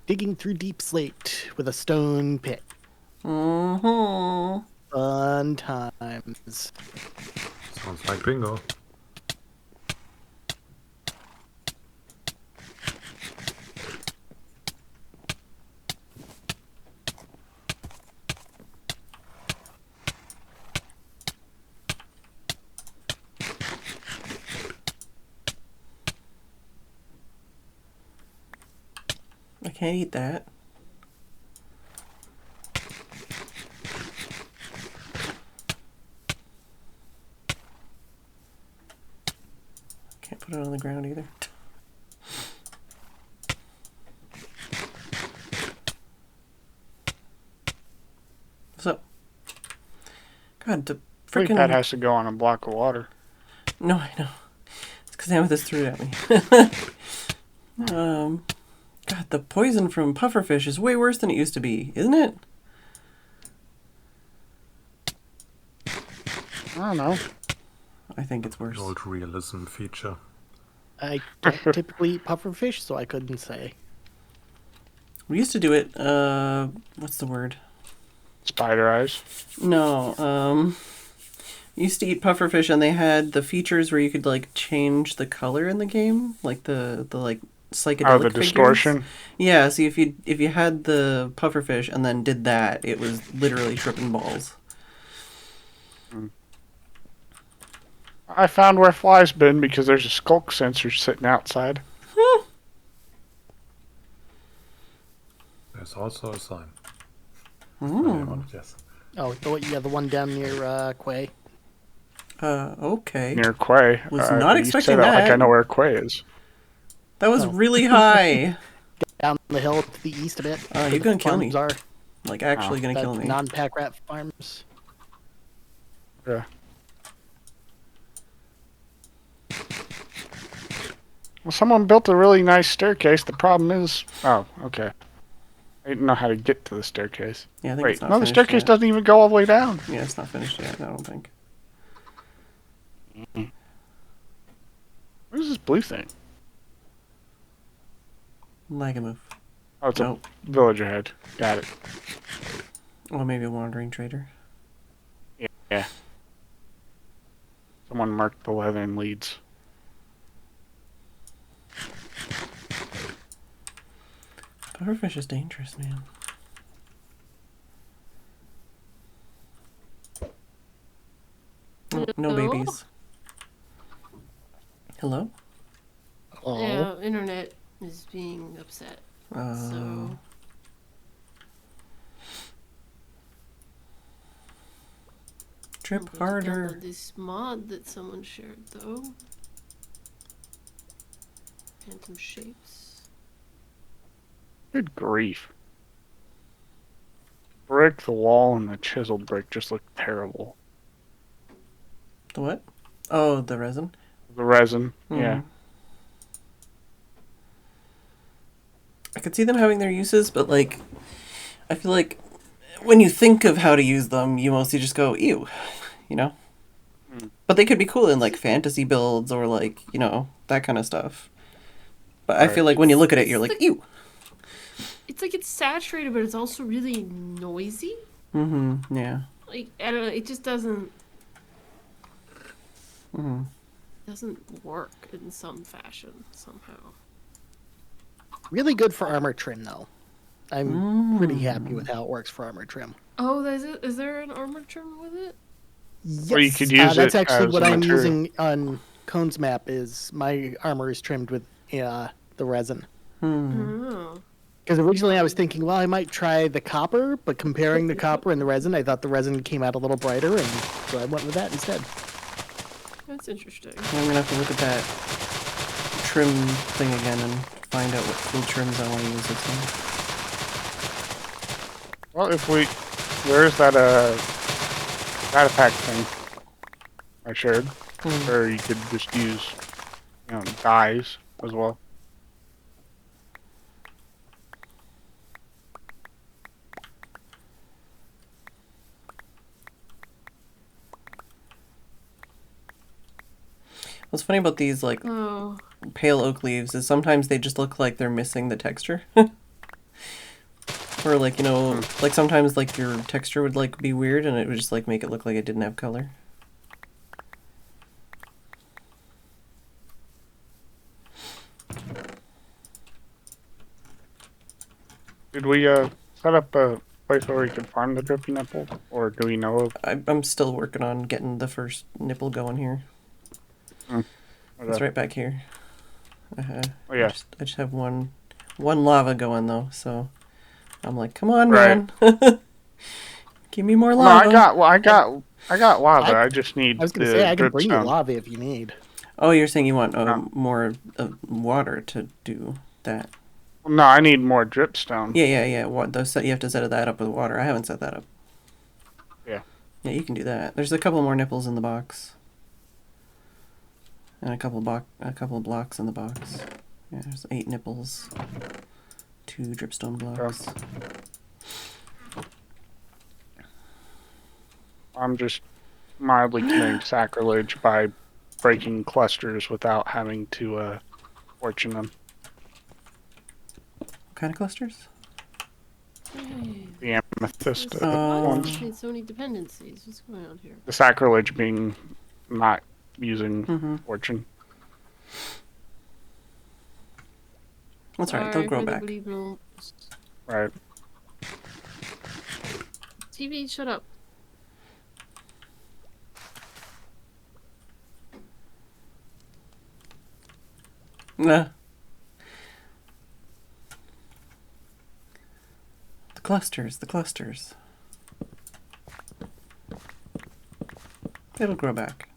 Digging through deep slate with a stone pick. Mm-hmm. Fun times. Sounds like bingo. I can't eat that. Can't put it on the ground either. So, God, the I think that freaking has to go on a block of water. No, I know. It's because Amethyst threw it at me. God, the poison from pufferfish is way worse than it used to be, isn't it? I don't know. I think it's worse. The old realism feature. I don't typically eat pufferfish, so I couldn't say. We used to do it, what's the word? Spider eyes. No, we used to eat pufferfish and they had the features where you could like change the color in the game, like the like psychedelic the figures. distortion. Yeah, so if you had the pufferfish and then did that, it was literally tripping balls. I found where flies been because there's a skulk sensor sitting outside. There's also a sign. Yes. Oh, the one down near Quay. Okay. Near Quay. Was not you expecting say that. that. Like I know where Quay is. That was really high. Down the hill to the east a bit. Oh, where you're the gonna kill me. farms Are. Like actually gonna kill me. Non-pack rat farms. Yeah. Well, someone built a really nice staircase. The problem is... Oh, okay. I didn't know how to get to the staircase. Yeah, I think Wait, it's not no, the finished staircase yet. doesn't even go all the way down. Yeah, it's not finished yet, I don't think. What is this blue thing? Lagamove. Oh, it's Nope. a villager head. Got it. Or maybe a wandering trader. Yeah. Someone marked the leathern leads. Pufferfish is dangerous, man. No babies. Hello? Yeah, internet is being upset. So trip I'm going to harder. download this mod that someone shared though. Phantom shapes. Good grief. Brick, the wall, and the chiseled brick just look terrible. The what? Oh, the resin? The resin, yeah. I could see them having their uses, but like, I feel like when you think of how to use them, you mostly just go, ew, you know? But they could be cool in like fantasy builds or like, you know, that kind of stuff. But I feel like when you look at it, you're like, ew. It's like it's saturated, but it's also really noisy. Yeah. Like, I don't know, it just doesn't work in some fashion somehow. Really good for armor trim, though. I'm pretty happy with how it works for armor trim. Oh, is there an armor trim with it? Yes, Or you could use that's it actually as what a I'm material. using on Cone's map. Is my armor is trimmed with the resin. Oh. Because originally I was thinking, well, I might try the copper, but comparing the copper and the resin, I thought the resin came out a little brighter, and so I went with that instead. That's interesting. I'm gonna have to look at that trim thing again and find out what cool trims I want to use this one. Well, where's that data pack thing I shared? Or you could just use, dyes as well. What's funny about these like pale oak leaves is sometimes they just look like they're missing the texture. Or like, like sometimes like your texture would like be weird and it would just like make it look like it didn't have color. Did we set up a place where we could farm the drippy nipple? Or do we know of? I'm still working on getting the first nipple going here. It's right back here. Oh yeah. I just have one lava going though, so I'm like, come on, man. Give me more lava. No, I got lava. I just need. I was gonna say I can bring you dripstone. lava if you need. Oh, you're saying you want more water to do that? No, I need more dripstone. Yeah. You have to set that up with water. I haven't set that up. Yeah. Yeah, you can do that. There's a couple more nipples in the box. And a couple blocks in the box. Yeah, there's 8 nipples. 2 dripstone blocks. I'm just mildly committing sacrilege by breaking clusters without having to fortune them. What kind of clusters? The amethyst Why ones. does it say so many dependencies? What's going on here? The sacrilege being not using fortune. That's alright, they'll grow back. Right. TV, shut up. Nah. The clusters. It'll grow back.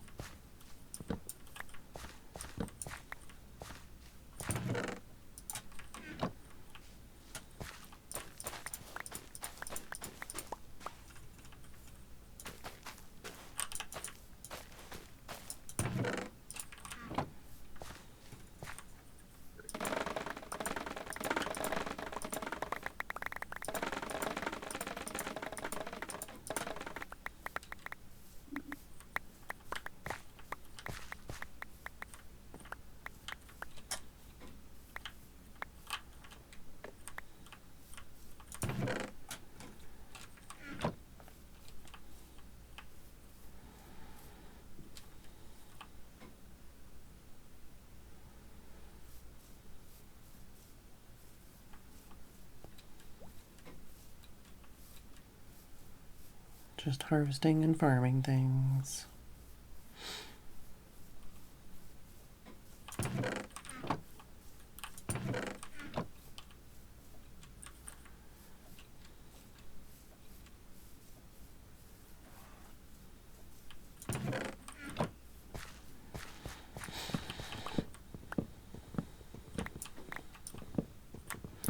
Just harvesting and farming things.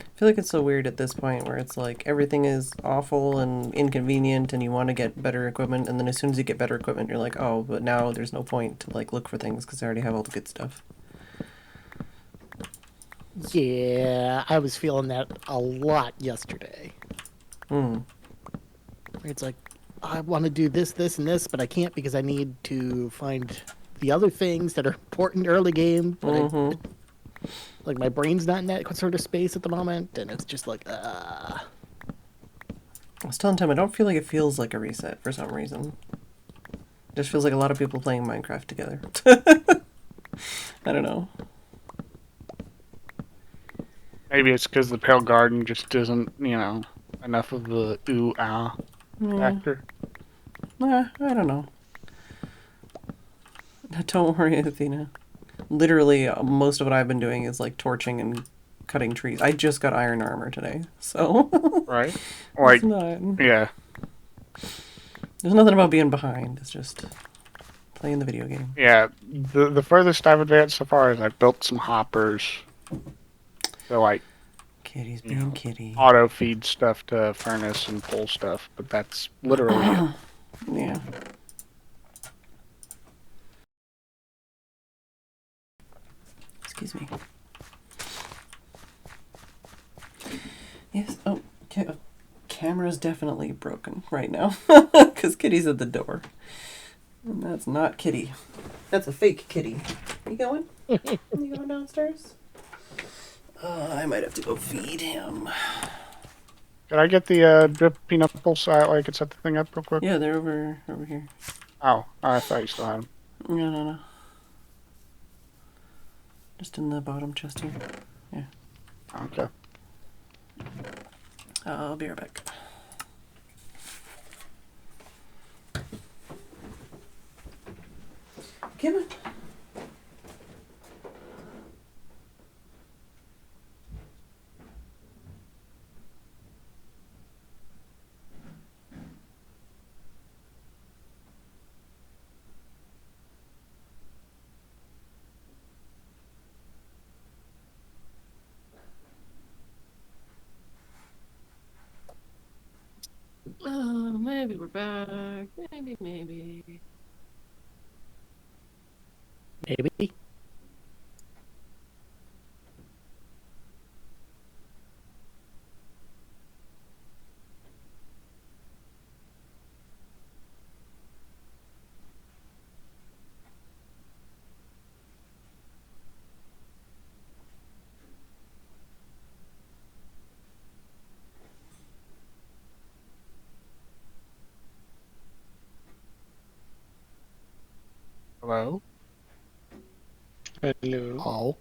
I feel like it's so weird at this point where it's like everything is awful and inconvenient and you want to get better equipment, and then as soon as you get better equipment you're like, oh, but now there's no point to like look for things because I already have all the good stuff. Yeah, I was feeling that a lot yesterday. It's like, I want to do this, this, and this, but I can't because I need to find the other things that are important early game, but like my brain's not in that sort of space at the moment, and it's just like, I was telling Tim, I don't feel like it feels like a reset for some reason. It just feels like a lot of people playing Minecraft together. I don't know. Maybe it's because the Pale Garden just isn't, enough of the ooh-ah factor. I don't know. Don't worry, Athena. Literally, most of what I've been doing is like torching and cutting trees. I just got iron armor today, so... Right? Like, yeah. There's nothing about being behind. It's just playing the video game. Yeah, the furthest I've advanced so far is I built some hoppers. So, like... Kitty's being kitty. Auto feed stuff to furnace and pull stuff, but that's literally it. Yeah. Excuse me. Yes. Oh, camera's definitely broken right now because Kitty's at the door, and that's not Kitty. That's a fake Kitty. You going? You going downstairs? I might have to go feed him. Could I get the drip peanut pulse so I could set the thing up real quick? Yeah, they're over here. Oh, I thought you still had them. No. Just in the bottom chest here. Yeah. Okay. I'll be right back. Come on. Oh, maybe we're back. Maybe. maybe. Hello? Hello. Oh.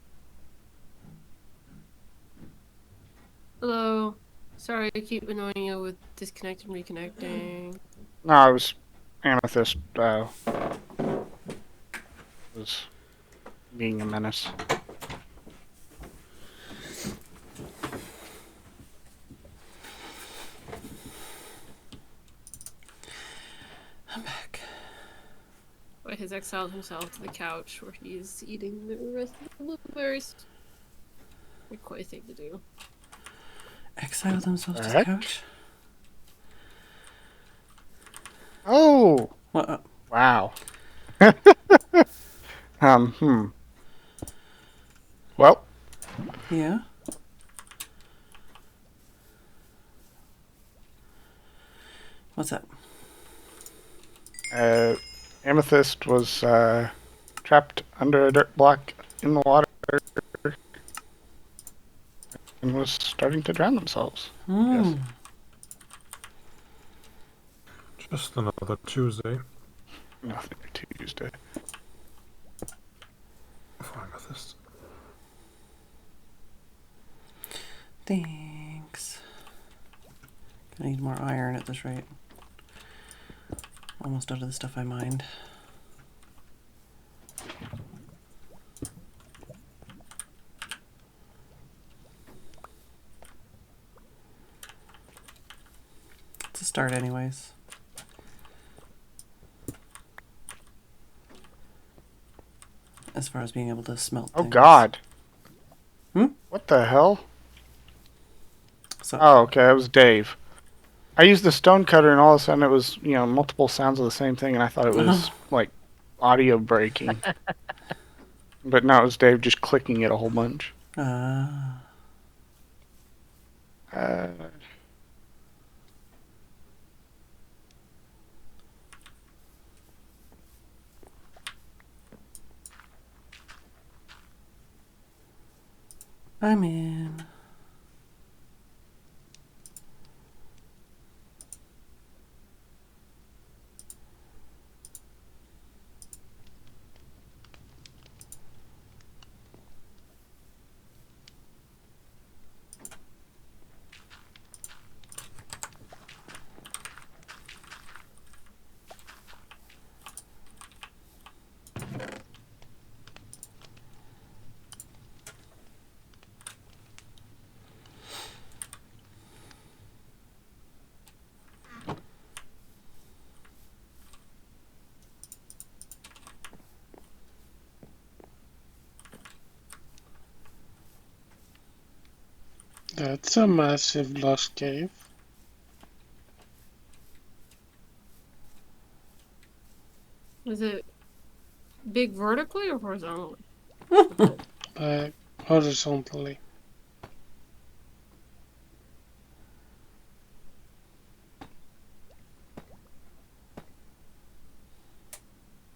Hello. Sorry, I keep annoying you with disconnecting, reconnecting. No, I was Amethyst. Was being a menace. I'm back. But he's exiled himself to the couch where he's eating the rest of the blueberries. Quite a thing to do. Exiled himself to the Heck? couch? Oh! What? Wow. Well. Yeah? What's up? Amethyst was trapped under a dirt block in the water and was starting to drown themselves. Yes. Just another Tuesday. Nothing Tuesday. For Amethyst. Thanks. Gonna need more iron at this rate. Almost out of the stuff I mined. It's a start anyways. As far as being able to smelt Oh things. God. Hmm? What the hell? So, oh, okay, that was Dave. I used the stone cutter and all of a sudden it was, multiple sounds of the same thing and I thought it was like audio breaking. But no, it was Dave just clicking it a whole bunch. I'm in. That's a massive lost cave. Is it big vertically or horizontally? Horizontally.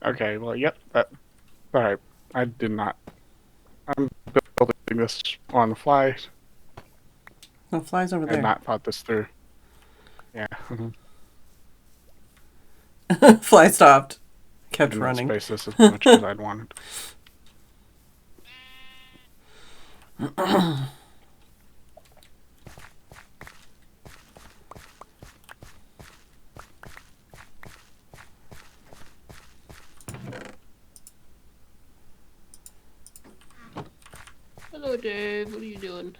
Okay, well, yep. Alright, I did not. I'm building this on the fly. No, fly's over I had there. not thought this through. Yeah. Fly stopped. Kept Didn't running. space this as much as I'd wanted. Hello, Dave. What are you doing?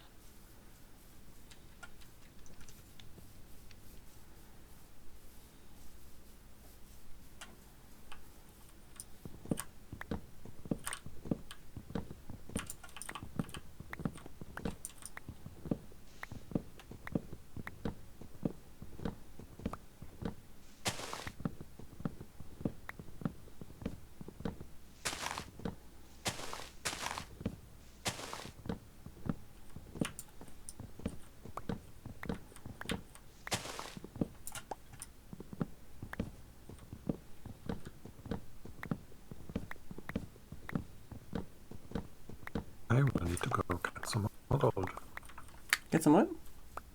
I will need to go get some more gold. Get some what?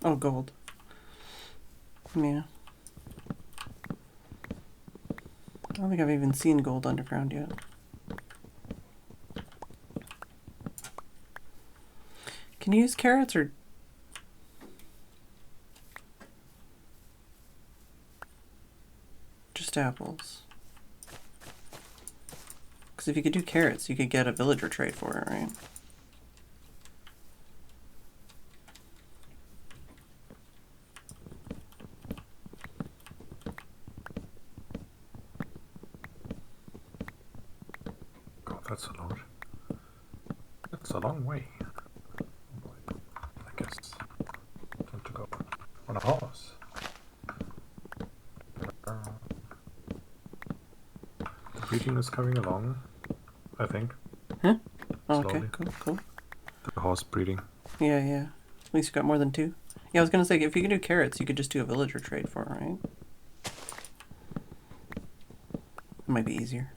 Oh, gold. Yeah. I don't think I've even seen gold underground yet. Can you use carrots or... just apples? Because if you could do carrots, you could get a villager trait for it, right? God, that's a long way. I guess time to go on a horse. The breeding is coming along, I think. Huh? Oh, Slowly. okay, cool. The horse breeding. Yeah. At least you got more than 2. Yeah, I was gonna say, if you could do carrots, you could just do a villager trade for it, right? It might be easier.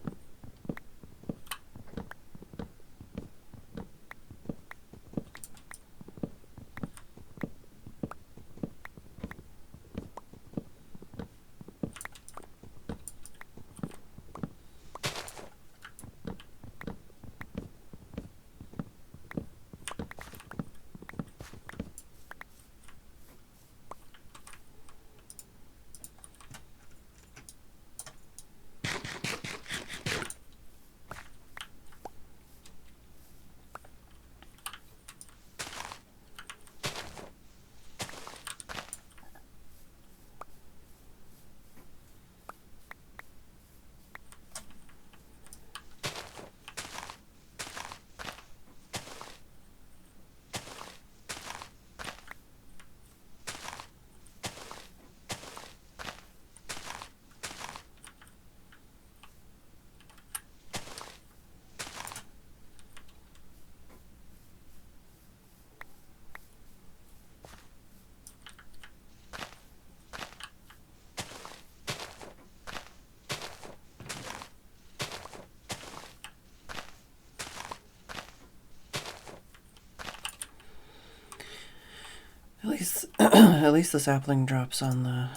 At least the sapling drops on the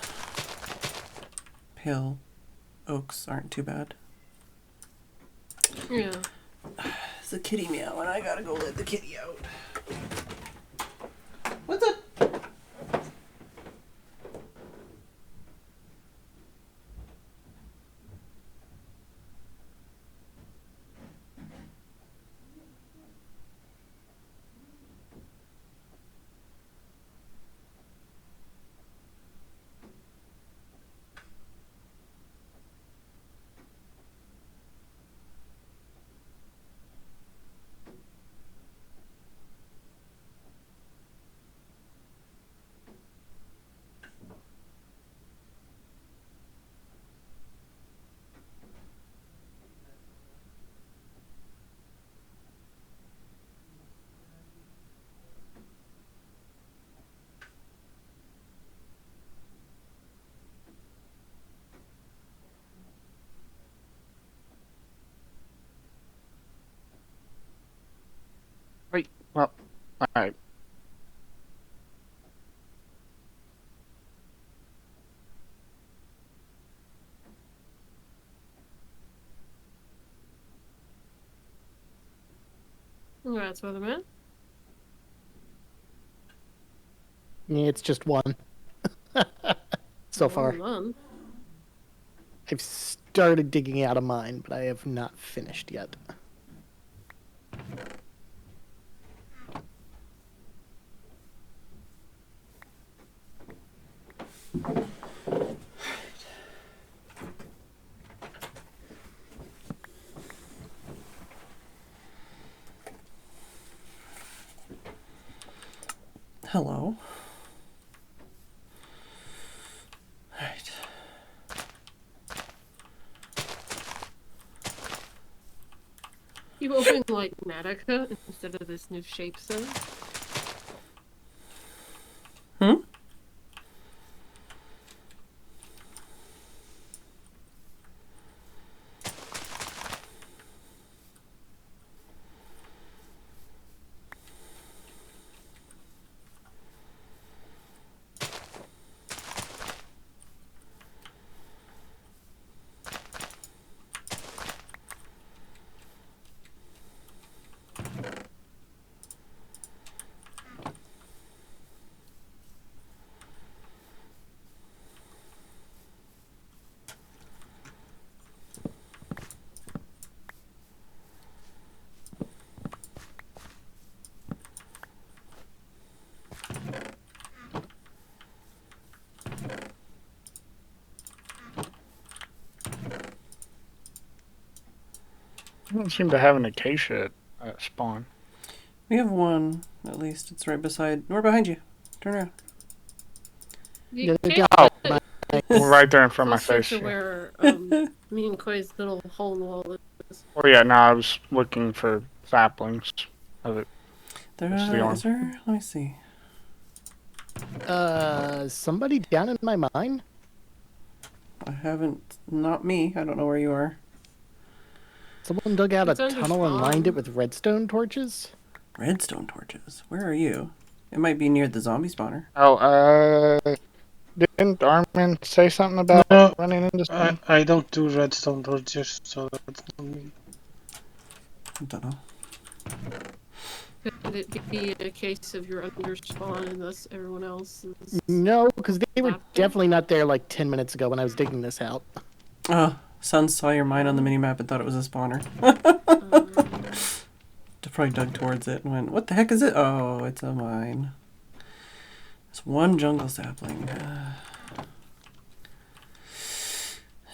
pale oaks aren't too bad. Yeah. It's a kitty meow, and I gotta go let the kitty out. What's up? Well, alright. Congrats, Weatherman. Yeah, it's just one. So far. None. I've started digging out of mine, but I have not finished yet. Hello. Alright. You open like Matica instead of this new shape set? Hmm? I don't seem to have an acacia at spawn. We have one, at least. It's right beside. We're behind you. Turn around. The Oh, acacia right there in front of my closer face. to Yeah. where me and Koi's little hole in the wall is. Oh yeah, no, I was looking for saplings of it. That's the Is there? Let me see. Somebody down in my mine? I haven't. Not me. I don't know where you are. Someone dug out It's a under tunnel and lined it spawn. with redstone torches? Redstone torches. Where are you? It might be near the zombie spawner. Oh, didn't Armin say something about No, running into some? I don't do redstone torches, so that's not me. I don't know. Could it be a case of you're under spawn and thus everyone else is... No, because they were Not there? definitely not there like 10 minutes ago when I was digging this out. Oh, Sun saw your mine on the minimap and thought it was a spawner. Probably dug towards it and went, what the heck is it? Oh, it's a mine. It's one jungle sapling.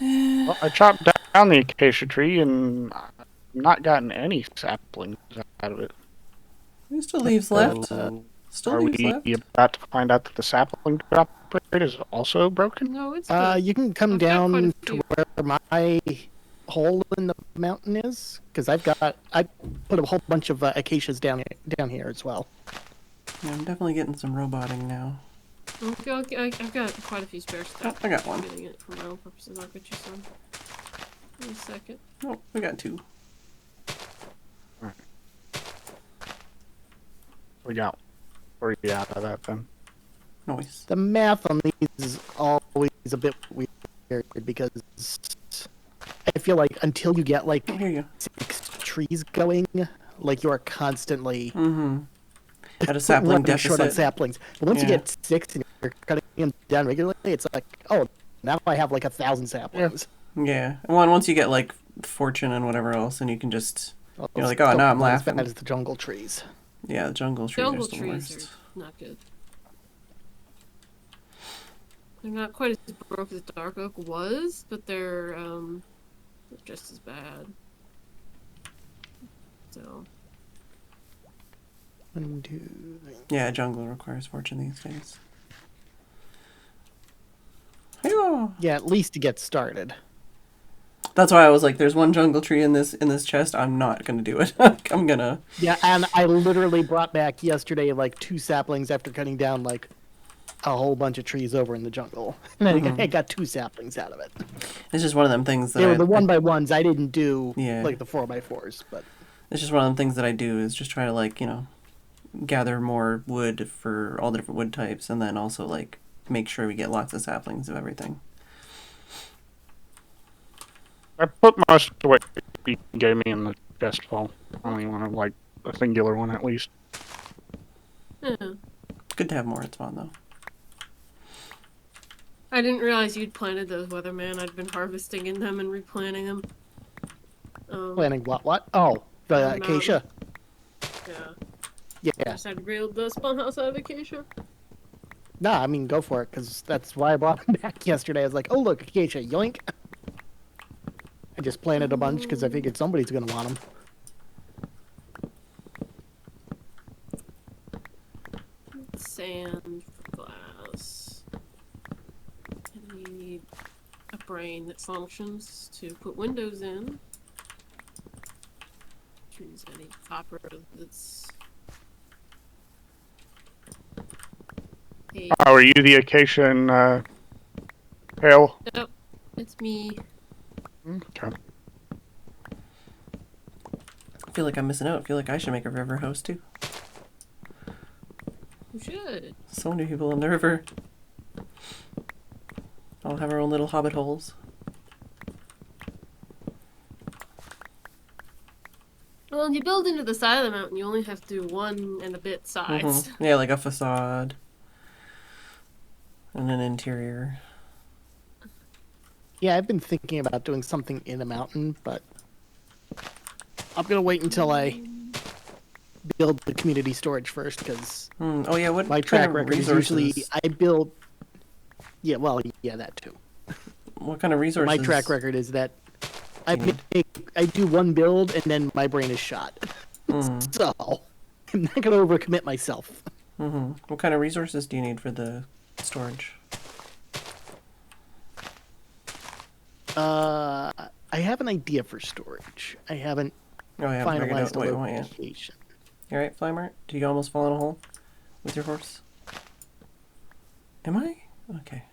Well, I chopped down the acacia tree and I've not gotten any saplings out of it. There's still leaves left. So, Still are leaves we left. about to find out that the sapling drop rate is also broken? No, it's good. You can come I've got quite down a to few. where my hole in the mountain is, because I put a whole bunch of acacias down here as well. Yeah, I'm definitely getting some roboting now. Okay, I've got quite a few spare stuff. I got one. I'm getting it for my own purposes. I'll get you some. In a second. Oh, we got two. We got 3 out of that then. Noise. The math on these is always a bit weird because I feel like until you get like 6 trees going, like you are constantly at a sapling running short on deficit. saplings. But once you get 6 and you're cutting them down regularly, it's like, oh, now I have like 1,000 saplings. Yeah. Well, once you get like fortune and whatever else, and you can just you're like, oh, Still now I'm not as laughing. bad as the jungle trees. Yeah, the jungle trees Jungle are the trees worst. are not good. They're not quite as broke as dark oak was, but they're just as bad. So. 1, 2, 3. Yeah, jungle requires fortune these days. Yeah. Yeah, at least to get started. That's why I was like, "There's one jungle tree in this chest. I'm not gonna do it. I'm gonna." Yeah, and I literally brought back yesterday like 2 saplings after cutting down like a whole bunch of trees over in the jungle, and I got 2 saplings out of it. It's just one of them things that They were the 1x1s. I didn't do Yeah. like the 4x4s, but It's just one of the things that I do is just try to like gather more wood for all the different wood types, and then also like make sure we get lots of saplings of everything. I put most of what you gave me in the chest full. I only want like a singular one at least. Yeah. It's good to have more at spawn though. I didn't realize you'd planted those, Weatherman. I'd been harvesting in them and replanting them. planning what? Oh, the I'm not- acacia. Yeah. I Yeah. just had to build the spawn house out of acacia. Nah, I mean, go for it, because that's why I brought them back yesterday. I was like, oh, look, acacia, yoink. I just planted a bunch because I figured somebody's going to want them. Sand for glass. I need a brain that functions to put windows in. Choose any copper that's... Oh, are you the acacia and pale? Nope, it's me. Okay. I feel like I'm missing out. I feel like I should make a river host too. You should. So many people in the river. All have our own little hobbit holes. Well, when you build into the side of the mountain, you only have to do 1 and a bit sides. Yeah, like a facade. And an interior. Yeah, I've been thinking about doing something in the mountain, but I'm going to wait until I build the community storage first, because Oh yeah, what my kind track of record is resources? usually I build... Yeah, well, yeah, that too. What kind of resources? My track record is that I do one build and then my brain is shot. So I'm not gonna overcommit myself. What kind of resources do you need for the storage? I have an idea for storage. I haven't finalized a location. You alright, Flymart? Did you almost fall in a hole with your horse? Am I? Okay.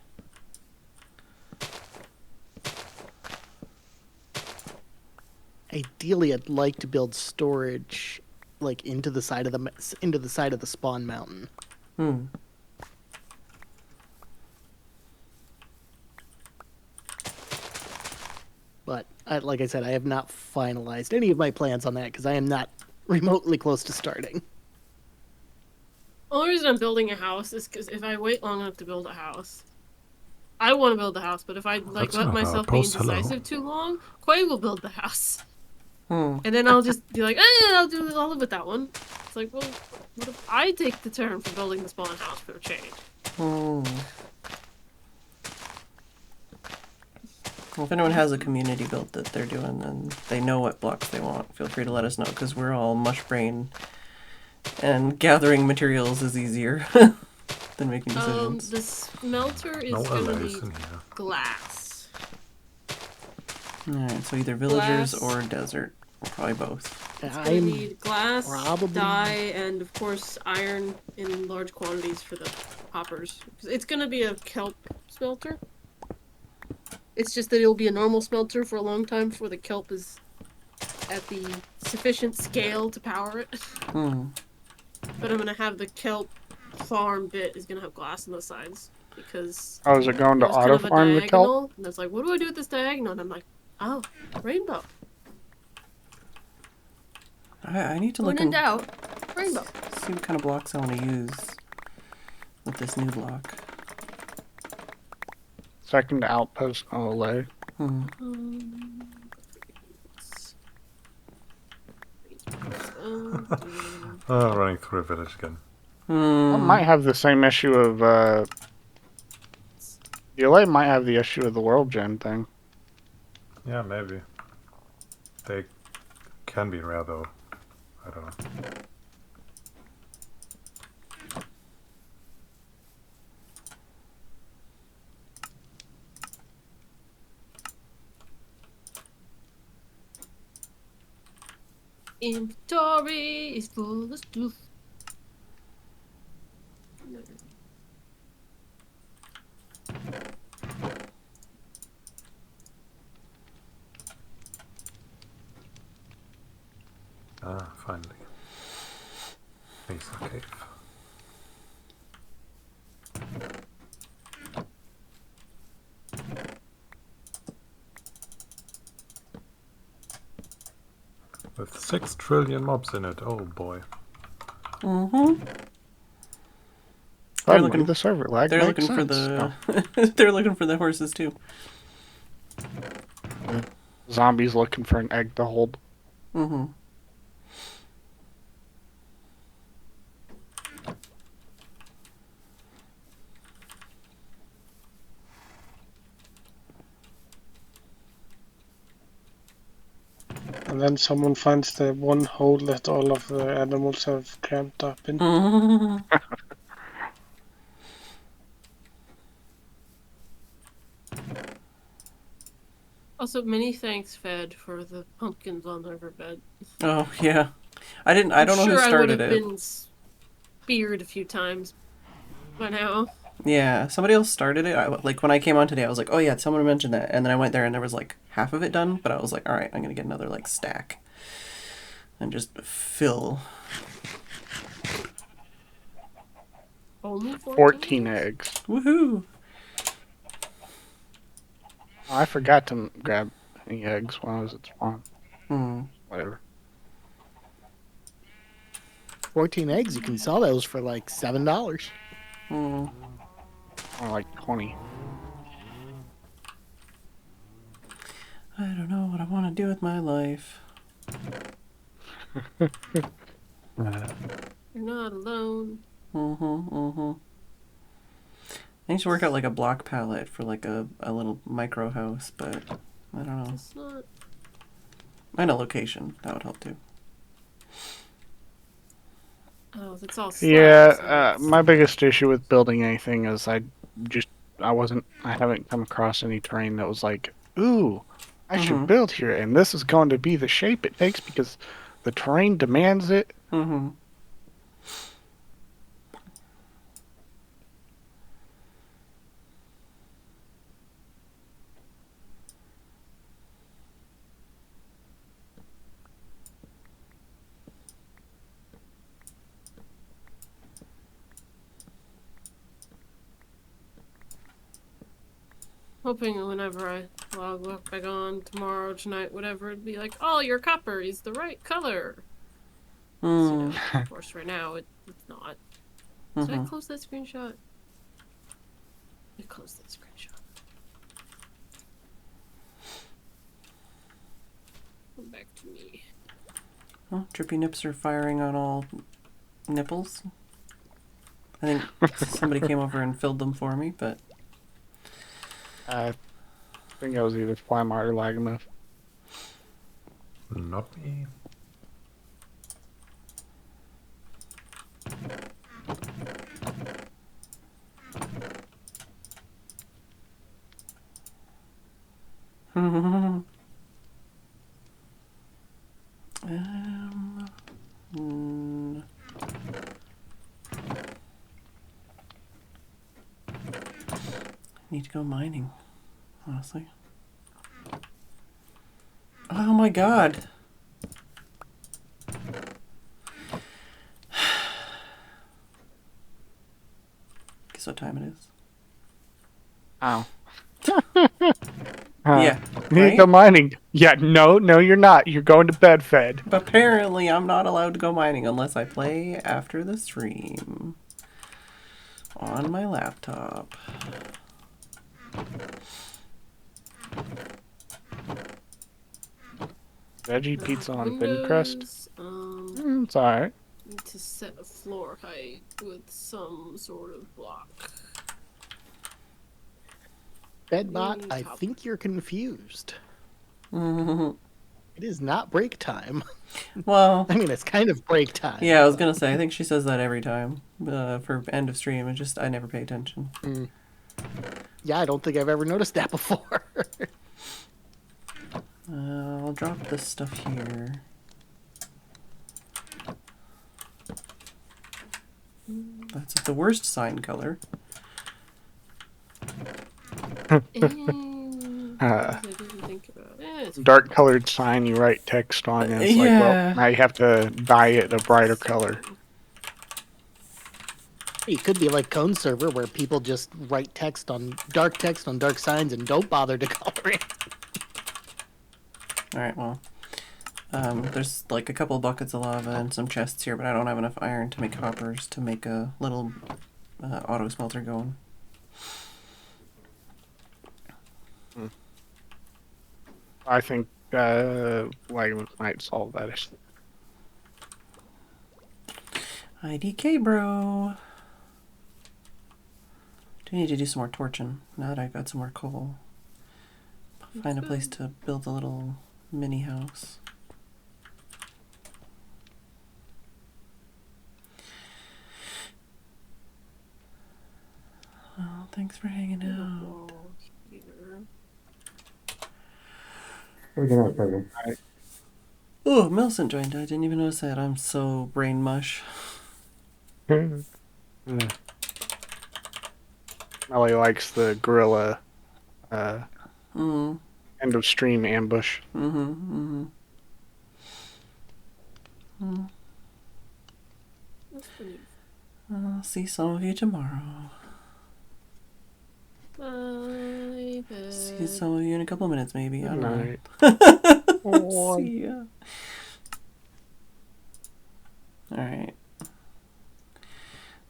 Ideally, I'd like to build storage like into the side of the spawn mountain. But like I said, I have not finalized any of my plans on that because I am not remotely close to starting. The only reason I'm building a house is because if I wait long enough to build a house, I want to build the house. But if I let myself be indecisive too long, Quay will build the house. And then I'll just be like, I'll live with that one. It's like, well, what if I take the turn for building the spawn house for a change? Well, if anyone has a community build that they're doing and they know what blocks they want, feel free to let us know, because we're all mush brain and gathering materials is easier than making decisions. The smelter is going to be glass. Alright, so either villagers or desert. Probably both. It's going to need glass, dye, and of course iron in large quantities for the hoppers. It's going to be a kelp smelter. It's just that it'll be a normal smelter for a long time before the kelp is at the sufficient scale to power it. But I'm going to have the kelp farm bit is going to have glass on the sides because... Oh, is it going to auto farm the kelp? And it's like, what do I do with this diagonal? And I'm like, oh, rainbow. I need to look in doubt, rainbow. See what kind of blocks I want to use with this new block. Second outpost OLA. Running through a village again. I might have the same issue of OLA might have the issue of the world gen thing. Yeah, maybe. They can be rare though. I don't know. Inventory is full of stuff. Finally. Mesa cave. With 6 trillion mobs in it, oh boy. They're looking the server lag. They're looking for the they're looking for the horses too. Zombies looking for an egg to hold. And then someone finds the one hole that all of the animals have cramped up in. Also, many thanks, Fed, for the pumpkins on the riverbed. Oh yeah, I don't know who started I would have it. been speared a few times by now. Yeah, somebody else started it. Like when I came on today, I was like, oh yeah, someone mentioned that, and then I went there and there was like half of it done. But I was like, all right, I'm gonna get another like stack and just fill. Only 14 eggs. Woohoo! Oh, I forgot to grab any eggs when I was at spawn. Whatever. 14 eggs, you can sell those for like $7. Or like 20. I don't know what I want to do with my life. You're not alone. I need to work out like a block palette for like a little micro house, but I don't know. It's not And a location. That would help too. Oh, that's all slabs. Yeah, my biggest issue with building anything is I haven't come across any terrain that was like, ooh, I should build here, and this is going to be the shape it takes because the terrain demands it. Mm-hmm. Hoping whenever I log back on tomorrow, tonight, whatever, it'd be like, oh, your copper is the right color. You know, of course, right now it's not. Did I close that screenshot? I closed that screenshot. Come back to me. Well, Drippy Nips are firing on all nipples. I think somebody came over and filled them for me, but... I think I was either Flymart or Lagomouth. Not me. Need to go mining, honestly. Oh my god. Guess what time it is? Oh. Yeah. You need Right? to go mining. Yeah, no, you're not. You're going to bed, Fed. Apparently, I'm not allowed to go mining unless I play after the stream. On my laptop. Veggie pizza on thin crust? It's alright. Need to set a floor height with some sort of block. Bedbot, I think you're confused. It is not break time. Well, I mean, it's kind of break time. Yeah, I was gonna say, I think she says that every time for end of stream. It's just I never pay attention. Yeah, I don't think I've ever noticed that before. I'll drop this stuff here. That's the worst sign color. Dark colored sign you write text on, and it's like, well, now you have to dye it a brighter color. It could be like Cone Server, where people just write text on dark signs and don't bother to color it. Alright, well. There's like a couple buckets of lava and some chests here, but I don't have enough iron to make hoppers to make a little auto smelter going. I think Lagomouth might solve that issue. IDK, bro. Do need to do some more torching now that I've got some more coal. Find a place to build a little mini house. Well, thanks for hanging out. Have a good night, Phedran. Oh, Millicent joined. I didn't even notice that. I'm so brain mush. Melly likes the gorilla end of stream ambush. I'll see some of you tomorrow. Bye, See some of you in a couple of minutes, maybe. I don't know. See ya. Alright.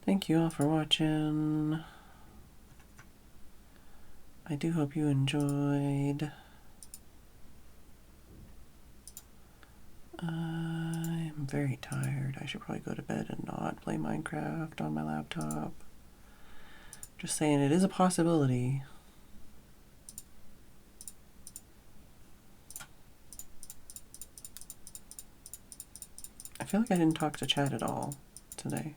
Thank you all for watching. I do hope you enjoyed. I'm very tired. I should probably go to bed and not play Minecraft on my laptop. Just saying, it is a possibility. I feel like I didn't talk to Chad at all today.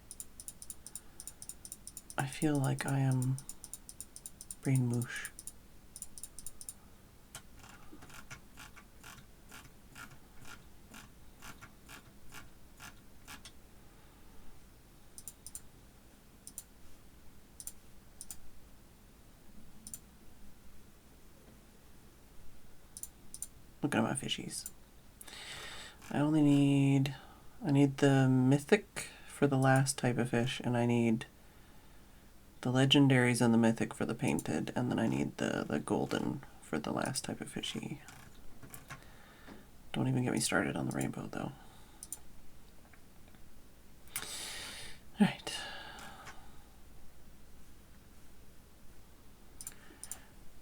I feel like I am brain moosh. Looking at my fishies. I need the mythic for the last type of fish, and I need the legendaries and the mythic for the painted, and then I need the golden for the last type of fishy. Don't even get me started on the rainbow, though. Alright.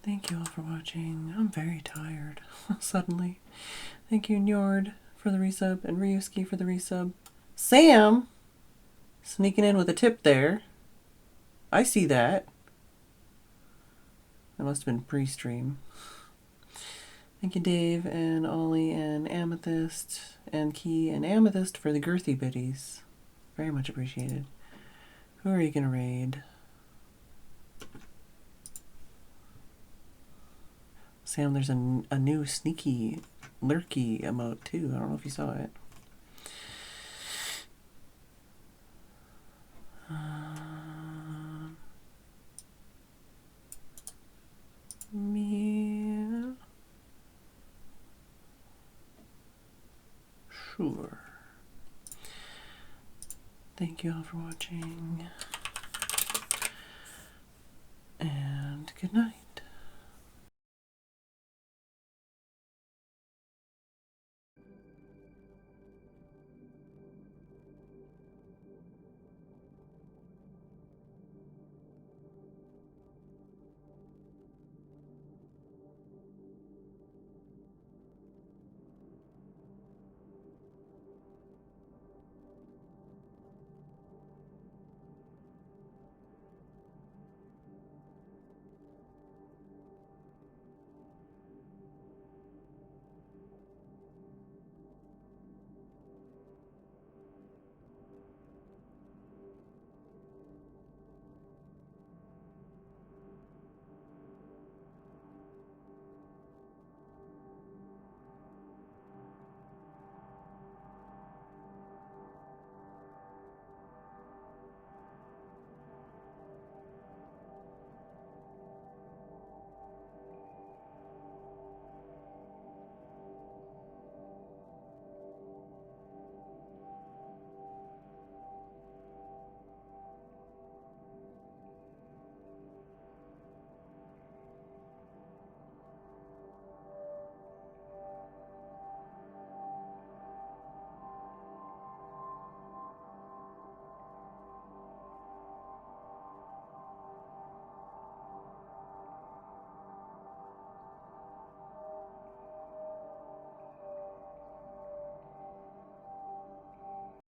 Thank you all for watching. I'm very tired, suddenly. Thank you, Njord, for the resub, and Ryuski for the resub. Sam! Sneaking in with a tip there. I see that. That must have been pre-stream. Thank you, Dave, and Ollie, and Amethyst, and Key, and Amethyst for the girthy biddies. Very much appreciated. Who are you gonna raid? Sam, there's a new sneaky, lurky emote too. I don't know if you saw it. Yeah. Sure. Thank you all for watching. And good night.